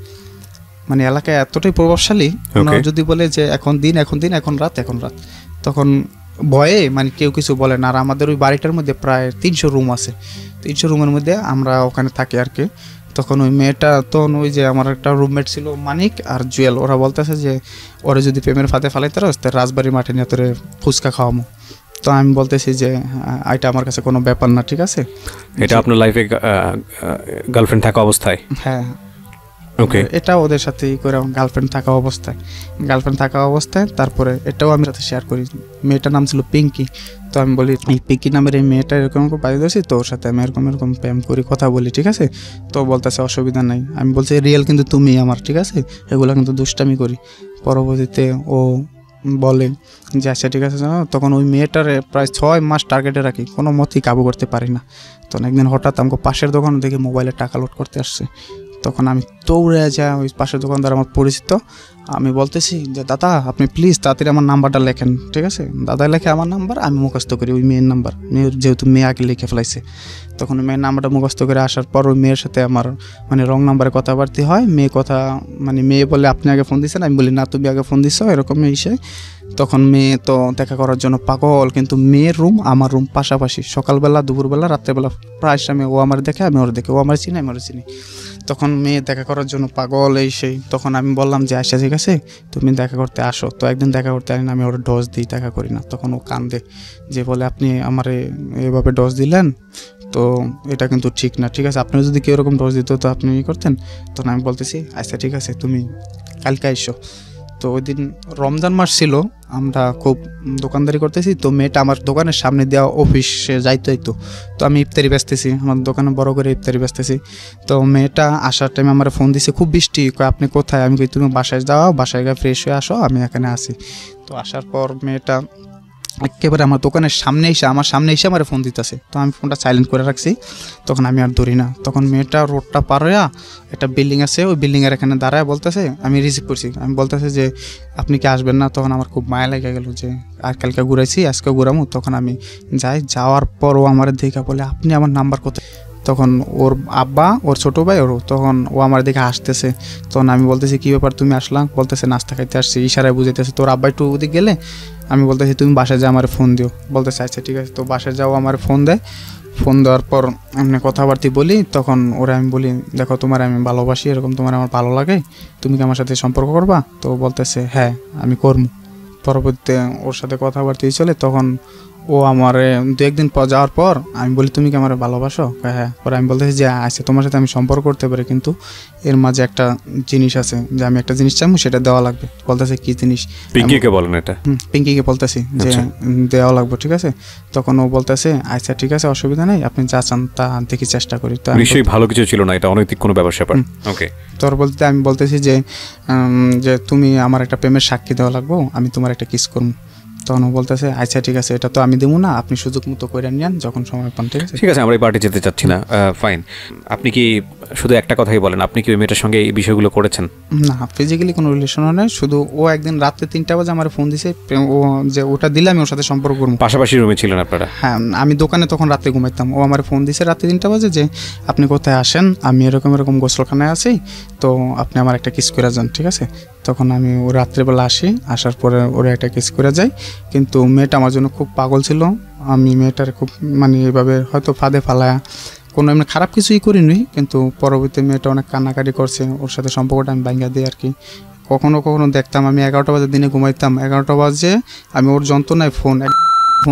মানে এলাকায় এতটাই প্রভাবশালী। ওনারা যদি বলে যে এখন দিন এখন রাত তখন ভয়ে মানে কেউ কিছু বলে না। আর আমাদের ওই বাড়িটার মধ্যে প্রায় 300 রুম আছে, 300 রুমের মধ্যে আমরা ওখানে থাকি আর কি। তখন ওই মেয়েটা তখন ওই যে আমার একটা রুমমেট ছিল মানিক আর জুয়েল, ওরা বলতেছে যে ওরা যদি প্রেমের ফাঁদে ফালাইতে রাস তো রাজবাড়ি মাঠে নিয়ে তোরে ফুচকা খাওয়ামো। তো আমি বলতেছি যে এটা আমার কাছে কোনো ব্যাপার না, ঠিক আছে। এটা আপনার লাইফে গার্লফ্রেন্ড থাকা অবস্থায়? হ্যাঁ ওকে, এটা ওদের সাথে করে গার্লফ্রেন্ড থাকা অবস্থায় তারপরে এটাও আমি সাথে শেয়ার করি। মেয়েটার নাম ছিল পিঙ্কি। তো আমি বলি এই পিঙ্কি নামের এই মেয়েটা এরকম বাড়ি দিয়েছি, তো ওর সাথে আমি এরকম প্রেম করি, কথা বলি, ঠিক আছে। তো বলতেছে অসুবিধা নাই। আমি বলছি রিয়েল কিন্তু তুমি আমার, ঠিক আছে, এগুলো কিন্তু দুষ্টামি করি। পরবর্তীতে ও বলে যে আচ্ছা ঠিক আছে। তখন ওই মেয়েটার প্রায় 6 মাস টার্গেটে রাখি, কোনো মতেই কাবু করতে পারি না। তখন একদিন হঠাৎ আমাকে পাশের দোকান দেখে মোবাইলে টাকা লোড করতে আসছে। তখন আমি দৌড়ে যাই, ওই পাশের দোকানদার আমার পরিচিত, আমি বলতেছি যে দাদা আপনি প্লিজ তাড়াতাড়ি আমার নাম্বারটা লেখেন, ঠিক আছে। দাদা লেখে আমার নাম্বার, আমি মুখস্থ করি ওই মেয়ের নাম্বার, যেহেতু মেয়ে আগে লিখে ফেলাইছে। তখন ওই মেয়ের নাম্বারটা মুখস্থ করে আসার পর ওই মেয়ের সাথে আমার মানে রং নাম্বারে কথাবার্তা হয়। মেয়ে বলে আপনি আগে ফোন দিয়েছেন, আমি বলি না তুমি আগে ফোন দিচ্ছ, এরকম এসে তখন মেয়ে তো দেখা করার জন্য পাগল। কিন্তু মেয়ের রুম আমার রুম পাশাপাশি, সকালবেলা দুপুরবেলা রাত্রেবেলা প্রায় সময় ও আমার দেখে আমি ওর দেখে, ও আমার চিনি আমি ওর চিনি। তখন মেয়ে দেখা করার জন্য পাগল এই সেই। তখন আমি বললাম যে আচ্ছা ঠিক আছে তুমি দেখা করতে আসো। তো একদিন দেখা করতে আসেন, আমি ওর ডোজ দিই, দেখা করি না। তখন ও কান্দে যে বলে আপনি আমারে এভাবে ডোজ দিলেন, তো এটা কিন্তু ঠিক না, ঠিক আছে। আপনি যদি কেউ এরকম ডোজ দিত তো আপনি করতেন। তখন আমি বলতেছি আচ্ছা ঠিক আছে তুমি কালকে এসো। তো ওই দিন রমজান মাস ছিল, আমরা খুব দোকানদারি করতেছি। তো মেয়েটা আমার দোকানের সামনে দেওয়া অফিসে যাইতো। তো আমি ইফতারি বেচতেছি, আমার দোকানে বড় করে ইফতারি বেচতেছি। তো মেয়েটা আসার টাইমে আমার ফোন দিছে, খুব বৃষ্টি, আপনি কোথায়? আমি কই তুমি বাসায় যাও, বাসায় গিয়ে ফ্রেশ হয়ে আসো, আমি এখানে আসি। তো আসার পর মেয়েটা একেবারে আমার দোকানের সামনে এসে আমার ফোন দিতেছে। তো আমি ফোনটা সাইলেন্ট করে রাখছি, তখন আমি আর ধরি না। তখন মেয়েটা রোডটা পার হইয়া একটা বিল্ডিং আছে, ওই বিল্ডিংয়ের এখানে দাঁড়ায় বলতেছে, আমি রিসিভ করছি, আমি বলতেছে যে আপনি কি আসবেন না? তখন আমার খুব মায়া লেগে গেল যে আর কালকে ঘুরাইছি আজকে ঘুরামো। তখন আমি যাওয়ার পর ও আমার দেখা বলে আপনি আমার নাম্বার কোথায়? তখন ওর আব্বা, ওর ছোটো ভাই, তখন ও আমার দিকে আসতেছে। তখন আমি বলতেছি কী ব্যাপার তুমি আসলাম? বলতেছে নাস্তা খাইতে আসছি, ইশারায় বুঝাইতেছে। তোর আব্বা একটু ওদিক গেলে আমি বলতেছি তুমি বাসায় যাও আমার ফোন দিও। বলতেছে আচ্ছা ঠিক আছে। তো বাসায় যাও আমার ফোন দেয়, ফোন দেওয়ার পর এমনি কথাবার্তি বলি। তখন ওরা আমি বলি দেখো তোমার আমি ভালোবাসি, এরকম তোমার আমার ভালো লাগে, তুমি কি আমার সাথে সম্পর্ক করবা? তো বলতেছে হ্যাঁ আমি করবো। পরবর্তীতে ওর সাথে কথাবার্তা চলে। তখন ও আমার 2-1 দিন পর যাওয়ার পর আমি বলি তুমি কি আমার ভালোবাসো? হ্যাঁ। পরে আমি বলতেছি যে আচ্ছা তোমার সাথে আমি সম্পর্ক করতে পারি, কিন্তু এর মাঝে একটা জিনিস আছে যে আমি একটা জিনিস চাইবো, সেটা দেওয়া লাগবে। বলতেছে কি জিনিস? পিঙ্কিকে বলেন এটা? পিঙ্কিকে বলতেছি যে দেওয়া লাগবে, ঠিক আছে। তখন ও বলতেছে আচ্ছা ঠিক আছে অসুবিধা নেই, আপনি যা চান তা দেখি চেষ্টা করি। তো নিশ্চয়ই ভালো কিছু ছিল না, এটা অনৈতিক কোনো ব্যাপার। ওকে। তোর বলতে আমি বলতেছি যে তুমি আমার একটা প্রেমের সাক্ষী দেওয়া লাগবো, আমি তোমার একটা কিস করবো। তখন ও বলতেছে আচ্ছা ঠিক আছে এটা তো আমি দেবো না, আপনি সুযোগ মতো করে নিন যখন সময় পান, ঠিক আছে। ঠিক আছে, আমরা এই পার্টি যেতে চাচ্ছি না, ফাইন। আপনি কি শুধু একটা কথাই বলেন, আপনি কি ওই মেয়েটার সঙ্গে এই বিষয়গুলো করেছেন? না, ফিজিক্যালি কোনো রিলেশন নেই, শুধু ও একদিন রাত্রে 3টা বাজে আমার ফোন দিছে, ও যে ওটা দিলে আমি ওর সাথে সম্পর্ক করবো। পাশাপাশি রুমে ছিলেন আপনারা? হ্যাঁ, আমি দোকানে তখন রাত্রে ঘুমাইতাম। ও আমার ফোন দিছে রাত্রে 3টা বাজে যে আপনি কোথায় আসেন, আমি এরকম গোসলখানায় আছি, তো আপনি আমার একটা কিস করে যান, ঠিক আছে। তখন আমি ও রাত্রেবেলা আসি, আসার পরে ওরা একটা কিস করে যাই। কিন্তু মেয়েটা আমার জন্য খুব পাগল ছিল। আমি মেয়েটার খুব মানে এইভাবে হয়তো ফাঁদে ফালায়া কোনো এমনি খারাপ কিছুই করিনি, কিন্তু পরবর্তী মেয়েটা অনেক কান্নাকাটি করছে, ওর সাথে সম্পর্কটা আমি ভাঙিয়ে দিই আর কি। কখনো কখনো দেখতাম আমি 11টা বাজে দিনে ঘুমাইতাম, 11টা বাজে আমি ওর যন্ত্রণায় ফোন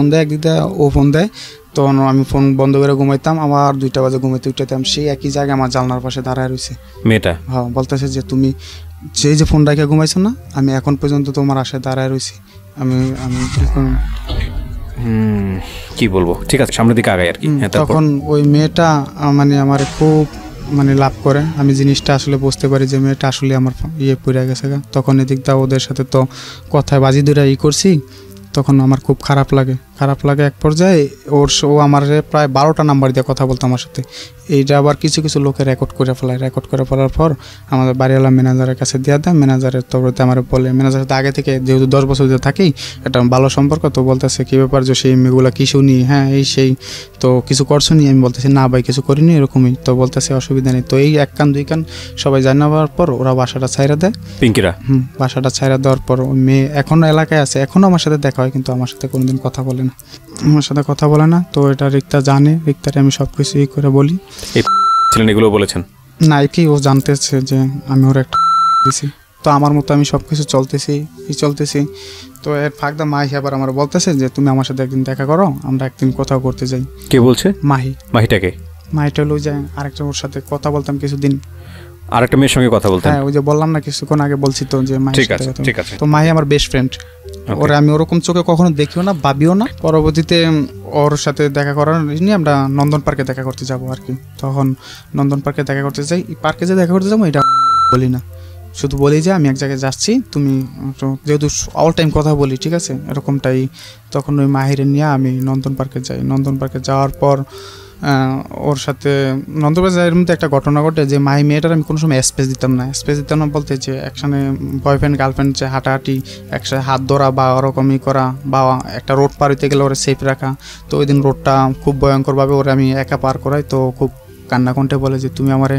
দেয়, একদিক দিয়ে ও ফোন দেয়, তখন আমি ফোন বন্ধ করে ঘুমাইতাম। আবার 2টা বাজে ঘুমাইতে উঠতাম, সেই একই জায়গায় আমার জানলার পাশে দাঁড়ায় রয়েছে মেয়েটা। হ্যাঁ, বলতেছে যে তুমি যে ফোন রেখে ঘুমাইছো না, আমি এখন পর্যন্ত তোমার আশায় দাঁড়ায় রয়েছি। আমি কি বলবো, ঠিক আছে সামনের দিকে আগাই আর কি। তখন ওই মেয়েটা মানে আমার খুব মানে লাভ করে, আমি জিনিসটা আসলে বুঝতে পারি যে মেয়েটা আসলে আমার পড়ে গেছে। তখন এদিকটা ওদের সাথে তো কথায় বাজি ধরে করছি, তখন আমার খুব খারাপ লাগে। খারাপ লাগে এক পর্যায়ে ও আমার প্রায় 12টা নাম্বার দিয়ে কথা বলতো আমার সাথে। এইটা আবার কিছু কিছু লোকে রেকর্ড করে ফেলায়, রেকর্ড করে ফেলার পর আমাদের বাড়িওয়ালা ম্যানেজারের কাছে দিয়ে দেয়। ম্যানেজারের তরফে আমার বলে, ম্যানেজারের সাথে আগে থেকে যেহেতু 10 বছর ধরে থাকি একটা ভালো সম্পর্ক, তো বলতেছে কী ব্যাপার যে সেই মেয়েগুলো কি শুনি, হ্যাঁ এই সেই তো কিছু করছো নি? আমি বলতেছি না ভাই কিছু করিনি এরকমই। তো বলতেছে অসুবিধা নেই। তো এই 1 কান 2 কান সবাই জানাবার পর ওরা বাসাটা ছাইরা দেয়, পিঙ্কিরা। বাসাটা ছাইরা দেওয়ার পর ওই মেয়ে এখনও এলাকায় আছে, এখনও আমার সাথে দেখা হয়, কিন্তু আমার সাথে কোনোদিন কথা বলে না, আমার সাথে কথা বলে না। তো এটা রিক্তা জানে, রিক্তারে আমি সব কিছু করে বলি। এগুলো বলেছেন না, কি ও জানতেছে যে আমি ওর একটা দিছি, তো আমার মতো আমি সব কিছু চলতেছি। তো এর ফাঁকদা মাহি আবার আমার বলতেছে যে তুমি আমার সাথে একদিন দেখা করো, আমরা একদিন কোথাও করতে যাই। কে বলছে? মাহিটাকে? মাহিটা লই যায় আরেকটা, ওর সাথে কথা বলতাম কিছুদিন, আরেকটা মেয়ের সঙ্গে কথা বলতেন? হ্যাঁ, ওই যে বললাম না কিছুক্ষণ আগে বলছি তো যে মাহি। ঠিক আছে। তো মাহি আমার বেস্ট ফ্রেন্ড, ওরে আমি ওরকম চোখে কখনো দেখিও না, ভাবিও না। পরবর্তীতে ওর সাথে দেখা করার নিয়ে আমরা নন্দন পার্কে দেখা করতে যাবো আর কি। তখন নন্দন পার্কে দেখা করতে যাই, পার্কে যে দেখা করতে যাবো এটা বলি না, শুধু বলি যে আমি এক জায়গায় যাচ্ছি, তুমি যেহেতু অল টাইম কথা বলি, ঠিক আছে, এরকমটাই। তখন ওই মাহিরে নিয়ে আমি নন্দন পার্কে যাই। নন্দন পার্কে যাওয়ার পর ওর সাথে নন্দন পার্কে যাওয়ার মধ্যে একটা ঘটনা ঘটে যে মাহি মেয়েটার আমি কোনো সময় স্পেস দিতাম না বলতে যে একসাথে বয়ফ্রেন্ড গার্লফ্রেন্ড যে হাঁটাহাঁটি, একসাথে হাত ধরা বা ওরকমই করা, বা একটা রোড পার হইতে গেলে ওরা সেফ রাখা। তো ওই দিন রোডটা খুব ভয়ঙ্করভাবে ওরা আমি একা পার করাই। তো খুব কান্না কণ্ঠে বলে যে তুমি আমার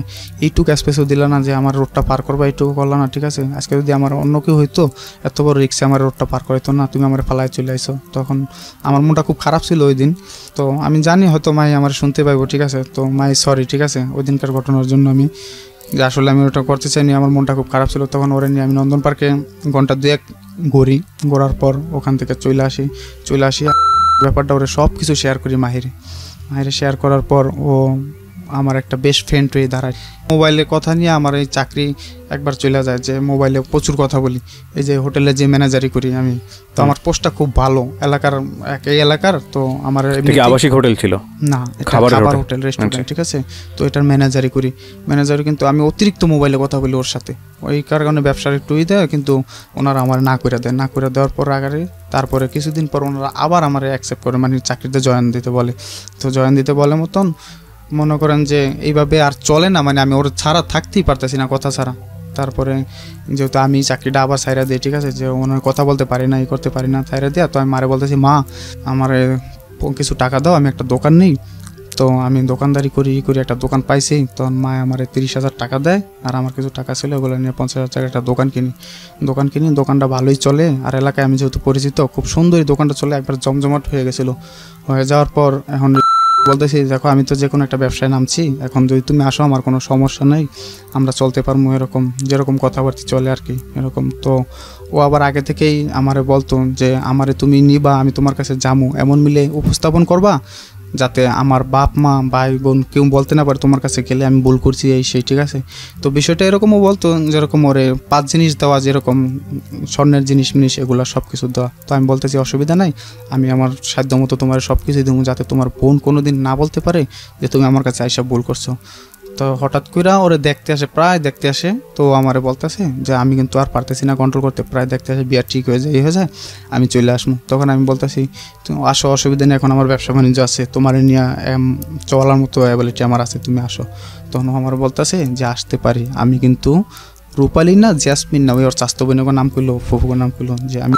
এইটুকু স্পেসও দিলা না, যে আমার রোডটা পার করবা, এইটুকু করলা না, ঠিক আছে, আজকে যদি আমার অন্য কেউ হইতো এত বড় রিক্সে আমার রোডটা পার করাইতো না, তুমি আমার ফালায় চলে আইসো। তখন আমার মনটা খুব খারাপ ছিল ওই দিন। তো আমি জানি হয়তো মাই আমার শুনতে পাইবো, ঠিক আছে, তো মাই সরি, ঠিক আছে, ওই দিনকার ঘটনার জন্য আমি যে আসলে আমি ওটা করতে চাইনি, আমার মনটা খুব খারাপ ছিল। তখন ওরে নিয়ে আমি নন্দন পার্কে ঘন্টা 2-1 ঘোরার পর ওখান থেকে চলে আসি। ব্যাপারটা ওরে সব কিছু শেয়ার করি মাহিরে শেয়ার করার পর ও আমার একটা বেস্ট ফ্রেন্ড হয়ে দাঁড়ায়। মোবাইলে কথা নিয়ে আমার এই চাকরি একবার চলে যায়, যে মোবাইলে প্রচুর কথা বলি, এই যে হোটেলে যে ম্যানেজারি করি আমি। তো আমার পোস্টটা খুব ভালো, এই এলাকার। তো আমার আবাসিক হোটেল ছিল না, খাবার হোটেল রেস্টুরেন্ট, ঠিক আছে। তো এটার ম্যানেজারি কিন্তু আমি অতিরিক্ত মোবাইলে কথা বলি ওর সাথে, ওই কারণে ব্যবসার একটু দেয়, কিন্তু ওনারা আমার না করে দেওয়ার পর তারপরে কিছুদিন পর ওনারা আবার আমার অ্যাকসেপ্ট করে, মানে চাকরিতে জয়েন দিতে বলে। তো জয়েন দিতে বলে মতন মনে করেন যে এইভাবে আর চলে না, মানে আমি ওর ছাড়া থাকতেই পারতেছি না, কথা ছাড়া। তারপরে যেহেতু আমি চাকরিটা আবার ছাইরা দিই, ঠিক আছে, যে ওনার কথা বলতে পারি না, করতে পারি না, ছাইরা দিয়া। তো আমি মারে বলতেছি, মা আমার কিছু টাকা দাও, আমি একটা দোকান নেই। তো আমি দোকানদারি করি একটা দোকান পাইছি। তখন মা আমার 30,000 টাকা দেয়, আর আমার কিছু টাকা ছিল, ওগুলো নিয়ে 50,000 টাকা একটা দোকান কিনি। দোকানটা ভালোই চলে, আর এলাকায় আমি যেহেতু পরিচিত, খুব সুন্দরই দোকানটা চলে, একবার জমজমাট হয়ে গেছিলো। হয়ে যাওয়ার পর এখন বলতেছি, দেখো আমি তো যে কোনো একটা ব্যবসায় নামছি, এখন যদি তুমি আসো আমার কোনো সমস্যা নেই, আমরা চলতে পারবো, এরকম যেরকম কথাবার্তা চলে আর কি, এরকম। তো ও আবার আগে থেকেই আমারে বলতো যে আমারে তুমি নিবা, আমি তোমার কাছে যাবো, এমন মিলে উপস্থাপন করবা যাতে আমার বাপ মা ভাই বোন কেউ বলতে না পারে তোমার কাছে গেলে আমি ভুল করছি এই সেই, ঠিক আছে। তো বিষয়টা এরকমও বলতো, যেরকম ওরে 5 জিনিস দেওয়া, যেরকম স্বর্ণের জিনিস এগুলো সব কিছু দেওয়া। তো আমি বলতেছি অসুবিধা নাই, আমি আমার সাধ্য মতো তোমার সব কিছু দেবো, যাতে তোমার বোন কোনো দিন না বলতে পারে যে তুমি আমার কাছে আইসা ভুল করছো। তো হঠাৎ করে ওরে প্রায় দেখতে আসে। তো আমারে বলতেছে যে আমি কিন্তু আর পারতেছি না কন্ট্রোল করতে, প্রায় দেখতে আসে, বিয়ার ঠিক হয়ে যায় আমি চলে আসবো। তখন আমি বলতেছি তুমি আসো, অসুবিধা নেই, এখন আমার ব্যবসা বাণিজ্য আছে, তোমার নিয়ে চলার মতো অ্যাবিলিটি আমার আছে, তুমি আসো। তখন আমার বলতেছে যে আসতে পারি, আমি কিন্তু রূপালী না, জ্যাসমিন না, ওই ওর চাস্তো বোনের নাম করলো, ফুফুর নাম করলো, যে আমি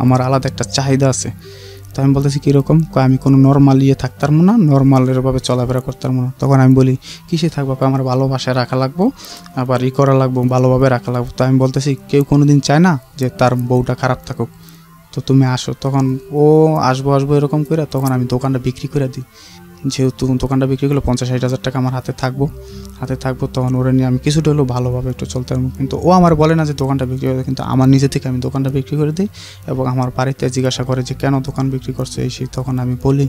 আমার আলাদা একটা চাহিদা আছে। তো আমি বলতেছি কীরকম? আমি কোনো নর্মাল থাকতাম না, নর্মাল এরভাবে চলাফেরা করতাম না। তখন আমি বলি কিসে থাকবো? আমার ভালোবাসায় রাখা লাগবো, আবার করা লাগবো, ভালোভাবে রাখা লাগবো। তো আমি বলতেছি কেউ কোনো দিন চায় না যে তার বউটা খারাপ থাকুক, তো তুমি আসো। তখন ও আসবো এরকম করে, তখন আমি দোকানটা বিক্রি করে দিই। যেহেতু দোকানটা বিক্রি করলে 50-60 টাকা আমার হাতে থাকবো, তখন ওরা নিয়ে আমি কিছুটা হলেও ভালোভাবে একটু চলতে পারবো। কিন্তু ও আমার বলে না যে দোকানটা বিক্রি করে, কিন্তু আমার নিজে থেকে আমি দোকানটা বিক্রি করে দিই। এবং আমার বাড়িতে জিজ্ঞাসা করে যে কেন দোকান বিক্রি করছে এই সেই, তখন আমি বলি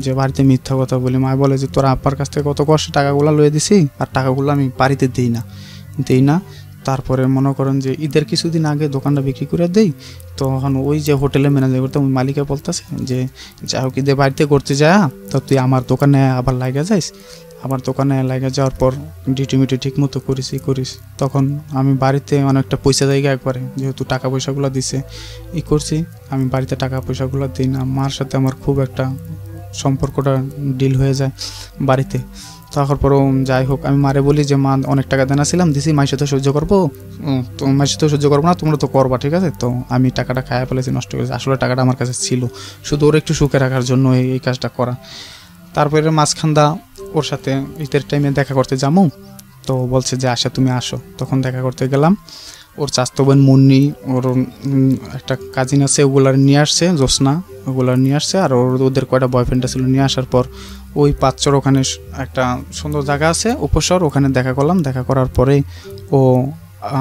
যে বাড়িতে মিথ্যা কথা বলি। মা বলে যে তোর আব্বার কাছ থেকে কত কষ্ট টাকাগুলো লয়ে দিছি, আর টাকাগুলো আমি বাড়িতে দিই না। তারপরে মনে করেন যে ঈদের কিছুদিন আগে দোকানটা বিক্রি করে দেই। তখন ওই যে হোটেলে ম্যানেজার করতে ওই মালিকে বলতেছে যে যাই হোক ঈদের বাড়িতে করতে যা, তো তুই আমার দোকানে আবার লাগা যাইস, আমার দোকানে লাগে যাওয়ার পর ডিটিমিটি ঠিক মতো করিস, তখন আমি বাড়িতে অনেকটা পয়সা জায়গা একবারে, যেহেতু টাকা পয়সাগুলো দিছে করছি, আমি বাড়িতে টাকা পয়সাগুলো দিই না। মার সাথে আমার খুব একটা সম্পর্কটা ডিল হয়ে যায় বাড়িতে। তারপরও যাই হোক, আমি মারে বলি যে মা অনেক টাকা দেনা ছিলাম, দিছি, মায়ের সাথে সহ্য করবো, তো মায়ের সাথে সহ্য করবো না, তোমরা তো করবা, ঠিক আছে। তো আমি টাকাটা খাইয়া ফেলেছি, নষ্ট করেছি। আসলে টাকাটা আমার কাছে ছিল শুধু ওর একটু সুখে রাখার জন্য এই কাজটা করা। তারপরে মাঝখানদা ওর সাথে ঈদের টাইমে দেখা করতে যাবো, তো বলছে যে আশা তুমি আসো। তখন দেখা করতে গেলাম, ওর চাস্তো বোন মুন্নি, ওর একটা কাজিন আছে, ওগুলার নিয়ে আসছে, জ্যোৎস্না, ওগুলার নিয়ে আসছে, আর ওদের কয়টা বয়ফ্রেন্ড ছিল নিয়ে আসার পর ওই পাঁচচর ওখানে একটা সুন্দর জায়গা আছে উপসর, ওখানে দেখা করলাম। দেখা করার পরে ও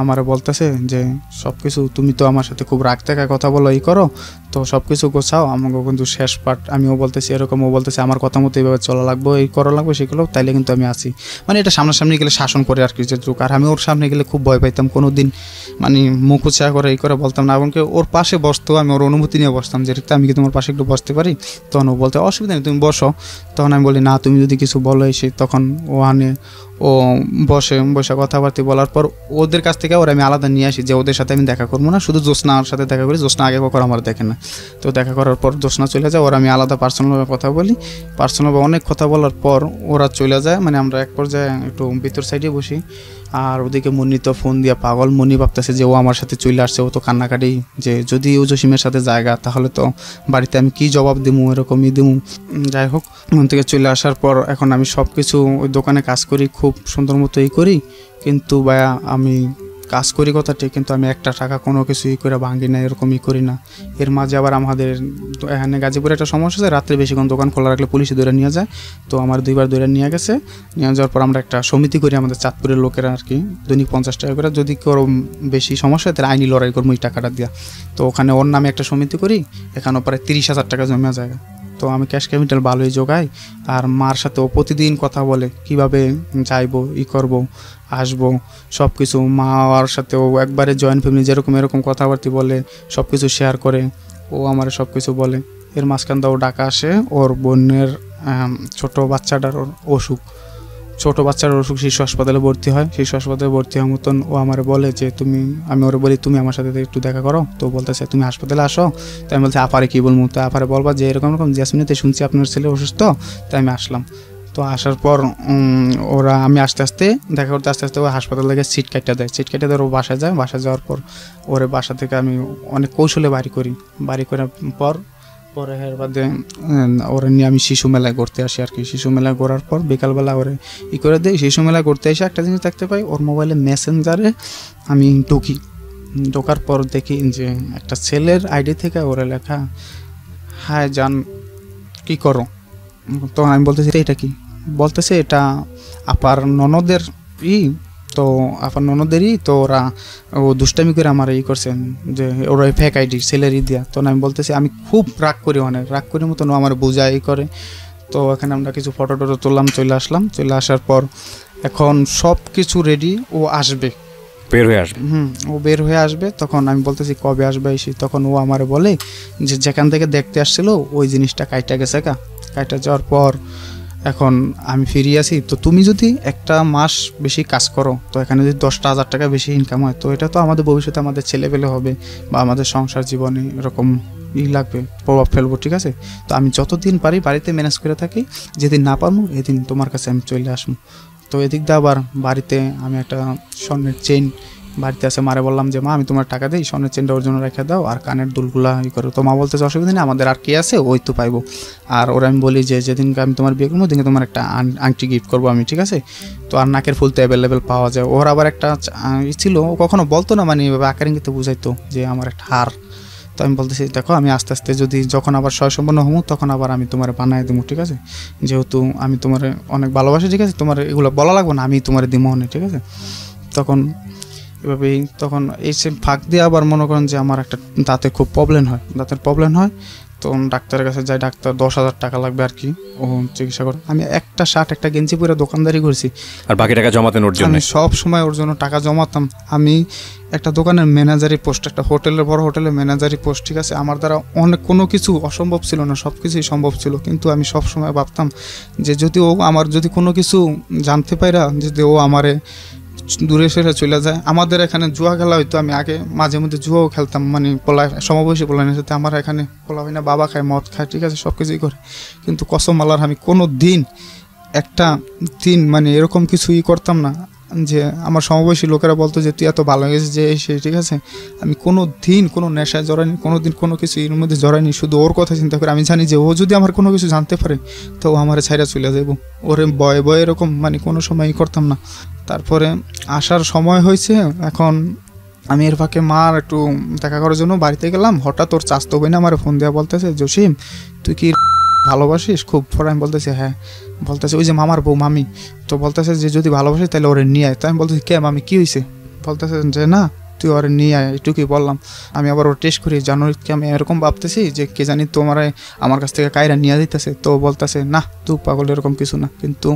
আমার বলতেছে যে সব কিছু তুমি তো আমার সাথে খুব রাগ থাকা কথা বলো, এই করো, তো সব কিছু গোছাও, আমাকে কিন্তু শেষ পার্ট। আমিও বলতেছি এরকম, ও বলতেছে আমার কথা মতো এইভাবে চলা লাগবে, এই করা লাগবে, সেগুলো তাইলে কিন্তু আমি আসি। মানে এটা সামনাসামনি গেলে শাসন করে আর কি, যে যুগ। আর আমি ওর সামনে গেলে খুব ভয় পাইতাম, কোনো দিন মানে মুখ উঁচা করে এই করে বলতাম না। এমনকি ওর পাশে বসতো, আমি ওর অনুমতি নিয়ে বসতাম যে আমি কি তোমার পাশে একটু বসতে পারি, তখন ও বলতে অসুবিধা নেই তুমি বসো। তখন আমি বলি না, তুমি যদি কিছু বলো এসে, তখন ও আনে, ও বসে কথাবার্তা বলার পর ওদের কাছ থেকে ওর আমি আলাদা নিয়ে আসি, যে ওদের সাথে আমি দেখা করবো না, শুধু জ্যোৎস্নার সাথে দেখা করি। জ্যোৎস্না আগে কখনো আমার দেখে না, তো দেখা করার পর জ্যোৎস্না চলে যায়, ওরা আমি আলাদা পার্সোনালভাবে কথা বলি। পার্সোনালভাবে অনেক কথা বলার পর ওরা চলে যায়, মানে আমরা এক পর্যায়ে একটু ভিতর সাইডে বসি। আর ওদিকে মুন্নি তো ফোন দিয়া পাগল, মুন্নি ভাবতেছে যে ও আমার সাথে চলে আসছে, ও তো কান্নাকাটি, যে যদি ও জসিমের সাথে জায়গা তাহলে তো বাড়িতে আমি কি জবাব দিমু, এরকমই দিমু। যাই হোক, ওখান থেকে চলে আসার পর এখন আমি সব কিছু ওই দোকানে কাজ করি, খুব সুন্দর মতোই করি, কিন্তু ভাইয়া আমি কাজ করি কথা ঠিক, কিন্তু আমি একটা টাকা কোনো কিছু করে ভাঙি না, এরকমই করি না। এর মাঝে আবার আমাদের এখানে গাজীপুরে একটা সমস্যা আছে, রাত্রে বেশিক্ষণ দোকান খোলা রাখলে পুলিশে ধরে নিয়ে যায়। তো আমার 2বার ধরে নিয়ে গেছে, নিয়ে যাওয়ার পর আমরা একটা সমিতি করি আমাদের চাঁদপুরের লোকেরা আর কি, দৈনিক 50 টাকা করে, যদি কারো বেশি সমস্যা হয় তাহলে আইনি লড়াই করবো এই টাকাটা দিয়া। তো ওখানে ওর নামে একটা সমিতি করি, এখানেও প্রায় 30,000 টাকা জমা যায়। তো আমি ক্যাশ ক্যাপিটাল ভালোই জোগাই। আর মার সাথেও প্রতিদিন কথা বলে কিভাবে যাইবো, করবো, আসবো, সব কিছু। মার সাথেও একবারে জয়েন্ট ফ্যামিলি যেরকম এরকম কথাবার্তা বলে, সব কিছু শেয়ার করে, ও আমার সব কিছু বলে। এর মাঝখান দাও ডাকা আসে, ওর বোনের ছোট বাচ্চাটার অসুখ, শিশু হাসপাতালে ভর্তি হয়। শিশু হাসপাতালে ভর্তি হওয়ার মতন ও আমার বলে যে আমি ওরে বলি তুমি আমার সাথে একটু দেখা করো। তো বলতেছে তুমি হাসপাতালে আসো। তাই আমি বলছি আপারে কী বলবো, তো আপারে বলবা যে এরকম জ্যাসমিনেতে শুনছি আপনার ছেলে অসুস্থ, তাই আমি আসলাম। তো আসার পর আমি আস্তে আস্তে দেখা করতে ও হাসপাতাল থেকে সিট কাটটা দেয়, ও বাসায় যায়। বাসায় যাওয়ার পর ওরে বাসা থেকে আমি অনেক কৌশলে বাড়ি করার পরে এর বাদে ওরা নিয়ে আমি শিশু মেলায় ঘুরতে আসি আর কি। শিশু মেলায় ঘোরার পর বিকালবেলা ওরে করে দিই। শিশু মেলায় ঘুরতে এসে একটা জিনিস দেখতে পাই, ওর মোবাইলে মেসেঞ্জারে আমি ঢোকার পর দেখি যে একটা ছেলের আইডি থেকে ওরে লেখা, হাই জান কি করো। তো আমি বলতেছি এটা কি, বলতেছে এটা আপার ননদের তো আপার ননদেরই, তো ওরা ও দুষ্টামি করে আমার করছেন যে ওরা ফেক আইডি ছেলেরই দিয়া। তো আমি বলতেছি আমি খুব রাগ করি, অনেক রাগ করি মতন ও আমার বোঝাই করে। তো এখানে আমরা কিছু ফটো তুললাম, চলে আসলাম। চলে আসার পর এখন সব কিছু রেডি, ও আসবে, ও বের হয়ে আসবে। তখন আমি বলতেছি কবে আসবে এসে, তখন ও আমার বলে যে যেখান থেকে দেখতে আসছিল ওই জিনিসটা কাইটা গেছে, কাইটা যাওয়ার পর এখন আমি ফিরে আসি। তো তুমি যদি একটা মাস বেশি কাজ করো, তো এখানে যদি 10,000 টাকা বেশি ইনকাম হয়, তো এটা তো আমাদের ভবিষ্যতে আমাদের ছেলেপেলে হবে বা আমাদের সংসার জীবনে এরকম লাগবে, প্রভাব ফেলবো, ঠিক আছে। তো আমি যতদিন পারি বাড়িতে ম্যানেজ করে থাকি, যেদিন না পারবো এদিন তোমার কাছে আমি চলে আসবো। তো এদিক দিয়ে আবার বাড়িতে আমি একটা স্বর্ণের চেইন বাড়িতে আছে, মারে বললাম যে মা আমি তোমার টাকা দিই, স্বর্ণের চেনটা ওর জন্য রেখে দাও, আর কানের দুলগুলা করো। তো মা বলতেছে অসুবিধা নেই, আমাদের আর কে আছে, ওই তো পাইবো। আর ওরা আমি বলি যে যেদিনকে আমি তোমার বিয়ে করবো ওদিনকে তোমার একটা আংটি গিফট করবো আমি, ঠিক আছে। তো আর নাকের ফুল তো অ্যাভেলেবেল পাওয়া যায়। ওর আবার একটা ছিল, ও কখনো বলতো না, মানে আকার ইঙ্গিতে বুঝাইতো যে আমার একটা হার। তো আমি বলতেছি দেখো আমি আস্তে আস্তে যখন আবার সম্পন্ন হবো তখন আবার আমি তোমার বানায় দেবো, ঠিক আছে। যেহেতু আমি তোমার অনেক ভালোবাসি, ঠিক আছে, তোমার এগুলো বলা লাগবো না, আমি তোমার দিব না, ঠিক আছে। তখন এভাবেই তখন এই সে ফাঁক দিয়ে আবার মনে করেন যে আমার একটা দাঁতের প্রবলেম হয়। তো ডাক্তারের কাছে যাই, ডাক্তার 10,000 টাকা লাগবে আর কি ও চিকিৎসা করে। আমি একটা শার্ট একটা গেঞ্জি পরে দোকানদারি করছি, আর বাকি টাকা জমাতেন ওর জন্য? আমি সব সময় ওর জন্য টাকা জমাতাম। আমি একটা দোকানের ম্যানেজারি পোস্ট, একটা হোটেলের বড় হোটেলের ম্যানেজারি পোস্ট, ঠিক আছে, আমার দ্বারা অনেক কোনো কিছু অসম্ভব ছিল না, সব কিছুই সম্ভব ছিল। কিন্তু আমি সব সময় ভাবতাম যে যদি ও আমার যদি কোনো কিছু জানতে পাইরা যদি ও আমারে দূরে সরে চলে যায়। আমাদের এখানে জুয়া খেলা হইতো, আমি আগে মাঝে মধ্যে জুয়াও খেলতাম, মানে সমবয়সী পোলার সাথে। আমার এখানে পোলা হয় না, বাবা খায়, মদ খায়, ঠিক আছে, সব কিছুই করে। কিন্তু কসম আল্লাহর আমি কোনো দিন একটা দিন মানে এরকম কিছুই করতাম না যে আমার সমবয়সী লোকেরা বলতো যে তুই এত ভালো হয়ে গেছিস যে সেই, ঠিক আছে। আমি কোনো দিন কোনো নেশায় জড়াইনি, কোনো দিন কোনো কিছু এর মধ্যে জড়াইনি, শুধু ওর কথা চিন্তা করে। আমি জানি যে ও যদি আমার কোনো কিছু জানতে পারে তো ও আমার ছাইরা চলে যাবো, ওরে বয়ে বয়ে এরকম মানে কোনো সময়ই করতাম না। তারপরে আসার সময় হয়েছে, এখন আমি এর ফাঁকে মার একটু দেখা করার জন্য বাড়িতে গেলাম। হঠাৎ ওর চাস্তো বোন আমার ফোন দেওয়া বলতেছে, জসিম তুই কি ভালোবাসিস খুব? পরে আমি বলতেছি হ্যাঁ। বলতেছে ওই যে মামার বউ মামি, তো বলতেছে যে যদি ভালোবাসিস তাহলে ওরে নিয়ে আয়। তো আমি বলতেছি কে মামি, কী হয়েছে? বলতেছে যে না তুই ওরে নিয়ে আয়, এটুকুই বললাম। আমি আবার ওর টেস্ট করি জানুয়ারিকে, আমি এরকম ভাবতেছি যে কে জানি তোমার আমার কাছ থেকে কায়রা নিয়ে দিতেছে। তো বলতেছে না তুই পাগল, এরকম কিছু না। কিন্তু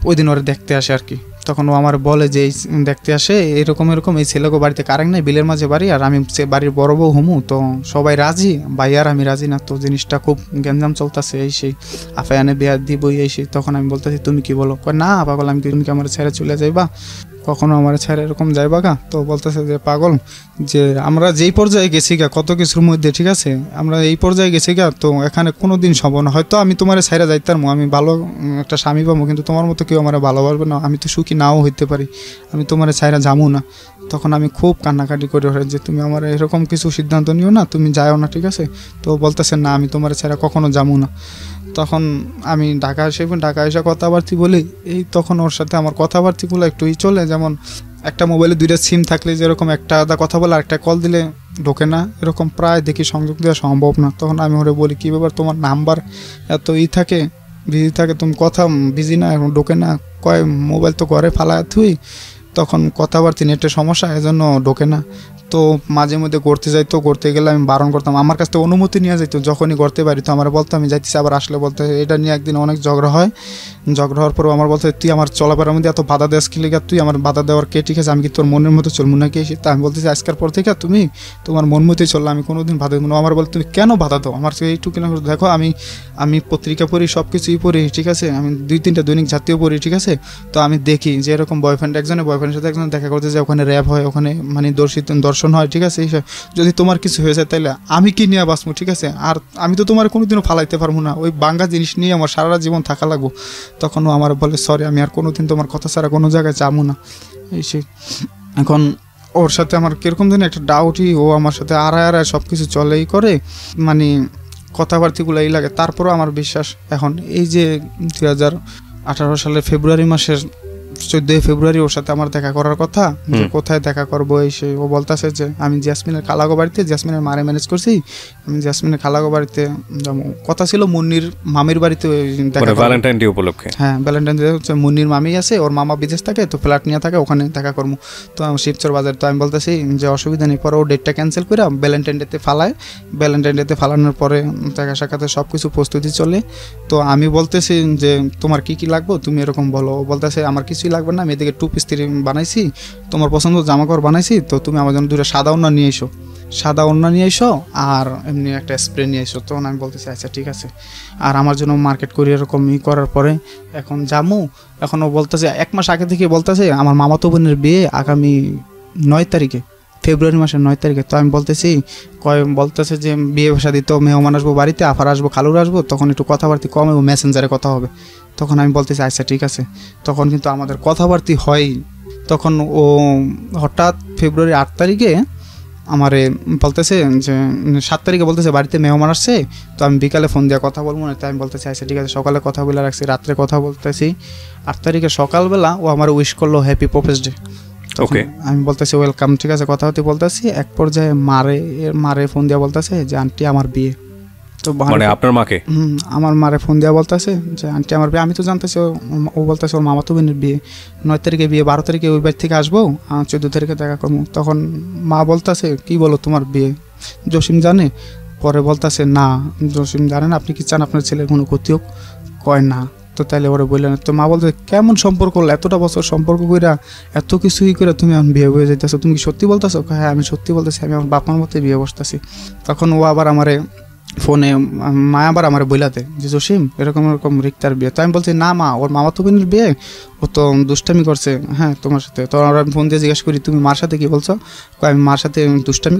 ওই দিন ওরে দেখতে আসে আর কি, তখন ও আমার বলে যে দেখতে আসে এরকম এরকম, এই ছেলেকে বাড়িতে কারেন্ট নাই, বিলের মাঝে বাড়ি, আর আমি বাড়ির বড় বউ হমু। তো সবাই রাজি, ভাই আর আমি রাজি না। তো জিনিসটা খুব গ্যাঞ্জাম চলতেছে, এই সেই আফায়ানে বিয়া দিবই এই সেই। তখন আমি বলতেছি তুমি কি বলো? না পাগল, আমি তুমি কি আমার ছেড়ে চলে যাইবা? কখনো আমার ছেড়ে এরকম যাইবা গা? তো বলতেছে যে পাগল, যে আমরা যেই পর্যায়ে গেছি গা কত কিছুর মধ্যে, ঠিক আছে, আমরা এই পর্যায়ে গেছি গা, তো এখানে কোনো দিন সম্ভব না। হয়তো আমি তোমার ছেড়ে যাইতাম, আমি ভালো একটা স্বামী পাবো, কিন্তু তোমার মতো কেউ আমার ভালোবাসবে না, আমি তো সুখী নাও হইতে পারি, আমি তোমার ছেড়ে যাবো না। তখন আমি খুব কান্নাকাটি করে ওঠে যে তুমি আমার এরকম কিছু সিদ্ধান্ত নিও না, তুমি যাও না, ঠিক আছে। তো বলতেছে না আমি তোমার ছেড়ে কখনো যাবো না। তখন আমি ঢাকা এসে কথাবার্তি বলি, এই তখন ওর সাথে আমার কথাবার্তিগুলো একটু চলে, যেমন একটা মোবাইলে 2টা সিম থাকলে যেরকম একটা আধা কথা বলে আরেকটা কল দিলে ঢোকে না, এরকম প্রায় দেখি সংযোগ দেওয়া সম্ভব না। তখন আমি ওরে বলি কী ব্যাপার, তোমার নাম্বার এত থাকে, বিজি থাকে, তুমি কথা বিজি না, এখন ঢোকে না। কয় মোবাইল তো ঘরে ফালায় তুই, তখন কথাবার্তি নেটের সমস্যা, এজন্য ঢোকে না। তো মাঝে মধ্যে ঘুরতে যাইতো, ঘুরতে গেলে আমি বারণ করতাম, আমার কাছ থেকে অনুমতি নিয়ে যাইতো, যখনই ঘুরতে পারি তো আমার বলতো আমি যাইতেছি, আবার আসলে বলতে এটা নিয়ে একদিন অনেক ঝগড়া হয়। ঝগড়া হওয়ার পরেও আমার বলতে তুই আমার চলাফেরার মধ্যে এত বাধা দেওয়াস কি লেগে, তুই আমার বাধা দেওয়ার কে, ঠিক আছে, আমি কি তোর মনের মতো চলবো নাকি এসে? তা আমি বলতেছি আজকের পর থেকে তুমি তোমার মন মতোই চললো, আমি কোনোদিন বাধা দেবো না। আমার বলতে তুমি কেন বাধা দাও আমার এইটুকু না? দেখো আমি পত্রিকা পড়ি, সব কিছুই পড়ি, ঠিক আছে, আমি 2-3টা দৈনিক জাতীয় পড়ি, ঠিক আছে। তো আমি দেখি যে এরকম বয়ফ্রেন্ডের সাথে একজন দেখা করতে যায়, ওখানে র্যাপ হয়, ওখানে মানে দর্শন হয়, ঠিক আছে। যদি তোমার কিছু হয়ে যায় তাহলে আমি কি নিয়ে বাঁচবো, ঠিক আছে, আর আমি তো তোমার কোনোদিনও ফালাইতে পারবো না, ওই বাঙ্গা জিনিস নিয়ে আমার সারা জীবন থাকা লাগবো। তখন ও আমার বলে সরি, আমি আর কোনোদিন তোমার কথা ছাড়া কোনো জায়গায় যাবো না এই সে। এখন ওর সাথে আমার কীরকম দিন একটা ডাউটই, ও আমার সাথে আড়ায় সব কিছু চলেই করে, মানে কথাবার্তিগুলো এই লাগে। তারপরও আমার বিশ্বাস এখন এই যে 2018 সালের ফেব্রুয়ারি মাসের 14 ফেব্রুয়ারি ওর সাথে আমার দেখা করার কথা, যে কোথায় দেখা করবো এই সেই। ও বলতেছে যে আমি জ্যাসমিনের খালাগো বাড়িতে, জ্যাসমিনের মারে ম্যানেজ করছি, আমি জ্যাসমিনের খালাগো বাড়িতে যাবো। কথা ছিল মুন্নির মামির বাড়িতে ভ্যালেন্টাইন ডে উপলক্ষে। হ্যাঁ ভ্যালেন্টাইন ডে হচ্ছে, মুন্নির মামি আছে, ওর মামা বিদেশ থাকে, তো ফ্ল্যাট নিয়ে থাকে, ওখানে দেখা করবো। তো শিবচর বাজার। তো আমি বলতেছি যে অসুবিধা নেই। পরে ও ডেটটা ক্যান্সেল করে ভ্যালেন্টাইন ডেতে ফালায়। ভ্যালেন্টাইন ডেতে ফালানোর পরে দেখা সাক্ষাতে সব কিছু প্রস্তুতি চলে। তো আমি বলতেছি যে তোমার কি কি লাগবে তুমি এরকম বলো। ও বলতেছে আমার কিছুই লাগবে না, আমি এদিকে 2 পিস বানাইছি, তোমার পছন্দ জামাকাপড় বানাইছি, তো তুমি আমার জন্য 2টা সাদা ওড়না নিয়ে এসো, সাদা ওড়না নিয়ে এসো, আর এমনি একটা স্প্রে নিয়ে এসো। তখন আমি বলতেছি আচ্ছা ঠিক আছে। আর আমার জন্য মার্কেট করি এরকম করার পরে এখন যামু। এখনও বলতেছে 1 মাস আগে থেকে বলতেছে আমার মামাতো বোনের বিয়ে আগামী 9 তারিখে, ফেব্রুয়ারি মাসের 9 তারিখে। তো আমি বলতেছি বলতেছে যে বিয়ে শাদী তো মেহমান আসবো বাড়িতে, আফার আসবো, খালুর আসবো, তখন একটু কথাবার্তি কম হবে, মেসেঞ্জারে কথা হবে। তখন আমি বলতেছি আচ্ছা ঠিক আছে। তখন কিন্তু আমাদের কথাবার্তি হয়। তখন ও হঠাৎ ফেব্রুয়ারি 8 তারিখে আমারে বলতেছে যে 7 তারিখে বলতেছে বাড়িতে মেহমান আসছে, তো আমি বিকালে ফোন দিয়ে কথা বলবো না। তাই আমি বলতেছি আচ্ছা ঠিক আছে। সকালে কথা বলে রাখছি, রাত্রে কথা বলতেছি। 8 তারিখে সকালবেলা ও আমার উইশ করলো হ্যাপি প্রপোজ ডে। ওকে, আমি বলতেছি ওয়েলকাম, ঠিক আছে, কথা হতে বলতেছি। এক পর্যায়ে মারে ফোন দিয়ে বলতেছে যে আন্টি আমার বিয়ে। তো মানে আপনার মাকে? আমার মারে ফোন দেওয়া বলতেছে যে আন্টি আমার বিয়ে। আমি তো জানতেছি ও বলতেছে ওর মামাতো বোনের বিয়ে, 9 তারিখে বিয়ে, 12 তারিখে ওই বাড়ি থেকে আসবো, 14 তারিখে দেখা করবো। তখন মা বলতেছে কি বলো তোমার বিয়ে জসিম জানে? পরে বলতেছে না জসিম জানেন আপনি কি চান আপনার ছেলের কোনো ক্ষতি হোক? কয় না। তো তাইলে ওরা বললেন, তো মা বলতে কেমন সম্পর্ক হলো, এতটা বছর সম্পর্ক কইরা এত কিছুই করে তুমি এখন বিয়ে হয়ে যাইতেছো, তুমি কি সত্যি বলতেছো? হ্যাঁ আমি সত্যি বলতেছি, আমি আমার বাপ মার মতো বিয়ে বসতেছি। তখন ও আবার আমারে ফোনে মা আবার আমার বইলাতে যে জসিম এরকম এরকম রিক্তার বিয়ে। তো আমি বলছি না মা, ওর মামাতো বোনের বিয়ে, ও তো দুষ্টামি করছে হ্যাঁ তোমার সাথে। তো আমি ফোন দিয়ে জিজ্ঞাসা করি তুমি মার সাথে কি বলছো? আমি মার সাথে দুষ্টামি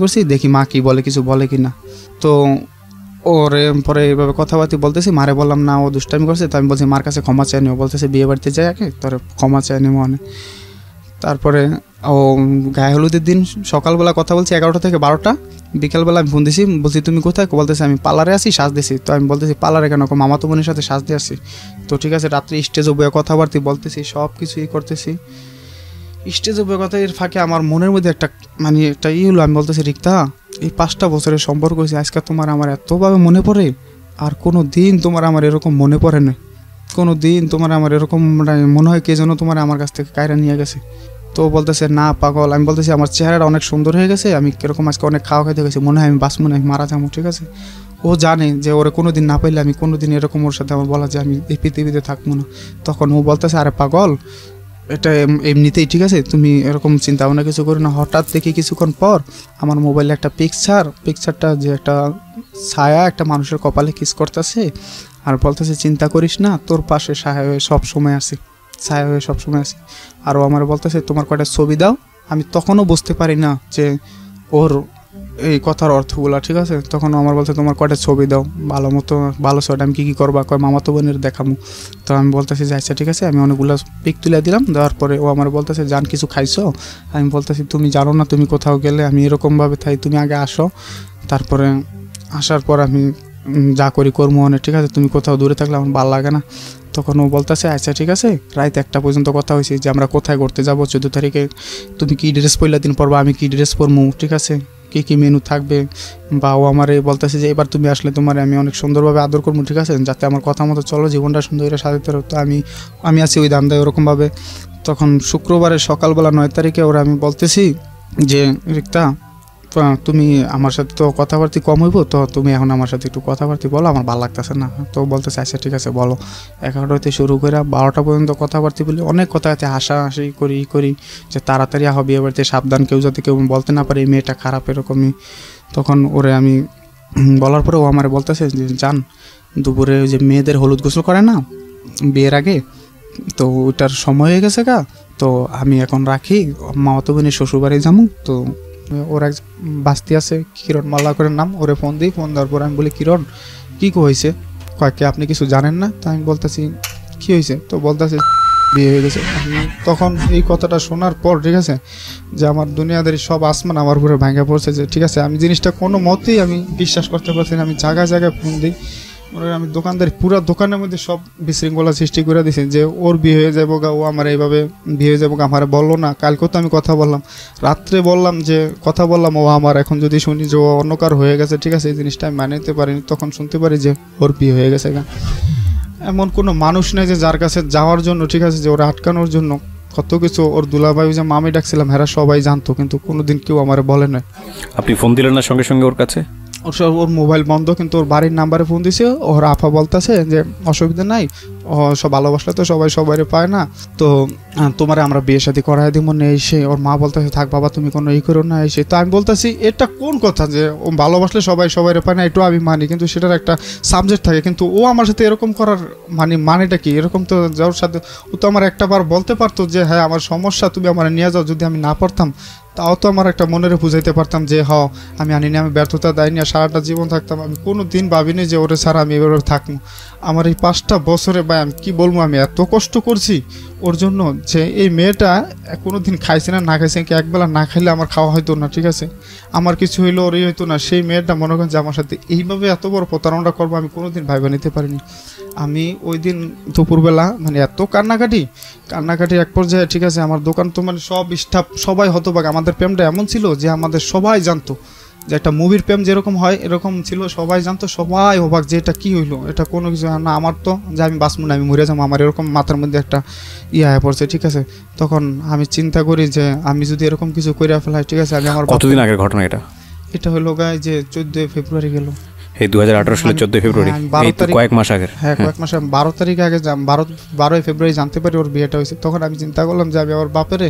করছি দেখি মা কি বলে, কিছু বলে কি না। তো ওরে পরে এইভাবে কথাবার্তা বলতেছি, মারে বললাম না ও দুষ্টামি করছে। তো আমি বলছি মার কাছে ক্ষমা চাই নি। ও বলতেছে বিয়ে বাড়িতে যাই আগে তোর ক্ষমা চাই নি মনে। তারপরে ও গায়ে হলুদের দিন সকালবেলা কথা বলছি 11টা থেকে 12টা, বিকালবেলা আমি ফোন দিছি, বলছি তুমি কোথায়? বলতেছে আমি পার্লারে আছি, সাজ দিছি। তো আমি বলতেছি পার্লারে কেন? মামাতো বোনের সাথে সাজ দিয়ে আসছি। তো ঠিক আছে, রাত্রে স্টেজে বয়ে কথাবার্তা বলতেছি, সব কিছুই করতেছি। স্টেজে বয়ে কথা এর ফাঁকে আমার মনের মধ্যে একটা মানে একটা হলো, আমি বলতেছি রিক্তা এই 5টা বছরের সম্পর্ক হয়েছে, আজকে তোমার আমার এতভাবে মনে পড়ে, আর কোনো দিন তোমার আমার এরকম মনে পড়ে না, কোনো দিন তোমার আমার এরকম মনে হয় কে যেন তোমার আমার কাছ থেকে কায়রা নিয়ে গেছে। তো বলতেছে না পাগল। আমি বলতেছি আমার চেহারাটা অনেক সুন্দর হয়ে গেছে, আমি কিরকম আজকে অনেক খাওয়া খাইতে গেছি, মনে হয় আমি বাঁচবো না, আমি মারা যাবো। ঠিক আছে, ও জানে যে ওরে কোনো দিন না পাইলে আমি কোনো দিন এরকম ওর সাথে আমার বলা যে আমি এই পৃথিবীতে থাকবো না। তখন ও বলতেছে আরে পাগল এটা এমনিতেই ঠিক আছে, তুমি এরকম চিন্তা ভাবনা কিছু করো না। হঠাৎ দেখি কিছুক্ষণ পর আমার মোবাইলে একটা পিকচারটা যে একটা ছায়া একটা মানুষের কপালে কিস করতেছে, আর বলতেছে চিন্তা করিস না, তোর পাশে ছায়া হয়ে সব সময় আসি। আর ও আমার বলতেছে তোমার কয়টা ছবি দাও। আমি তখনও বুঝতে পারি না যে ওর এই কথার অর্থগুলা, ঠিক আছে। তখন আমার বলতে তোমার কয়টা ছবি দাও ভালো ছবিটা, আমি কী করবা? কয় মামাতো বোনের দেখামু। তো আমি বলতেছি যে আচ্ছা ঠিক আছে, আমি অনেকগুলো পিক তুলে দিলাম। দেওয়ার পরে ও আমার বলতেছে জান কিছু খাইছো? আমি বলতেছি তুমি জানো না, তুমি কোথাও গেলে আমি এরকমভাবে থাই, তুমি আগে আসো, তারপরে আসার পর আমি যা করি করবো অনেক, ঠিক আছে। তুমি কোথাও দূরে থাকলে আমার ভালো লাগে না। তখন ও বলতেছে আচ্ছা ঠিক আছে, রাত 1টা পর্যন্ত কথা হয়েছে যে আমরা কোথায় ঘুরতে যাবো 14 তারিখে, তুমি কি ড্রেস পরলা দিন পরবা, আমি কি ড্রেস পরবো, ঠিক আছে, কী মেনু থাকবে। বা ও আমার বলতেছে যে এবার তুমি আসলে তোমার আমি অনেক সুন্দরভাবে আদর করবো, ঠিক আছে, যাতে আমার কথা মতো চলো, জীবনটা সুন্দর করে সাজাতে পারো। তো আমি আছি ওই দামদায় ওরকমভাবে। তখন শুক্রবারের সকালবেলা 9 তারিখে ওরা আমি বলতেছি যে রিক্তা তুমি আমার সাথে তো কথাবার্তা কম হইব, তো তুমি এখন আমার সাথে একটু কথাবার্তা বলো, আমার ভালো লাগতেছে না। তো বলতেছে আচ্ছা ঠিক আছে বলো। 11টাতে শুরু করে 12টা পর্যন্ত কথাবার্তা বলি, অনেক কথা আছে, হাসাহাসি করি যে তাড়াতাড়ি হবে এ বাড়িতে, সাবধান, কেউ বলতে না পারে এই মেয়েটা খারাপ এরকমই। তখন ওরে আমি বলার পরে ও আমার বলতেছে যে জান দুপুরে যে মেয়েদের হলুদ গোসল করে না বিয়ের আগে, তো ওটার সময় হয়ে গেছে গা, তো আমি এখন রাখি, মামাতো বোনের শ্বশুরবাড়ি যাবো। তো ওর এক বাস্তি আছে কিরণ মাল্লা করে নাম, ওরে ফোন দেওয়ার পর আমি বলি কিরণ কী হয়েছে? কয়েককে আপনি কিছু জানেন না? তো আমি বলতেছি কী হয়েছে? তো বলতেছে বিয়ে হয়ে গেছে। তখন এই কথাটা শোনার পর ঠিক আছে যে আমার দুনিয়াদারি সব আসমান আমার উপরে ভেঙে পড়ছে, যে ঠিক আছে আমি জিনিসটা কোনো মতেই আমি বিশ্বাস করতে পারছি না। আমি জায়গায় ফোন দিই, আমি দোকানদারি পুরো দোকানের মধ্যে সব বিশৃঙ্খলা সৃষ্টি করে দিয়েছি যে ওর বিয়ে হয়ে যাবো গা, ও আমার এইভাবে বিয়ে হয়ে যাবো গা, আমার বললো না। কালকেও তো আমি কথা বললাম, রাত্রে বললাম যে কথা বললাম, ও আমার এখন যদি শুনি যে ও অন্য কার হয়ে গেছে, ঠিক আছে, এই জিনিসটা আমি মানে নিতে পারিনি। তখন শুনতে পারি যে ওর বিয়ে হয়ে গেছে গা। এমন কোনো মানুষ নেই যে যার কাছে যাওয়ার জন্য, ঠিক আছে, যে ওরা আটকানোর জন্য কত কিছু। ওর দুলাভাই যে মামি ডাকছিলাম হেরা সবাই জানতো, কিন্তু কোনোদিন কেউ আমার বলে না। আপনি ফোন দিলেন না সঙ্গে সঙ্গে ওর কাছে? ওর মোবাইল বন্ধ, কিন্তু ওর বাড়ির নাম্বারে ফোন দিছে। ওর আফা বলতেছে যে অসুবিধা নাই, সব ভালোবাসলে তো সবাই পায় না, তো তোমার আমরা বিয়ে শাদী করাই দিব না এসে। ওর মা বলতেছে থাক বাবা তুমি কোনো করো না এসে। তো আমি বলতেছি এটা কোন কথা যে ও ভালোবাসলে সবাই পায় না, একটু আমি মানি, কিন্তু সেটার একটা সাবজেক্ট থাকে। কিন্তু ও আমার সাথে এরকম করার মানেটা কি? এরকম তো যাওয়ার সাথে ও তো আমার একটা বার বলতে পারতো যে হ্যাঁ আমার সমস্যা, তুমি আমার নিয়ে যাও। যদি আমি না পারতাম তাও তো আমার একটা মনের বুঝাইতে পারতাম যে আমি আনিনি, আমি ব্যর্থতা দেয়নি, আর সারাটা জীবন থাকতাম। আমি কোনো দিন ভাবিনি যে ওরে ছাড়া আমি এভাবে থাকবো। আমার এই 5টা বছরে ভাই আমি কী বলবো, আমি এত কষ্ট করছি ওর জন্য যে এই মেয়েটা কোনো দিন খাইছে না খাইছে, কি একবেলা না খাইলে আমার খাওয়া হয়তো না, ঠিক আছে, আমার কিছু হইলো ওরই হইতো না। সেই মেয়েটা মনে করেন যে আমার সাথে এইভাবে এত বড় প্রতারণা করবো আমি কোনো দিন ভাইবা নিতে পারিনি। আমি ওই দিন দুপুরবেলা মানে এত কান্নাকাটি এক পর্যায়ে, ঠিক আছে, আমার দোকান তো মানে সব স্টাফ সবাই হতবাক। আমাদের প্রেমটা এমন ছিল যে আমাদের সবাই জানতো যে একটা মুভির প্রেম যেরকম হয় এরকম ছিল, সবাই জানতো, সবাই অবাক যে এটা কী হইলো, এটা কোনো কিছু না। আমার তো যে আমি বাঁচবো না, আমি মরে যাবো, আমার এরকম মাথার মধ্যে একটা হয়ে পড়ছে, ঠিক আছে। তখন আমি চিন্তা করি যে আমি যদি এরকম কিছু করে ফেলাই, ঠিক আছে, আমি আমার কতদিন আগের ঘটনা এটা হলো গায়ে যে 14 ফেব্রুয়ারি গেল, এই 2018 সালের 14 ফেব্রুয়ারি, এই তো কয়েক মাস আগে। হ্যাঁ কয়েক মাস, 12 তারিখ আগে 12 ফেব্রুয়ারি জানতে পারি ওর বিয়েটা হয়েছে। তখন আমি চিন্তা করলাম যে আমি আমার বাপের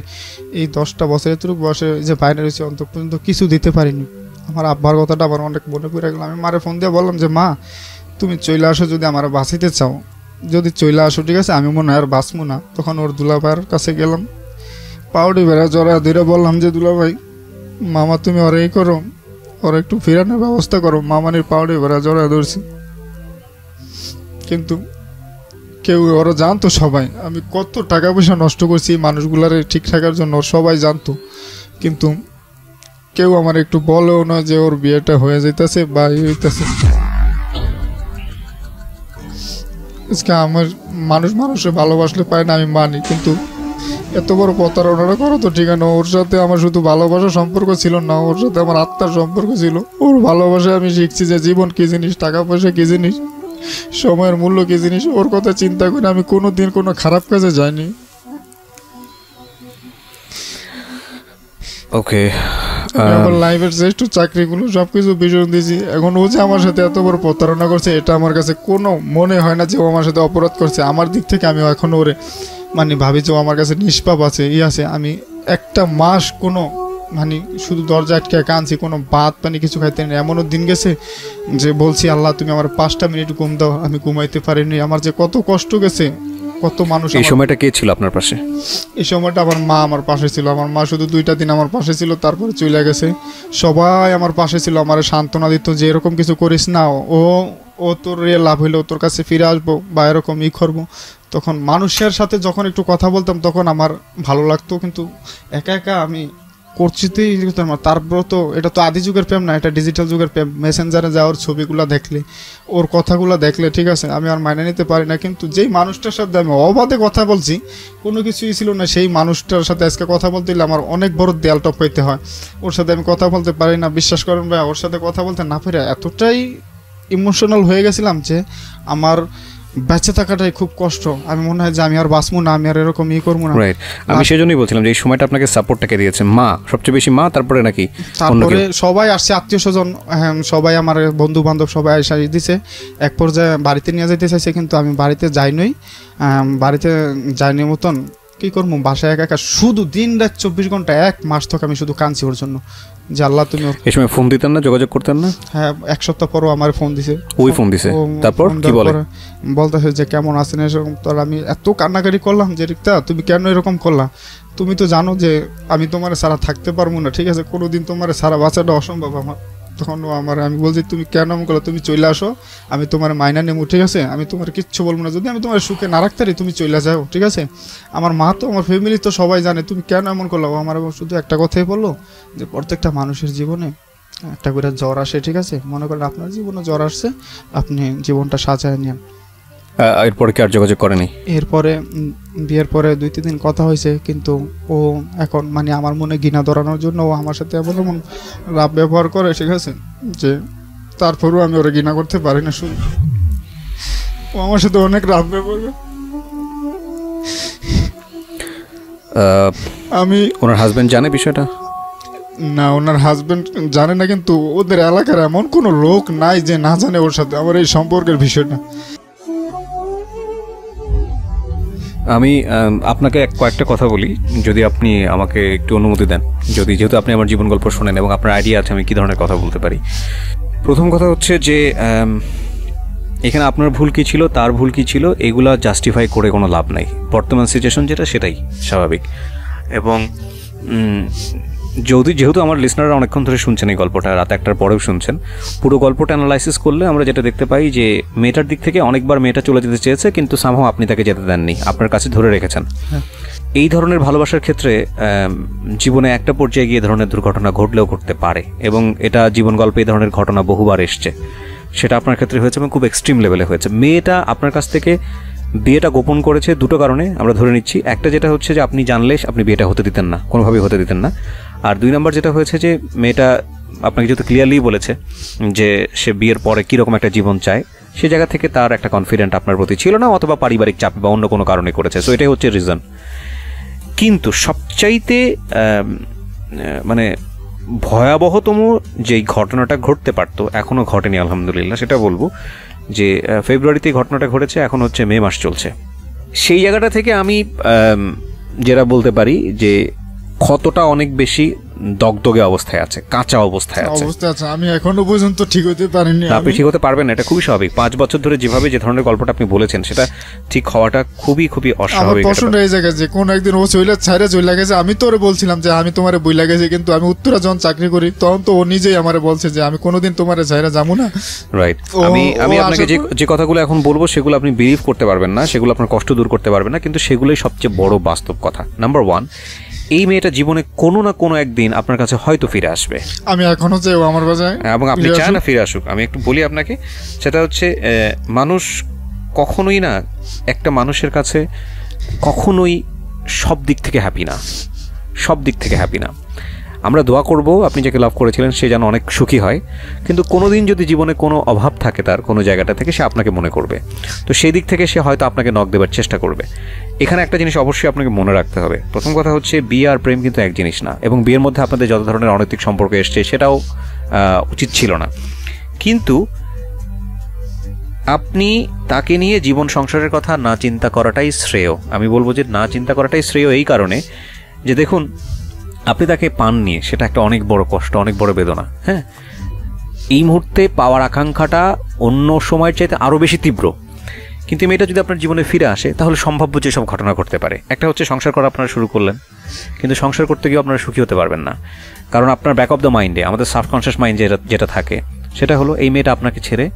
এই 10টা বছর এতটুকু বয়সে যে বাইরে রয়েছে অন্ত পর্যন্ত কিছু দিতে পারিনি। আমার আব্বার কথাটা আমার অনেক মনে পড়ে গেল। আমি মারে ফোন দিয়ে বললাম যে মা তুমি চলে আসো, যদি আমার বাঁচিতে চাও, যদি চলে আসো ঠিক আছে, আমি মনে হয় আর বাঁচবো না। তখন ওর দুলাভাইয়ের কাছে গেলাম, পাউডি বেড়া জড়া ধরে বললাম যে দুলাভাই মামা তুমি ওর এই করো, ওর একটু ফেরানোর ব্যবস্থা করো। মামানির পাউডি বেড়া জড়া ধরছি, কিন্তু কেউ ওরা জানতো সবাই আমি কত টাকা পয়সা নষ্ট করছি এই মানুষগুলার ঠিক থাকার জন্য, সবাই জানতো, কিন্তু কেউ আমার একটু বলেও না যে ওর বিয়েটা হয়ে যাইতেছে বা হইতেছে। আমার মানুষে ভালোবাসলে পায় না, আমি মানি, কিন্তু এত বড় প্রতারণাটা করো তো ঠিক আছে। ওর সাথে আমার শুধু ভালোবাসার সম্পর্ক ছিল না, ওর সাথে আমার আত্মার সম্পর্ক ছিল। ওর ভালোবাসায় আমি শিখছি যে জীবন কী জিনিস, টাকা পয়সা কী জিনিস, সময়ের মূল্য কী জিনিস। ওর কথা চিন্তা করে আমি কোনো দিন কোনো খারাপ কাজে যাইনি। ওকে, আমার লাইফের শ্রেষ্ঠ চাকরিগুলো সবকিছু বিসর্জন দিয়েছি। এখন ও যে আমার সাথে এত বড় প্রতারণা করছে, এটা আমার কাছে কোনো মনে হয় না যে ও আমার সাথে অপরাধ করছে। আমার দিক থেকে আমি এখনো ওরে মানে ভাবি যে ও আমার কাছে নিষ্পাপ আছে, আছে। আমি একটা মাস কোনো মানে শুধু দরজা আটকে কাঁদছি, কোনো ভাত পানি কিছু খাইতে নেই। এমনও দিন গেছে যে বলছি আল্লাহ তুমি আমার 5টা মিনিট ঘুম দাও, আমি ঘুমাইতে পারিনি। আমার যে কত কষ্ট গেছে, কত মানুষ। এই সময়টা কে ছিল আপনার পাশে? এই সময়টা আমার মা আমার পাশে ছিল। আমার মা শুধু 2টা দিন আমার পাশে ছিল, তারপরে চলে গেছে। সবাই আমার পাশে ছিল, আমার সান্ত্বনা দিত যে এরকম কিছু করিস না, ও তোর লাভ হইলেও তোর কাছে ফিরে আসবো বা এরকম করবো। তখন মানুষের সাথে যখন একটু কথা বলতাম তখন আমার ভালো লাগতো, কিন্তু একা একা আমি করছিতেই তারপর তো এটা তো আদি যুগের প্রেম না, এটা ডিজিটাল যুগের প্রেম। মেসেঞ্জারে যাওয়ার ছবিগুলো দেখলে, ওর কথাগুলো দেখলে ঠিক আছে আমি আর মাইনে নিতে পারি না, কিন্তু যেই মানুষটার সাথে আমি অবাধে কথা বলছি, কোনো কিছুই ছিল না, সেই মানুষটার সাথে আজকে কথা বলতে গেলে আমার অনেক বড় দেয়াল টপ হইতে হয়। ওর সাথে আমি কথা বলতে পারি না, বিশ্বাস করেন ভাই। ওর সাথে কথা বলতে না পেরে এতটাই ইমোশনাল হয়ে গেছিলাম যে আমার বেঁচে থাকাটাই খুব কষ্ট। আমি মনে হয় যে আমি আর বাঁচবো না, আমি আর এরকম করবো না। রাইট, আমি সেজন্যই বলছিলাম যে এই সময়টা আপনাকে সাপোর্টটাকে দিয়েছে মা, সবচেয়ে বেশি মা, তারপরে নাকি তারপরে সবাই আসছে, আত্মীয় স্বজন, সবাই আমার বন্ধু বান্ধব সবাই এসে দিছে। এক পর্যায়ে বাড়িতে নিয়ে যেতে চাইছে, কিন্তু আমি বাড়িতে যাইনি। বাড়িতে যাইনি মতন কী করবো, বাসায় একা একা শুধু দিন রাত 24 ঘন্টা 1 মাস থেকে আমি শুধু কাঁদছি ওর জন্য যে আল্লাহ তুমি। এই সময় ফোন দিতেন না, যোগাযোগ করতেন না? হ্যাঁ, 1 সপ্তাহ পরও আমার ফোন দিছে। ওই ফোন দিছে, তারপর কি বলে? বলতেছে যে কেমন আছেন এরকম। তো আমি এত কান্নাকাটি করলাম যে রিক্তা তুমি কেন এরকম করলা, তুমি তো জানো যে আমি তোমার ছাড়া থাকতে পারবো না, ঠিক আছে, কোনোদিন তোমার ছাড়া বাঁচাটা অসম্ভব আমার। তখন আমি বলছি তুমি কেন এমন করলো, তুমি চলে আসো, আমি তোমার মাইনা নেবো, ঠিক আছে, আমি তোমার কিচ্ছু বলবো না, যদি আমি তোমার সুখে না রাখতে পারি তুমি চলে যাও, ঠিক আছে। আমার মা তো আমার ফ্যামিলি তো সবাই জানে, তুমি কেন এমন করলো। আমার শুধু একটা কথাই বললো যে প্রত্যেকটা মানুষের জীবনে একটা করে জ্বর আসে, ঠিক আছে, মনে করেন আপনার জীবনে জ্বর আসছে, আপনি জীবনটা সাজায় নেন। এরপরে কি আর যোগাযোগ করেনি? এরপরে বিয়ের পরে 2-3 দিন কথা হয়েছে, কিন্তু ও এখন মানে আমার মনে ঘৃণা ধরানোর জন্য ও আমার সাথে এমন এমন রাব ব্যবহার করে, ঠিক আছে, যে তারপরেও আমি ওরা ঘৃণা করতে পারি না। শুধু ও আমার সাথে অনেক রাব ব্যবহার করে। আমি ওনার হাজবেন্ড জানে বিষয়টা? না, ওনার হাজবেন্ড জানে না, কিন্তু ওদের এলাকার এমন কোনো লোক নাই যে না জানে ওর সাথে আমার এই সম্পর্কের বিষয়টা। আমি আপনাকে কয়েকটা কথা বলি, যদি আপনি আমাকে একটু অনুমতি দেন, যেহেতু আপনি আমার জীবন গল্প শোনেন এবং আপনার আইডিয়া আছে আমি কী ধরনের কথা বলতে পারি। প্রথম কথা হচ্ছে যে এখানে আপনার ভুল কী ছিল, তার ভুল কী ছিল, এগুলা জাস্টিফাই করে কোনো লাভ নাই। বর্তমান সিচুয়েশন যেটা সেটাই স্বাভাবিক। এবং যেহেতু আমার লিসনাররা অনেকক্ষণ ধরে শুনছেন এই গল্পটা, রাত 1টার পরেও শুনছেন, পুরো গল্পটা অ্যানালাইসিস করলে আমরা যেটা দেখতে পাই যে মেয়েটার দিক থেকে অনেকবার মেয়েটা চলে যেতে চেয়েছে, কিন্তু সামহাও আপনি তাকে যেতে দেননি, আপনার কাছে ধরে রেখেছেন। এই ধরনের ভালোবাসার ক্ষেত্রে জীবনে একটা পর্যায়ে গিয়ে ধরনের দুর্ঘটনা ঘটলেও ঘটতে পারে, এবং এটা জীবন গল্পে এই ধরনের ঘটনা বহুবার এসছে। সেটা আপনার ক্ষেত্রে হয়েছে এবং খুব এক্সট্রিম লেভেলে হয়েছে। মেয়েটা আপনার কাছ থেকে বিয়েটা গোপন করেছে 2টো কারণে আমরা ধরে নিচ্ছি। একটা যেটা হচ্ছে যে আপনি জানলে আপনি বিয়েটা হতে দিতেন না, কোনোভাবেই হতে দিতেন না। আর 2 নম্বর যেটা হয়েছে যে মেয়েটা আপনাকে যেহেতু ক্লিয়ারলি বলেছে যে সে বিয়ের পরে কীরকম একটা জীবন চায়, সে জায়গা থেকে তার একটা কনফিডেন্ট আপনার প্রতি ছিল না, অথবা পারিবারিক চাপ বা অন্য কোনো কারণে করেছে। সো এটাই হচ্ছে রিজন। কিন্তু সবচাইতে মানে ভয়াবহতম যেই ঘটনাটা ঘটতে পারতো এখনও ঘটেনি আলহামদুলিল্লাহ, সেটা বলবো যে ফেব্রুয়ারিতে ঘটনাটা ঘটেছে, এখন হচ্ছে মে মাস চলছে। সেই জায়গাটা থেকে আমি যেটা বলতে পারি যে ক্ষতটা অনেক বেশি দগদগে অবস্থায় আছে, কাঁচা অবস্থায় আছে। আমি এখনো পর্যন্ত ঠিক হতে পারিনি। আপনি ঠিক হতে পারবেন না, এটা খুবই স্বাভাবিক। 5 বছর ধরে যেভাবে যে ধরনের গল্পটা আপনি বলেছেন সেটা ঠিক হওয়াটা খুবই খুবই অস্বাভাবিক। আমার পছন্দ এই জায়গায় যে কোন একদিন ও চইলা ছাইরা চইলা গেছে, আমি তোরে বলছিলাম যে আমি তোমারে বইলা গেছি, কিন্তু আমি উত্তরা যখন চাকরি করি তখন তো ও নিজেই আমারে বলছে যে আমি কোনোদিন তোমারে ছাইরা যাবো না। রাইট। আমি আপনাকে যে কথাগুলো এখন বলবো সেগুলো আপনি বিলিভ করতে পারবেন না, সেগুলো আপনার কষ্ট দূর করতে পারবেন না, কিন্তু সেগুলোই সবচেয়ে বড় বাস্তব কথা। নাম্বার 1, এই মেয়েটা জীবনে কোনো না কোনো একদিন আপনার কাছে হয়তো ফিরে আসবে। আমি এখনো চাই ও আমার বাসায়, এবং আপনি চান না ফিরে আসুক। আমি একটু বলি আপনাকে, সেটা হচ্ছে মানুষ কখনোই না, একটা মানুষের কাছে কখনোই সব দিক থেকে হ্যাপি না, সব দিক থেকে হ্যাপি না। আমরা দোয়া করব আপনি যাকে লাভ করেছিলেন সে যেন অনেক সুখী হয়, কিন্তু কোনোদিন যদি জীবনে কোনো অভাব থাকে তার কোনো জায়গাটা থেকে, সে আপনাকে মনে করবে। তো সেই দিক থেকে সে হয়তো আপনাকে নক দেবার চেষ্টা করবে। এখানে একটা জিনিস অবশ্যই আপনাকে মনে রাখতে হবে। প্রথম কথা হচ্ছে বিয়ে আর প্রেম কিন্তু এক জিনিস না, এবং বিয়ের মধ্যে আপনাদের যত ধরনের অনৈতিক সম্পর্ক এসছে সেটাও উচিত ছিল না। কিন্তু আপনি তাকে নিয়ে জীবন সংসারের কথা না চিন্তা করাটাই শ্রেয়। আমি বলবো যে না চিন্তা করাটাই শ্রেয় এই কারণে যে দেখুন, আপনি তাকে পাননি, সেটা একটা অনেক বড় কষ্ট, অনেক বড় বেদনা। হ্যাঁ, এই মুহূর্তে পাওয়ার আকাঙ্ক্ষাটা অন্য সময়ের চাইতে আরও বেশি তীব্র। কিন্তু মেয়েটা যদি আপনার জীবনে ফিরে আসে তাহলে সম্ভাব্য যেসব ঘটনা ঘটতে পারে, একটা হচ্ছে সংসার করা আপনারা শুরু করলেন, কিন্তু সংসার করতে গিয়ে আপনারা সুখী হতে পারবেন না। কারণ আপনার ব্যাক অফ দ্য মাইন্ডে, আমাদের সাবকনশিয়াস মাইন্ড যেটা থাকে সেটা হলো এই মেয়েটা আপনাকে ছেড়ে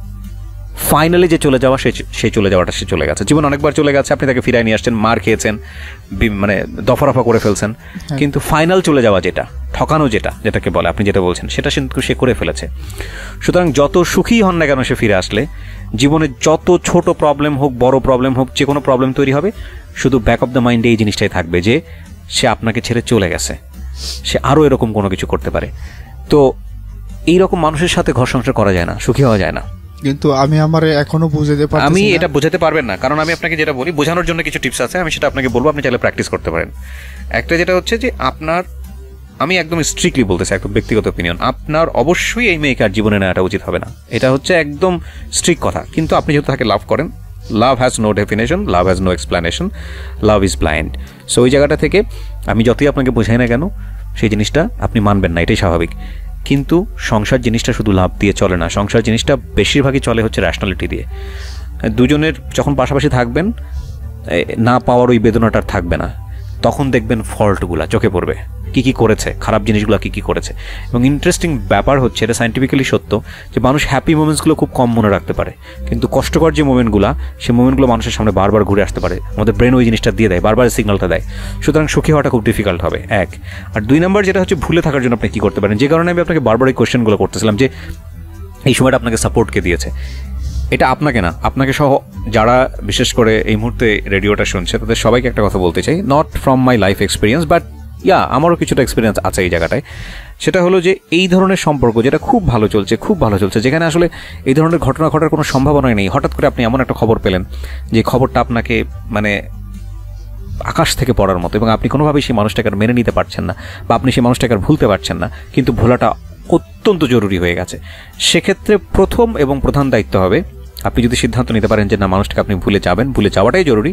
ফাইনালি যে চলে যাওয়া, সে চলে যাওয়াটা সে চলে গেছে। জীবন অনেকবার চলে গেছে, আপনি তাকে ফিরায় নিয়ে আসছেন, মার খেয়েছেন, মানে দফারফা করে ফেলছেন, কিন্তু ফাইনাল চলে যাওয়া যেটা, ঠকানো যেটাকে বলে, আপনি যেটা বলছেন সেটা কিন্তু সে করে ফেলেছে। সুতরাং যত সুখী হন না কেন সে ফিরে আসলে, জীবনে যত ছোট প্রবলেম হোক, বড় প্রবলেম হোক, যে কোনো প্রবলেম তৈরি হবে, শুধু ব্যাক অফ দ্য মাইন্ডে এই জিনিসটাই থাকবে যে সে আপনাকে ছেড়ে চলে গেছে, সে আরও এরকম কোনো কিছু করতে পারে। তো এইরকম মানুষের সাথে ঘর সংসার করা যায় না, সুখী হওয়া যায় না। কিন্তু আমি আমার এখনো বুঝাতে পারছি না। আমি এটা বোঝাতে পারবেন না, কারণ আমি আপনাকে যেটা বলি, বোঝানোর জন্য কিছু টিপস আছে, আমি সেটা আপনাকে বলবো, আপনি চাইলে প্র্যাকটিস করতে পারেন। একটা যেটা হচ্ছে যে আমি একদম স্ট্রিক্টলি বলতেছি, একদম ব্যক্তিগত অপিনিয়ন, আপনার অবশ্যই এই মেয়েকে আর জীবনে নেওয়াটা উচিত হবে না। এটা হচ্ছে একদম স্ট্রিক্ট কথা। কিন্তু আপনি যেহেতু তাকে লাভ করেন, love has no definition, love has no explanation, love is blind. So ওই জায়গাটা থেকে আমি যতই আপনাকে বোঝাই না কেন, সেই জিনিসটা আপনি মানবেন না, এটাই স্বাভাবিক। কিন্তু সংসার জিনিসটা শুধু লাভ দিয়ে চলে না, সংসার জিনিসটা বেশিরভাগই চলে হচ্ছে র্যাশনালিটি দিয়ে। দুজনের যখন পাশাপাশি থাকবেন, না পাওয়ার ওই বেদনাটার থাকবে না, তখন দেখবেন ফল্টগুলা চোখে পড়বে, কী করেছে, খারাপ জিনিসগুলো কী করেছে। এবং ইন্টারেস্টিং ব্যাপার হচ্ছে, এটা সায়েন্টিফিক্যালি সত্য, যে মানুষ হ্যাপি মোমেন্টসগুলো খুব কম মনে রাখতে পারে, কিন্তু কষ্টকর যে মোমেন্টগুলো, সেই মোমেন্টগুলো মানুষের সামনে বারবার ঘুরে আসতে পারে, আমাদের ব্রেন ওই জিনিসটা দিয়ে দেয়, বারবার সিগন্যালটা দেয়। সুতরাং সুখী হওয়াটা খুব ডিফিকাল্ট হবে, এক। আর 2 নম্বর যেটা হচ্ছে, ভুলে থাকার জন্য আপনি কী করতে পারেন, যে কারণে আমি আপনাকে বারবার এই কোয়েশ্চেনগুলো করতেছিলাম যে এই সময়টা আপনাকে সাপোর্টকে দিয়েছে। এটা আপনাকে না, আপনাকে সহ যারা বিশেষ করে এই মুহূর্তে রেডিওটা শুনছে তাদের সবাইকে একটা কথা বলতে চাই, not from my life experience, but আমারও কিছুটা এক্সপিরিয়েন্স আছে এই জায়গাটায়। সেটা হলো যে এই ধরনের সম্পর্ক যেটা খুব ভালো চলছে, যেখানে আসলে এই ধরনের ঘটনা ঘটার কোনো সম্ভাবনাই নেই, হঠাৎ করে আপনি এমন একটা খবর পেলেন যে খবরটা আপনাকে মানে আকাশ থেকে পড়ার মতো, এবং আপনি কোনোভাবেই সেই মানুষটাকে আর মেনে নিতে পারছেন না, বা আপনি সেই মানুষটাকে আর ভুলতে পারছেন না, কিন্তু ভোলাটা অত্যন্ত জরুরি হয়ে গেছে। সেক্ষেত্রে প্রথম এবং প্রধান দায়িত্ব হবে, আপনি যদি সিদ্ধান্ত নিতে পারেন যে না, মানুষটাকে আপনি ভুলে যাবেন, ভুলে যাওয়াটাই জরুরি,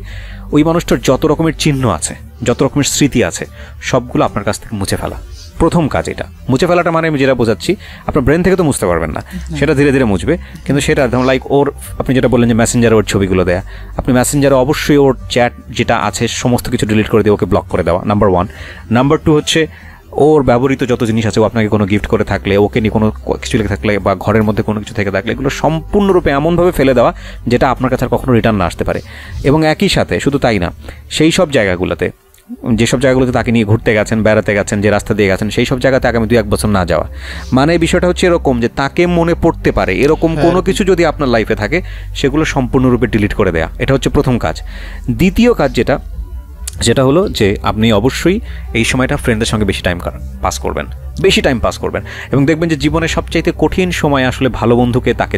ওই মানুষটার যত রকমের চিহ্ন আছে, যত রকমের স্মৃতি আছে, সবগুলো আপনার কাছ থেকে মুছে ফেলা। প্রথম কাজ এটা। মুছে ফেলাটা মানে আমি যেটা বোঝাচ্ছি, আপনার ব্রেন থেকে তো মুছতে পারবেন না, সেটা ধীরে ধীরে মুছবে, কিন্তু সেটা ধরুন লাইক ওর, আপনি যেটা বললেন যে মেসেঞ্জারে ওর ছবিগুলো দেয়া, আপনি মেসেঞ্জারে অবশ্যই ওর চ্যাট যেটা আছে সমস্ত কিছু ডিলিট করে দিয়ে ওকে ব্লক করে দেওয়া, নাম্বার 1। নাম্বার 2 হচ্ছে ওর ব্যবহৃত যত জিনিস আছে, ও আপনাকে কোনো গিফট করে থাকলে, ওকে নিয়ে কোনো কিছু লেগে থাকলে, বা ঘরের মধ্যে কোনো কিছু থেকে থাকলে, এগুলো সম্পূর্ণরূপে এমনভাবে ফেলে দেওয়া যেটা আপনার কাছে আর কখনো রিটার্ন না আসতে পারে। এবং একই সাথে শুধু তাই না, সেই সব জায়গাগুলোতে, যেসব জায়গাগুলোতে তাকে নিয়ে ঘুরতে গেছেন, বেড়াতে গেছেন, যে রাস্তা দিয়ে গেছেন, সেই সব জায়গাতে আগামী 2-1 বছর না যাওয়া। মানে বিষয়টা হচ্ছে এরকম যে তাকে মনে পড়তে পারে এরকম কোনো কিছু যদি আপনার লাইফে থাকে, সেগুলো সম্পূর্ণরূপে ডিলিট করে দেয়া। এটা হচ্ছে প্রথম কাজ। দ্বিতীয় কাজ যেটা হলো যে আপনি অবশ্যই এই সময়টা ফ্রেন্ডদের সঙ্গে বেশি টাইম পাস করবেন, এবং দেখবেন যে জীবনের সবচাইতে কঠিন সময় আসলে ভালো বন্ধুকে তাকে